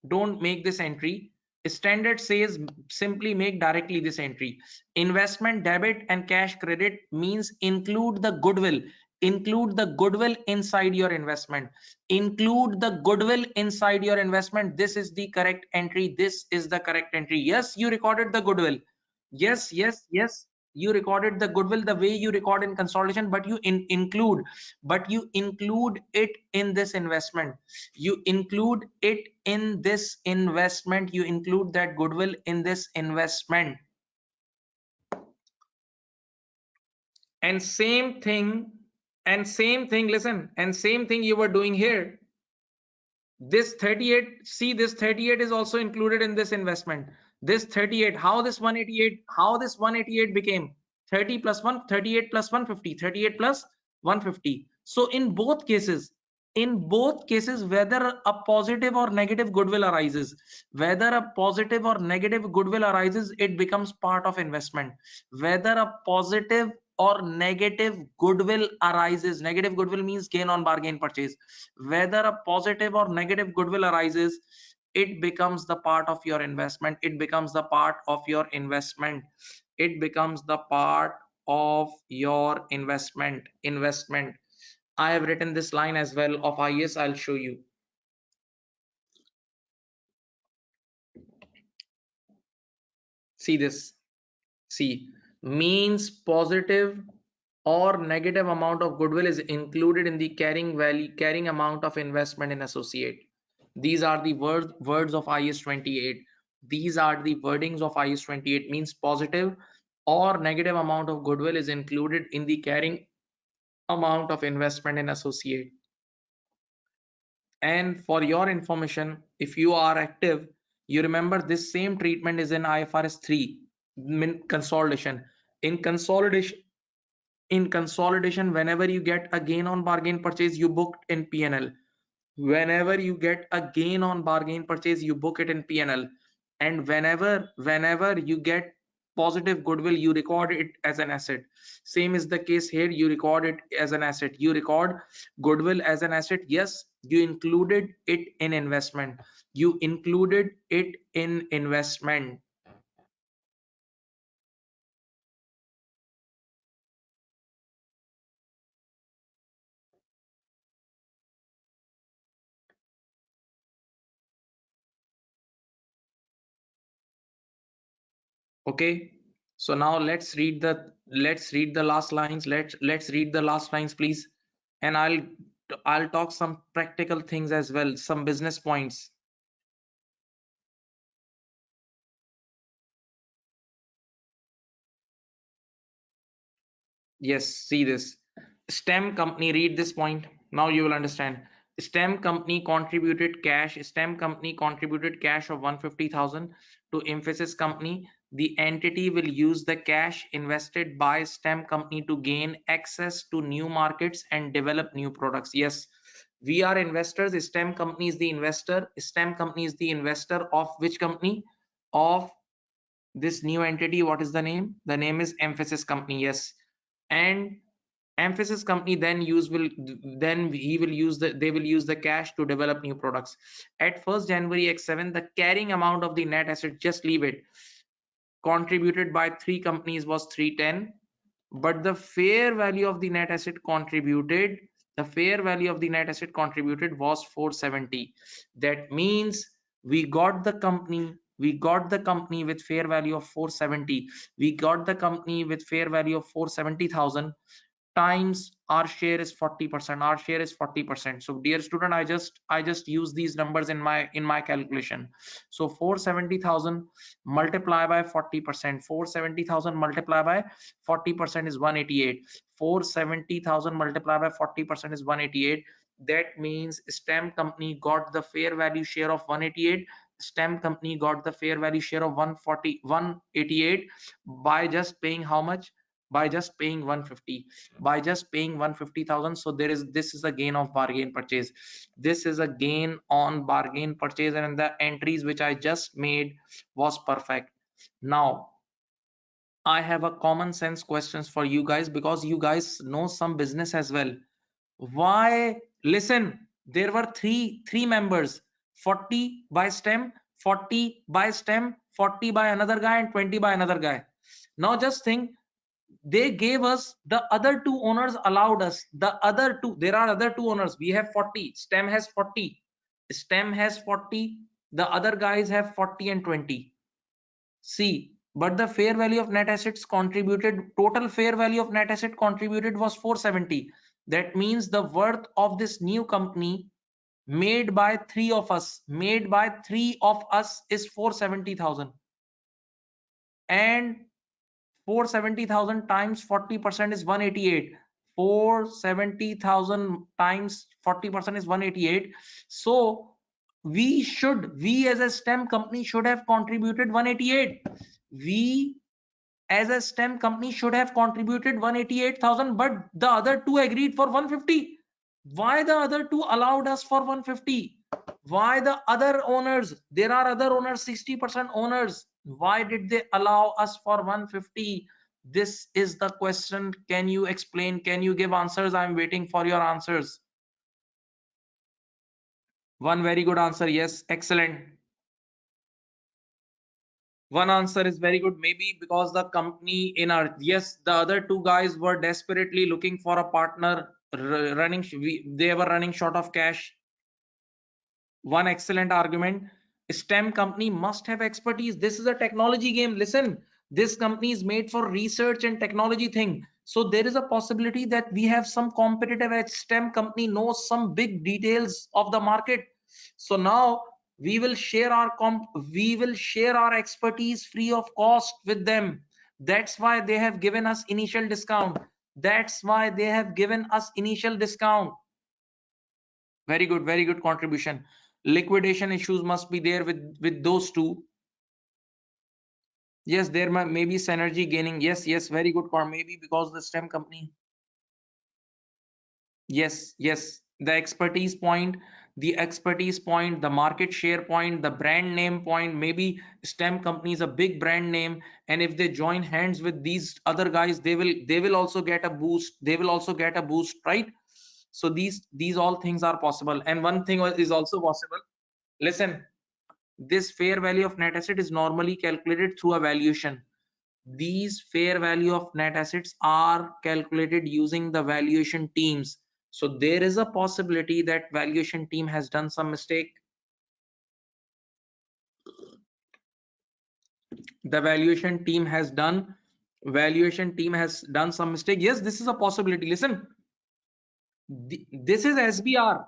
don't make this entry. Standard says simply make directly this entry. Investment debit and cash credit means include the goodwill. Include the goodwill inside your investment. Include the goodwill inside your investment. This is the correct entry. This is the correct entry. Yes, you recorded the goodwill. Yes, you recorded the goodwill the way you record in consolidation, but you include it in this investment. You include it in this investment. You include that goodwill in this investment. And same thing, listen, and same thing you were doing here. This 38, see, this 38 is also included in this investment. This 38, how this 188 became 30 plus 1, 38 plus 150, 38 plus 150. So in both cases, whether a positive or negative goodwill arises, it becomes part of investment. Whether a positive or negative goodwill arises, negative goodwill means gain on bargain purchase. Whether a positive or negative goodwill arises, it becomes the part of your investment. It becomes the part of your investment. It becomes the part of your investment. I have written this line as well of IS. I'll show you. See this. See, means positive or negative amount of goodwill is included in the carrying amount of investment in associate. These are the words of IS 28. These are the wordings of IS 28. Means positive or negative amount of goodwill is included in the carrying amount of investment in associate. And for your information, if you are active, you remember this same treatment is in IFRS 3 consolidation. In consolidation, whenever you get a gain on bargain purchase, you book in P&L. Whenever you get a gain on bargain purchase, you book it in P&L. And whenever you get positive goodwill, you record it as an asset. Same is the case here. You record it as an asset. You record goodwill as an asset. Yes, you included it in investment. You included it in investment. Okay, so now let's read the last lines. Let's read the last lines, please. And I'll talk some practical things as well, some business points. Yes, see this. STEM company, read this point. Now you will understand. STEM company contributed cash. STEM company contributed cash of 150,000 to Emphasis company. The entity will use the cash invested by STEM company to gain access to new markets and develop new products. Yes, we are investors. STEM company is the investor. STEM company is the investor of which company? Of this new entity. What is the name? The name is Emphasis company. Yes, and Emphasis company then they will use the cash to develop new products. At 1st January X7, the carrying amount of the net asset, just leave it, contributed by 3 companies was 310, but the fair value of the net asset contributed The fair value of the net asset contributed was 470. That means we got the company with fair value of 470. We got the company with fair value of 470,000 times our share is 40%. Our share is 40%. So dear student, I just use these numbers in my calculation. So 470,000 multiply by 40%. 470,000 multiply by 40% is 188. 470,000 multiplied by 40% is 188. That means STEM company got the fair value share of 188. STEM company got the fair value share of 188 by just paying how much? By just paying 150. By just paying 150,000. So this is a gain of bargain purchase. This is a gain on bargain purchase, and the entries which I just made was perfect. Now I have a common sense questions for you guys, because you guys know some business as well. Why? Listen, there were three members, 40 by STEM, 40 by STEM, 40 by another guy, and 20 by another guy. Now just think, they gave us the other two owners, allowed us the other two. There are other two owners. We have 40. STEM has 40. STEM has 40. The other guys have 40 and 20. See, but the fair value of net assets contributed, total fair value of net asset contributed was 470. That means the worth of this new company made by three of us is 470,000, and 470,000 times 40% is 188. 470,000 times 40% is 188. So we as a STEM company should have contributed 188. We as a STEM company should have contributed 188,000, but the other two agreed for 150. Why the other two allowed us for 150? Why the other owners? There are other owners, 60% owners. Why did they allow us for 150? This is the question. Can you explain? Can you give answers? I'm waiting for your answers. One very good answer. Yes, excellent. One answer is very good. Maybe because the company in our, yes, the other two guys were desperately looking for a partner, they were running short of cash. One excellent argument. STEM company must have expertise. This is a technology game. Listen, this company is made for research and technology thing. So there is a possibility that we have some competitive edge. STEM company knows some big details of the market. So now we will share our expertise free of cost with them. That's why they have given us initial discount. That's why they have given us initial discount. Very good contribution. Liquidation issues must be there with those two. Yes, there may be synergy gaining. Yes, very good. Or maybe because the STEM company. Yes, the expertise point, the market share point, the brand name point. Maybe STEM company is a big brand name, and if they join hands with these other guys, they will also get a boost. Right? So these all things are possible. And one thing is also possible. Listen, this fair value of net asset is normally calculated through a valuation. These fair value of net assets are calculated using the valuation teams. So there is a possibility that valuation team has done some mistake. The valuation team has done some mistake. Yes, this is a possibility. Listen, this is SBR.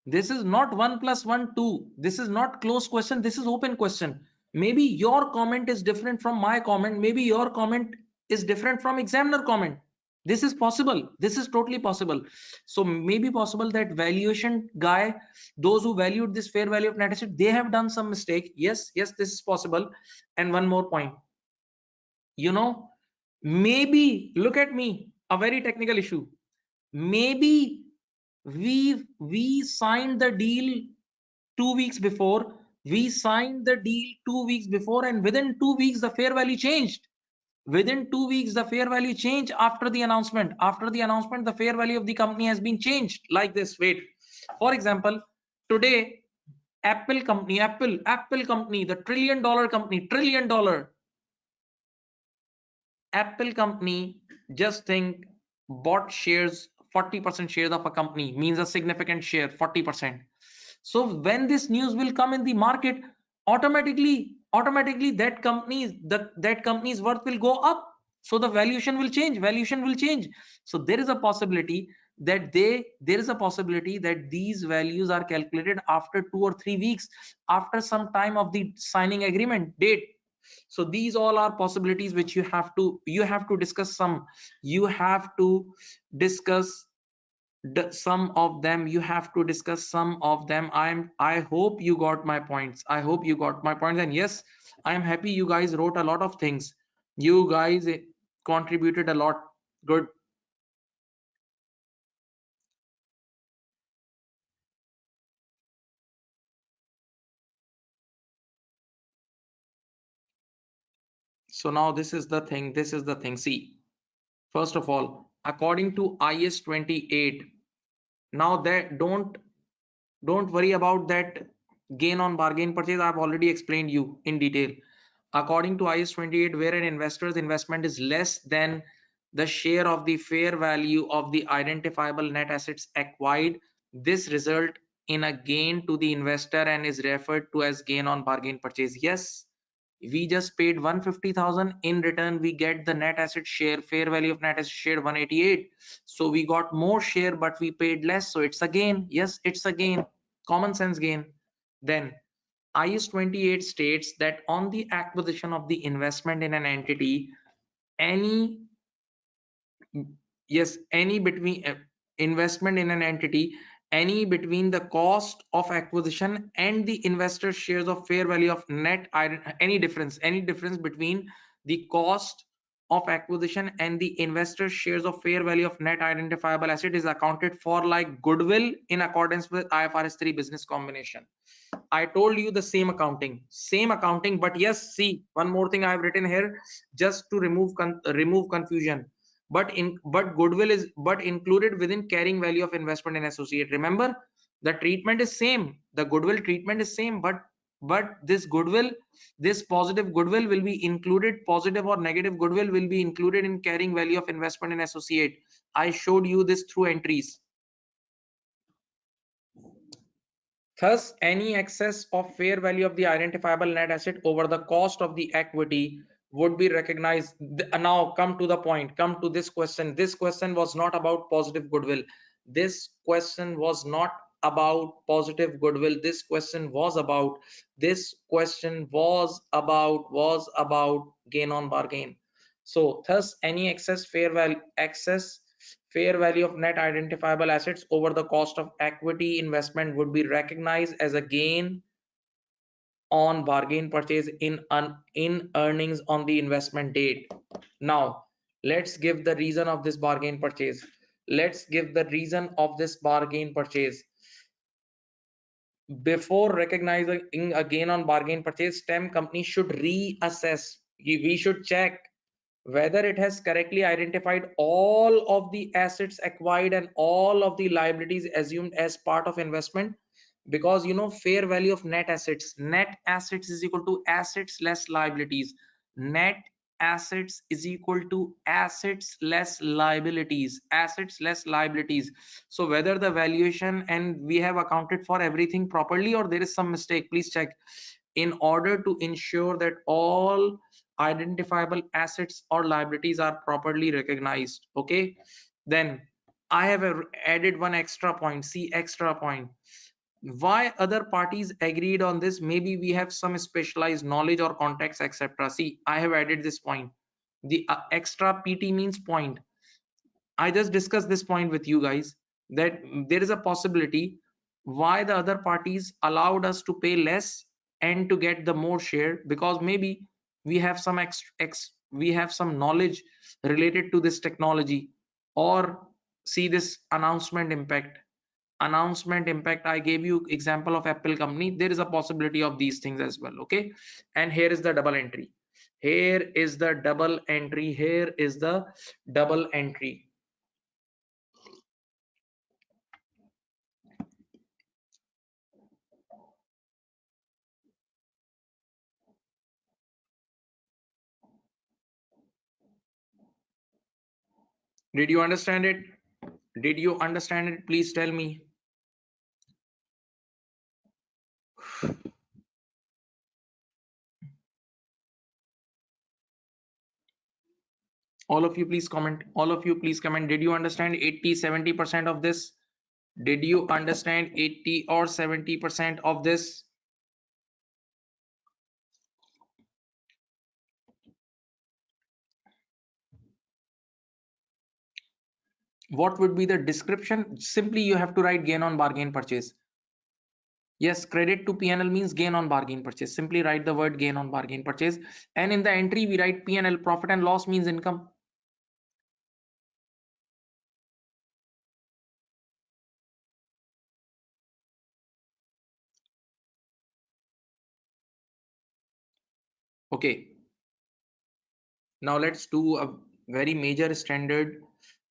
This is not 1 plus 1 2. This is not closed question. This is open question. Maybe your comment is different from my comment. Maybe your comment is different from examiner comment. This is possible. This is totally possible. So maybe possible that valuation guy, those who valued this fair value of net asset, they have done some mistake. Yes, this is possible. And one more point. Maybe, look at me, a very technical issue. Maybe we signed the deal 2 weeks before. And within 2 weeks the fair value changed. After the announcement. The fair value of the company has been changed like this. Wait, for example, today Apple company, the trillion-dollar company, Apple company, just think, bought shares 40% shares of a company means a significant share, 40%. So when this news will come in the market, automatically that company's worth will go up. So the valuation will change. So there is a possibility that these values are calculated after 2 or 3 weeks, after some time of the signing agreement date. So these all are possibilities which you have to discuss. You have to discuss some of them. I hope you got my points. And yes, I am happy you guys wrote a lot of things. You guys contributed a lot. Good. So now this is the thing. See, first of all, according to IS 28, now that don't worry about that gain on bargain purchase. I've already explained you in detail. According to IS 28, where an investor's investment is less than the share of the fair value of the identifiable net assets acquired, this result in a gain to the investor and is referred to as gain on bargain purchase. Yes, we just paid 150,000. In return we get the net asset share, fair value of net asset share 188. So we got more share but we paid less, so it's a gain. Yes, it's a gain, common sense gain. Then IS 28 states that on the acquisition of the investment in an entity, any yes any between investment in an entity, any between the cost of acquisition and the investor shares of fair value of net any difference between the cost of acquisition and the investor shares of fair value of net identifiable asset is accounted for like goodwill in accordance with IFRS 3 business combination. I told you the same accounting, but yes, see, one more thing I have written here just to remove confusion. But goodwill is but included within carrying value of investment in associate. Remember, the treatment is same. The goodwill treatment is same, but this positive goodwill will be included. Positive or negative goodwill will be included in carrying value of investment in associate. I showed you this through entries. Thus, any excess of fair value of the identifiable net asset over the cost of the equity would be recognized. Now, come to the point. Come to this question. This question was not about positive goodwill. This question was not about positive goodwill. This question was about gain on bargain. So, thus, any excess fair value of net identifiable assets over the cost of equity investment would be recognized as a gain on bargain purchase in earnings on the investment date. Now, let's give the reason of this bargain purchase. Before recognizing a gain on bargain purchase, STEM company should reassess. We should check whether it has correctly identified all of the assets acquired and all of the liabilities assumed as part of investment. Because fair value of net assets is equal to assets less liabilities. Net assets is equal to assets less liabilities. So whether the valuation and we have accounted for everything properly or there is some mistake, please check. In order to ensure that all identifiable assets or liabilities are properly recognized, okay, then I have added one extra point. See, extra point. Why other parties agreed on this? Maybe we have some specialized knowledge or context, etc. See, I have added this point. The extra pt means point. I just discussed this point with you guys, that there is a possibility why the other parties allowed us to pay less and to get the more share, because maybe we have some knowledge related to this technology. Or see, this announcement impact, I gave you example of Apple company. There is a possibility of these things as well. Okay, and here is the double entry. Did you understand it? Did you understand it? Please tell me. All of you please comment. All of you please comment. Did you understand 80-70% of this? Did you understand 80 or 70% of this? What would be the description? Simply you have to write gain on bargain purchase. Yes, credit to P&L means gain on bargain purchase. Simply write the word gain on bargain purchase. And in the entry we write P&L, profit and loss means income. Okay. Now let's do a very major standard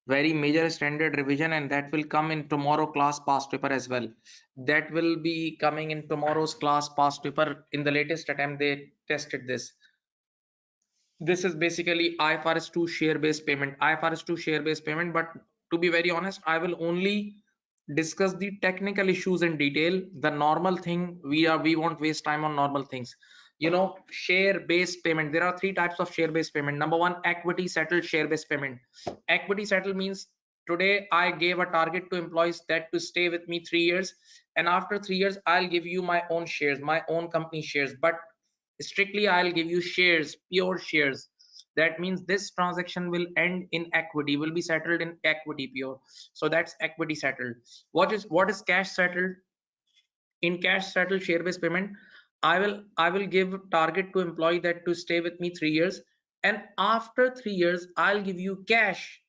revision, and that will come in tomorrow class past paper as well. That will be coming in tomorrow's class past paper. In the latest attempt they tested this. This is basically IFRS 2 share-based payment. IFRS 2 share-based payment, but to be very honest, I will only discuss the technical issues in detail. The normal thing, we won't waste time on normal things. You know, share-based payment. There are three types of share-based payment. Number one, equity settled share-based payment. Equity settled means today I gave a target to employees that to stay with me 3 years, and after 3 years I'll give you my own shares, my own company shares, but strictly I'll give you shares, pure shares. That means this transaction will end in equity, will be settled in equity pure. So that's equity settled. What is cash settled? In cash settled share based payment, I will give target to employee that to stay with me 3 years, and after 3 years I'll give you cash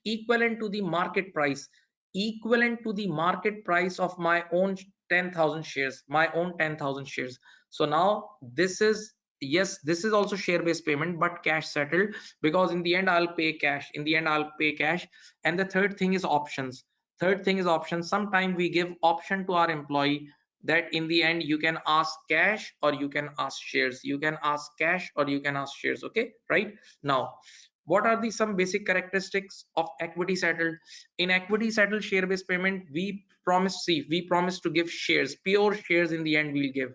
equivalent to the market price, equivalent to the market price of my own 10,000 shares, my own 10,000 shares. So now this is, yes, this is also share based payment but cash settled, because in the end I'll pay cash, in the end I'll pay cash. And the third thing is options. Third thing is option. Sometimes we give option to our employee that in the end you can ask cash or you can ask shares, you can ask cash or you can ask shares. Okay, right? Now what are the some basic characteristics of equity settled? In equity settled share based payment, we promise to give shares, pure shares. In the end we'll give,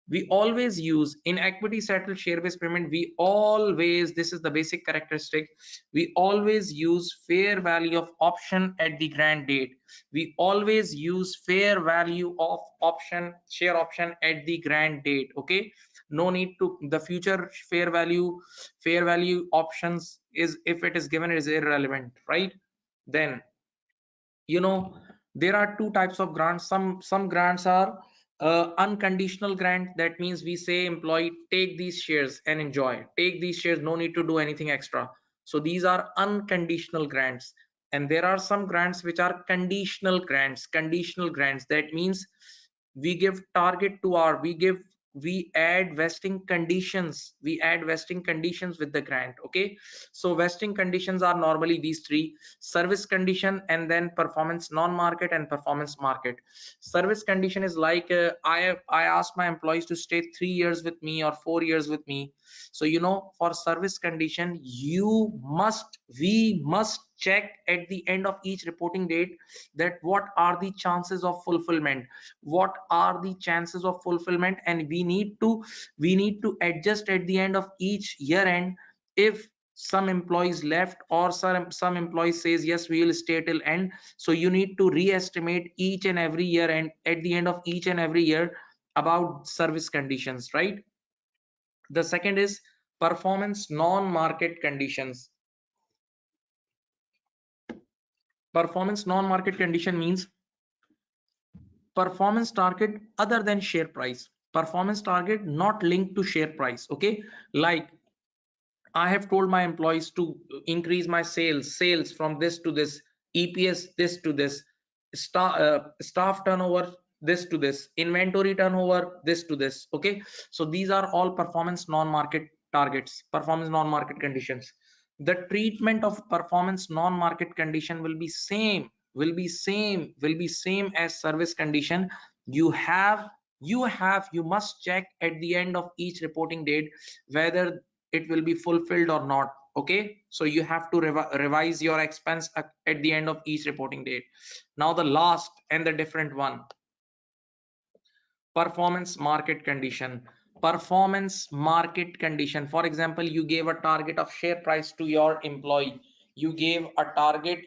we always use, in equity settled share based payment, we always, this is the basic characteristic, we always use fair value of option at the grant date. We always use fair value of option, share option at the grant date. Okay, no need to the future fair value options is, if it is given, is irrelevant, right? Then, you know, there are two types of grants. Some grants are unconditional grant. That means we say employee, take these shares and enjoy, take these shares, no need to do anything extra. So these are unconditional grants. And there are some grants which are conditional grants. Conditional grants, that means we give target to our, we add vesting conditions, we add vesting conditions with the grant. Okay, so vesting conditions are normally these three: service condition, and then performance non-market, and performance market. Service condition is like, I asked my employees to stay 3 years with me or 4 years with me. So you know, for service condition, we must check at the end of each reporting date that what are the chances of fulfillment, what are the chances of fulfillment, and we need to adjust at the end of each year end. If some employees left or some employees says yes, we will stay till end, so you need to re-estimate each and every year, and at the end of each and every year about service conditions, right? The second is performance non-market conditions. Performance non-market condition means performance target other than share price, performance target not linked to share price. Okay, like I have told my employees to increase my sales from this to this, EPS this to this, staff turnover this to this, inventory turnover this to this. Okay, so these are all performance non-market targets, performance non-market conditions. The treatment of performance non-market condition will be same as service condition. You must check at the end of each reporting date whether it will be fulfilled or not. Okay, so you have to revise your expense at the end of each reporting date. Now the last and the different one, performance market condition. Performance market condition, for example, you gave a target of share price to your employee. You gave a target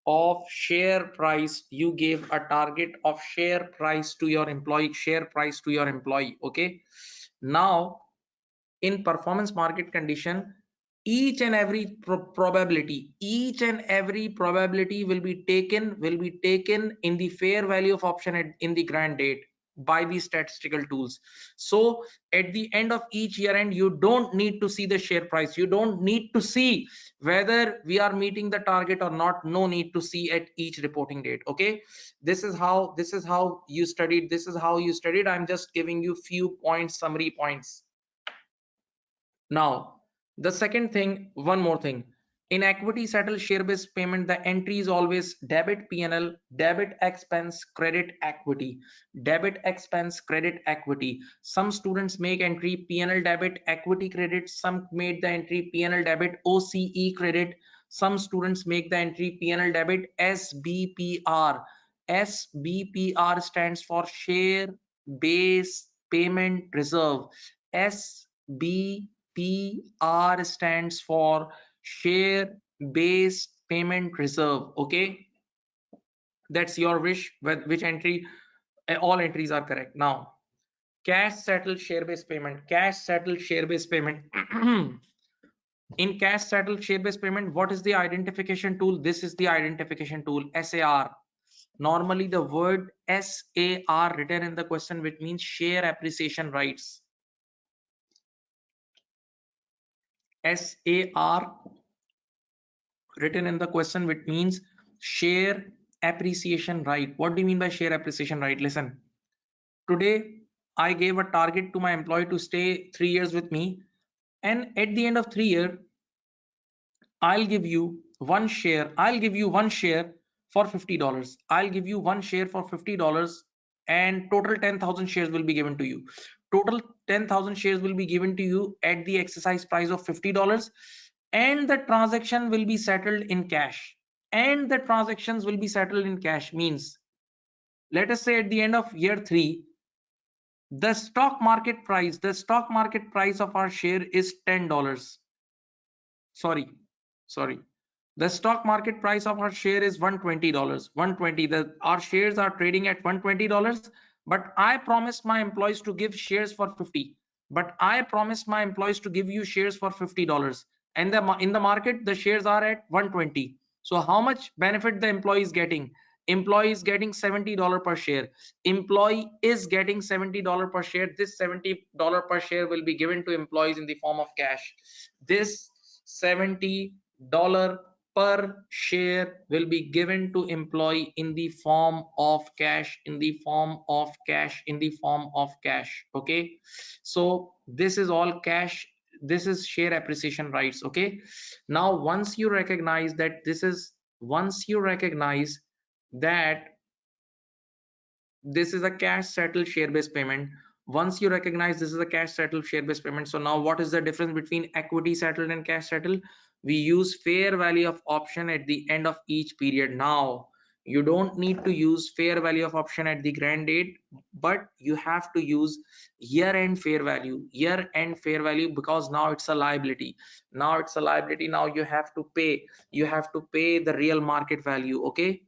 of share price, you gave a target of share price to your employee. Okay, now in performance market condition, each and every probability will be taken in the fair value of option in the grant date by the statistical tools. So at the end of each year end, you don't need to see the share price, you don't need to see whether we are meeting the target or not, no need to see at each reporting date. Okay, this is how you studied. I'm just giving you few points, summary points. Now, the second thing, one more thing. In equity settled share-based payment, the entry is always debit P&L, debit expense, credit equity, debit expense, credit equity. Some students make entry P&L debit, equity credit. Some made the entry P&L debit, OCE credit. Some students make the entry P&L debit, SBPR. SBPR stands for share based payment reserve. SBPR stands for share based payment reserve. Okay, that's your wish which entry. All entries are correct. Now cash settled share based payment. In cash settled share based payment, what is the identification tool? This is the identification tool, SAR. Normally the word SAR written in the question, which means share appreciation rights. SAR written in the question, which means share appreciation right. What do you mean by share appreciation right? Listen, today I gave a target to my employee to stay 3 years with me, and at the end of 3 years I'll give you one share. I'll give you one share for $50. I'll give you one share for $50, and total 10,000 shares will be given to you. Total 10,000 shares will be given to you at the exercise price of $50, and the transaction will be settled in cash. And the transactions will be settled in cash means, let us say at the end of year 3, the stock market price of our share is $10. Sorry, the stock market price of our share is $120. 120. Our shares are trading at $120, but I promised my employees to give shares for 50. But I promised my employees to give you shares for $50, and in the market the shares are at 120. So how much benefit the employee is getting? Employee is getting $70 per share. Employee is getting $70 per share. This $70 per share will be given to employees in the form of cash. This $70 per share will be given to employee in the form of cash, okay, so this is all cash. This is share appreciation rights. Okay, now once you recognize that this is a cash settled share based payment, so now what is the difference between equity settled and cash settled? We use fair value of option at the end of each period. Now you don't need to use fair value of option at the grant date, but you have to use year end fair value, because now it's a liability. Now you have to pay the real market value. Okay,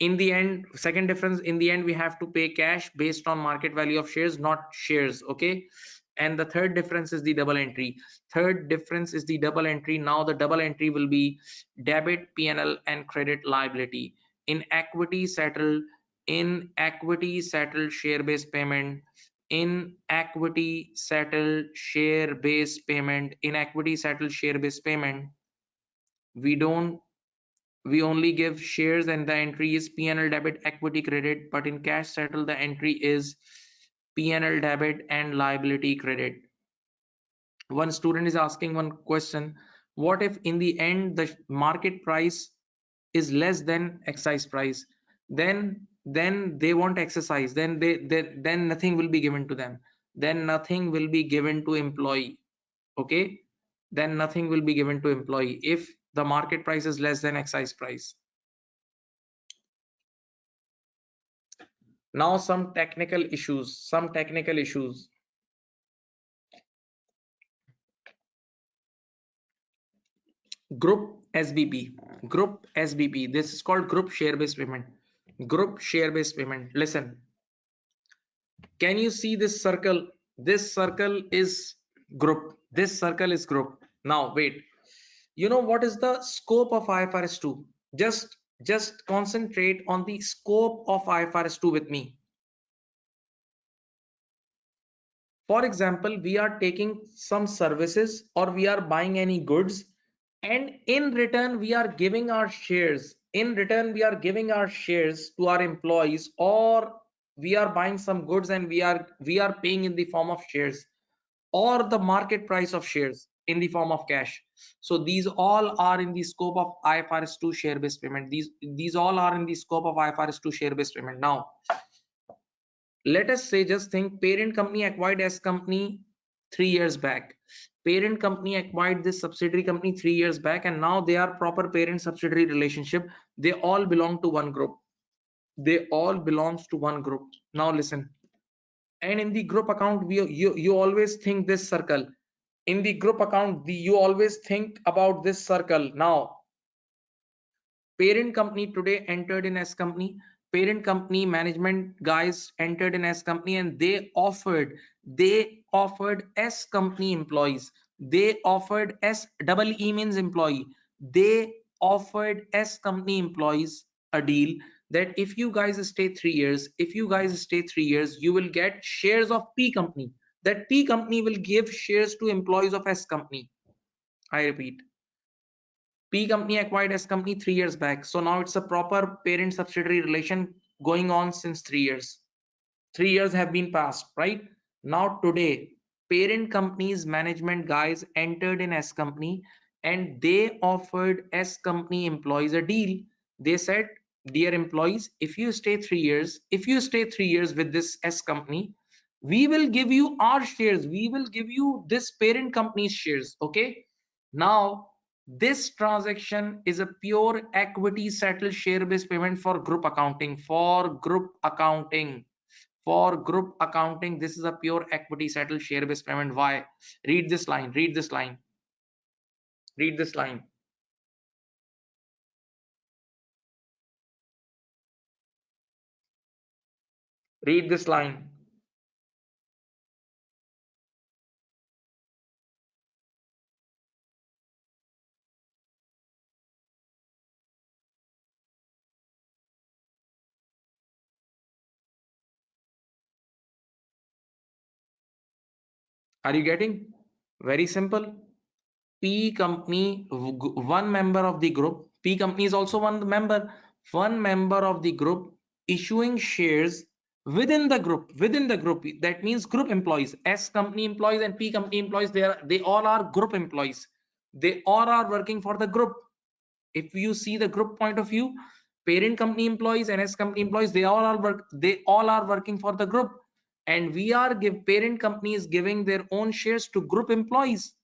in the end, second difference, in the end we have to pay cash based on market value of shares, not shares. Okay, and the third difference is the double entry. Now the double entry will be debit P&L and credit liability. In equity settled share based payment, we don't we only give shares and the entry is P&L debit, equity credit. But in cash settle, the entry is P&L debit and liability credit. One student is asking one question: what if in the end the market price is less than exercise price? Then they won't exercise, then then nothing will be given to them, then nothing will be given to employee. Okay, then nothing will be given to employee if the market price is less than excise price. Now some technical issues. Group SBP. Group SBP. This is called group share based payment. Group share based payment. Listen. Can you see this circle? This circle is group. This circle is group. Now wait. You know what is the scope of IFRS 2? Just concentrate on the scope of IFRS 2 with me. For example, we are taking some services or we are buying any goods, and in return we are giving our shares. In return we are giving our shares to our employees, or we are buying some goods and we are paying in the form of shares, or the market price of shares in the form of cash. So these all are in the scope of IFRS 2 share based payment. These all are in the scope of IFRS 2 share based payment. Now let us say, just think, parent company acquired S company 3 years back. Parent company acquired this subsidiary company 3 years back, and now they are proper parent subsidiary relationship. They all belong to one group. They all belongs to one group. Now listen. And in the group account, you always think this circle. In the group account, you always think about this circle. Now parent company today entered in S company. Parent company management guys entered in S company, and they offered S company employees. They offered S double E means employee. They offered S company employees a deal that if you guys stay 3 years, you will get shares of P company. That P company will give shares to employees of S company. I repeat, P company acquired S company 3 years back. So now it's a proper parent subsidiary relation going on since 3 years. 3 years have been passed, right? Now today, parent company's management guys entered in S company, and they offered S company employees a deal. They said, dear employees, if you stay 3 years with this S company, we will give you our shares. We will give you this parent company's shares. Okay. Now this transaction is a pure equity settled share based payment for group accounting. This is a pure equity settled share based payment. Why? Read this line. Read this line. Read this line. Read this line. Are you getting? Very simple. P company, one member of the group. P company is also one member. One member of the group issuing shares within the group. Within the group, that means group employees. S company employees and P company employees. They all are group employees. They all are working for the group. If you see the group point of view, parent company employees and S company employees, they all are working for the group, and parent company is giving their own shares to group employees.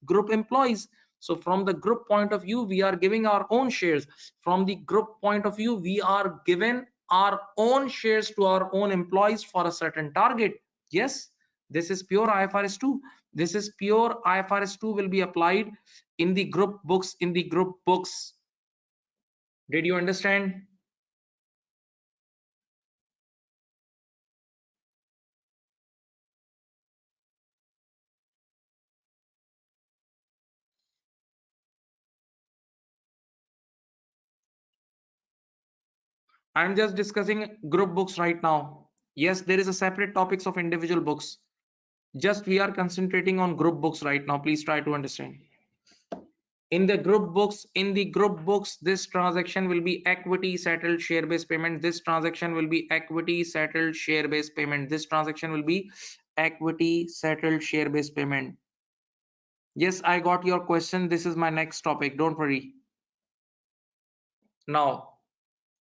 So from the group point of view, we are giving our own shares. From the group point of view, we are given our own shares to our own employees for a certain target. Yes, this is pure IFRS 2. This is pure IFRS 2 will be applied in the group books. Did you understand? I'm just discussing group books right now. Yes, there is a separate topics of individual books. Just we are concentrating on group books right now. Please try to understand. In the group books, this transaction will be equity settled share based payment. This transaction will be equity settled share based payment. This transaction will be equity settled share based payment. Yes, I got your question. This is my next topic. Don't worry. Now,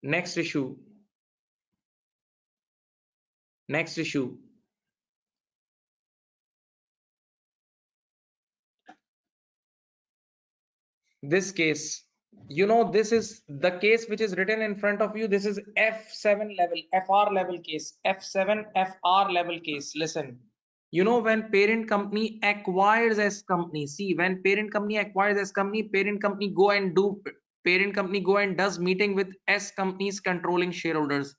next issue. Next issue. this case, you know, this is the case which is written in front of you. This is F7 level, FR level case, F7 FR level case. Listen, you know, when parent company acquires as company, see, when parent company acquires as company, parent company go and do, parent company go and does meeting with S company's controlling shareholders.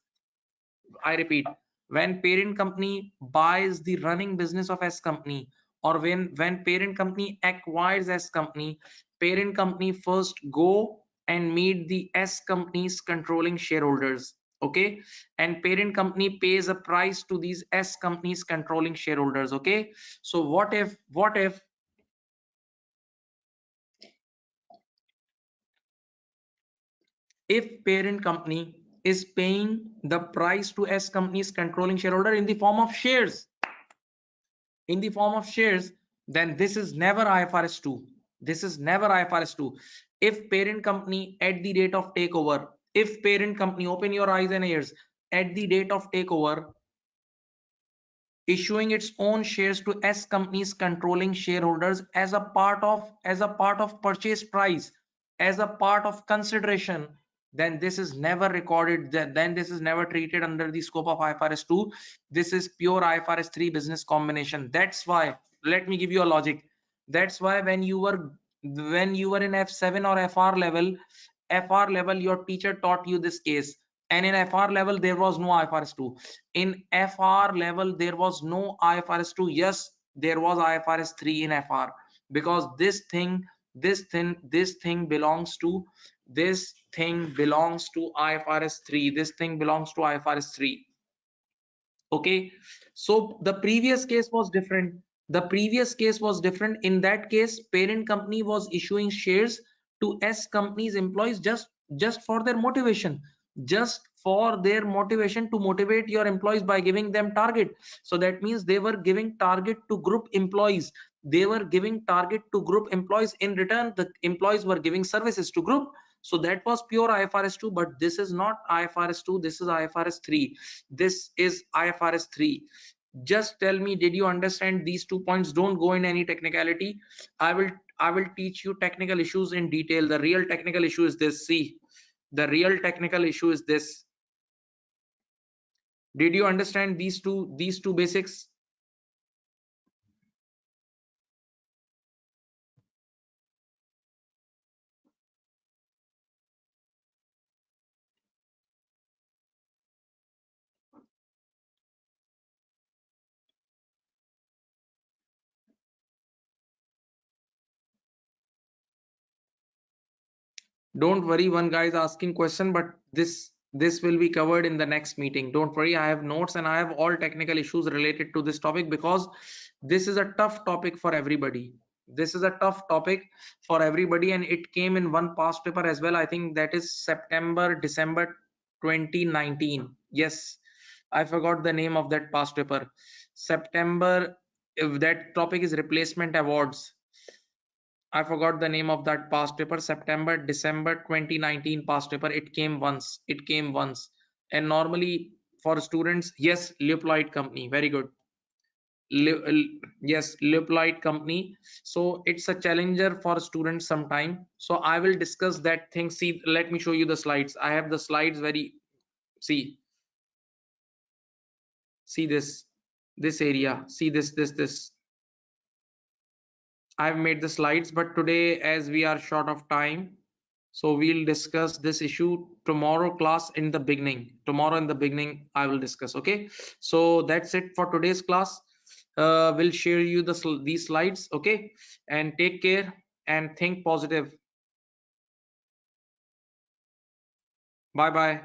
I repeat, when parent company buys the running business of S company, or when parent company acquires S company, parent company first go and meet the S company's controlling shareholders. Okay, and parent company pays a price to these S company's controlling shareholders. Okay, so if parent company is paying the price to S company's controlling shareholder in the form of shares, in the form of shares, then this is never IFRS 2. This is never IFRS 2. If parent company at the date of takeover, if parent company, open your eyes and ears, at the date of takeover, issuing its own shares to S company's controlling shareholders as a part of purchase price, as a part of consideration, then this is never recorded, then this is never treated under the scope of IFRS 2. This is pure IFRS 3 business combination. That's why, let me give you a logic. That's why when you were in F7 or FR level, your teacher taught you this case, and in FR level there was no IFRS 2. In FR level there was no IFRS 2. Yes, there was IFRS 3 in FR, because this thing belongs to, this thing belongs to IFRS 3. This thing belongs to IFRS 3. Okay, so the previous case was different. The previous case was different. In that case, parent company was issuing shares to S company's employees just for their motivation, just for their motivation, to motivate your employees by giving them target. So that means they were giving target to group employees. They were giving target to group employees. In return, the employees were giving services to group. So that was pure IFRS 2, but this is not IFRS 2. This is IFRS 3. This is IFRS 3. Just tell me, did you understand these 2 points? Don't go in any technicality. I will teach you technical issues in detail. The real technical issue is this. See, the real technical issue is this. Did you understand these two basics? Don't worry, one guy is asking question, but this will be covered in the next meeting. Don't worry, I have notes and I have all technical issues related to this topic, because this is a tough topic for everybody. This is a tough topic for everybody, and it came in one past paper as well. I think that is September December 2019. Yes, I forgot the name of that past paper. September, if that topic is replacement awards. I forgot the name of that past paper. September, December 2019 past paper. It came once. It came once. And normally for students, yes, Leopold company. Very good. Yes, Leopold company. So it's a challenger for students sometime. So I will discuss that thing. See, let me show you the slides. I have the slides very, see, see this area. See this. I've made the slides, but today, as we are short of time, so we'll discuss this issue tomorrow class in the beginning. Tomorrow in the beginning, I will discuss. Okay, so that's it for today's class. We'll share you these slides. Okay, and take care and think positive. Bye bye.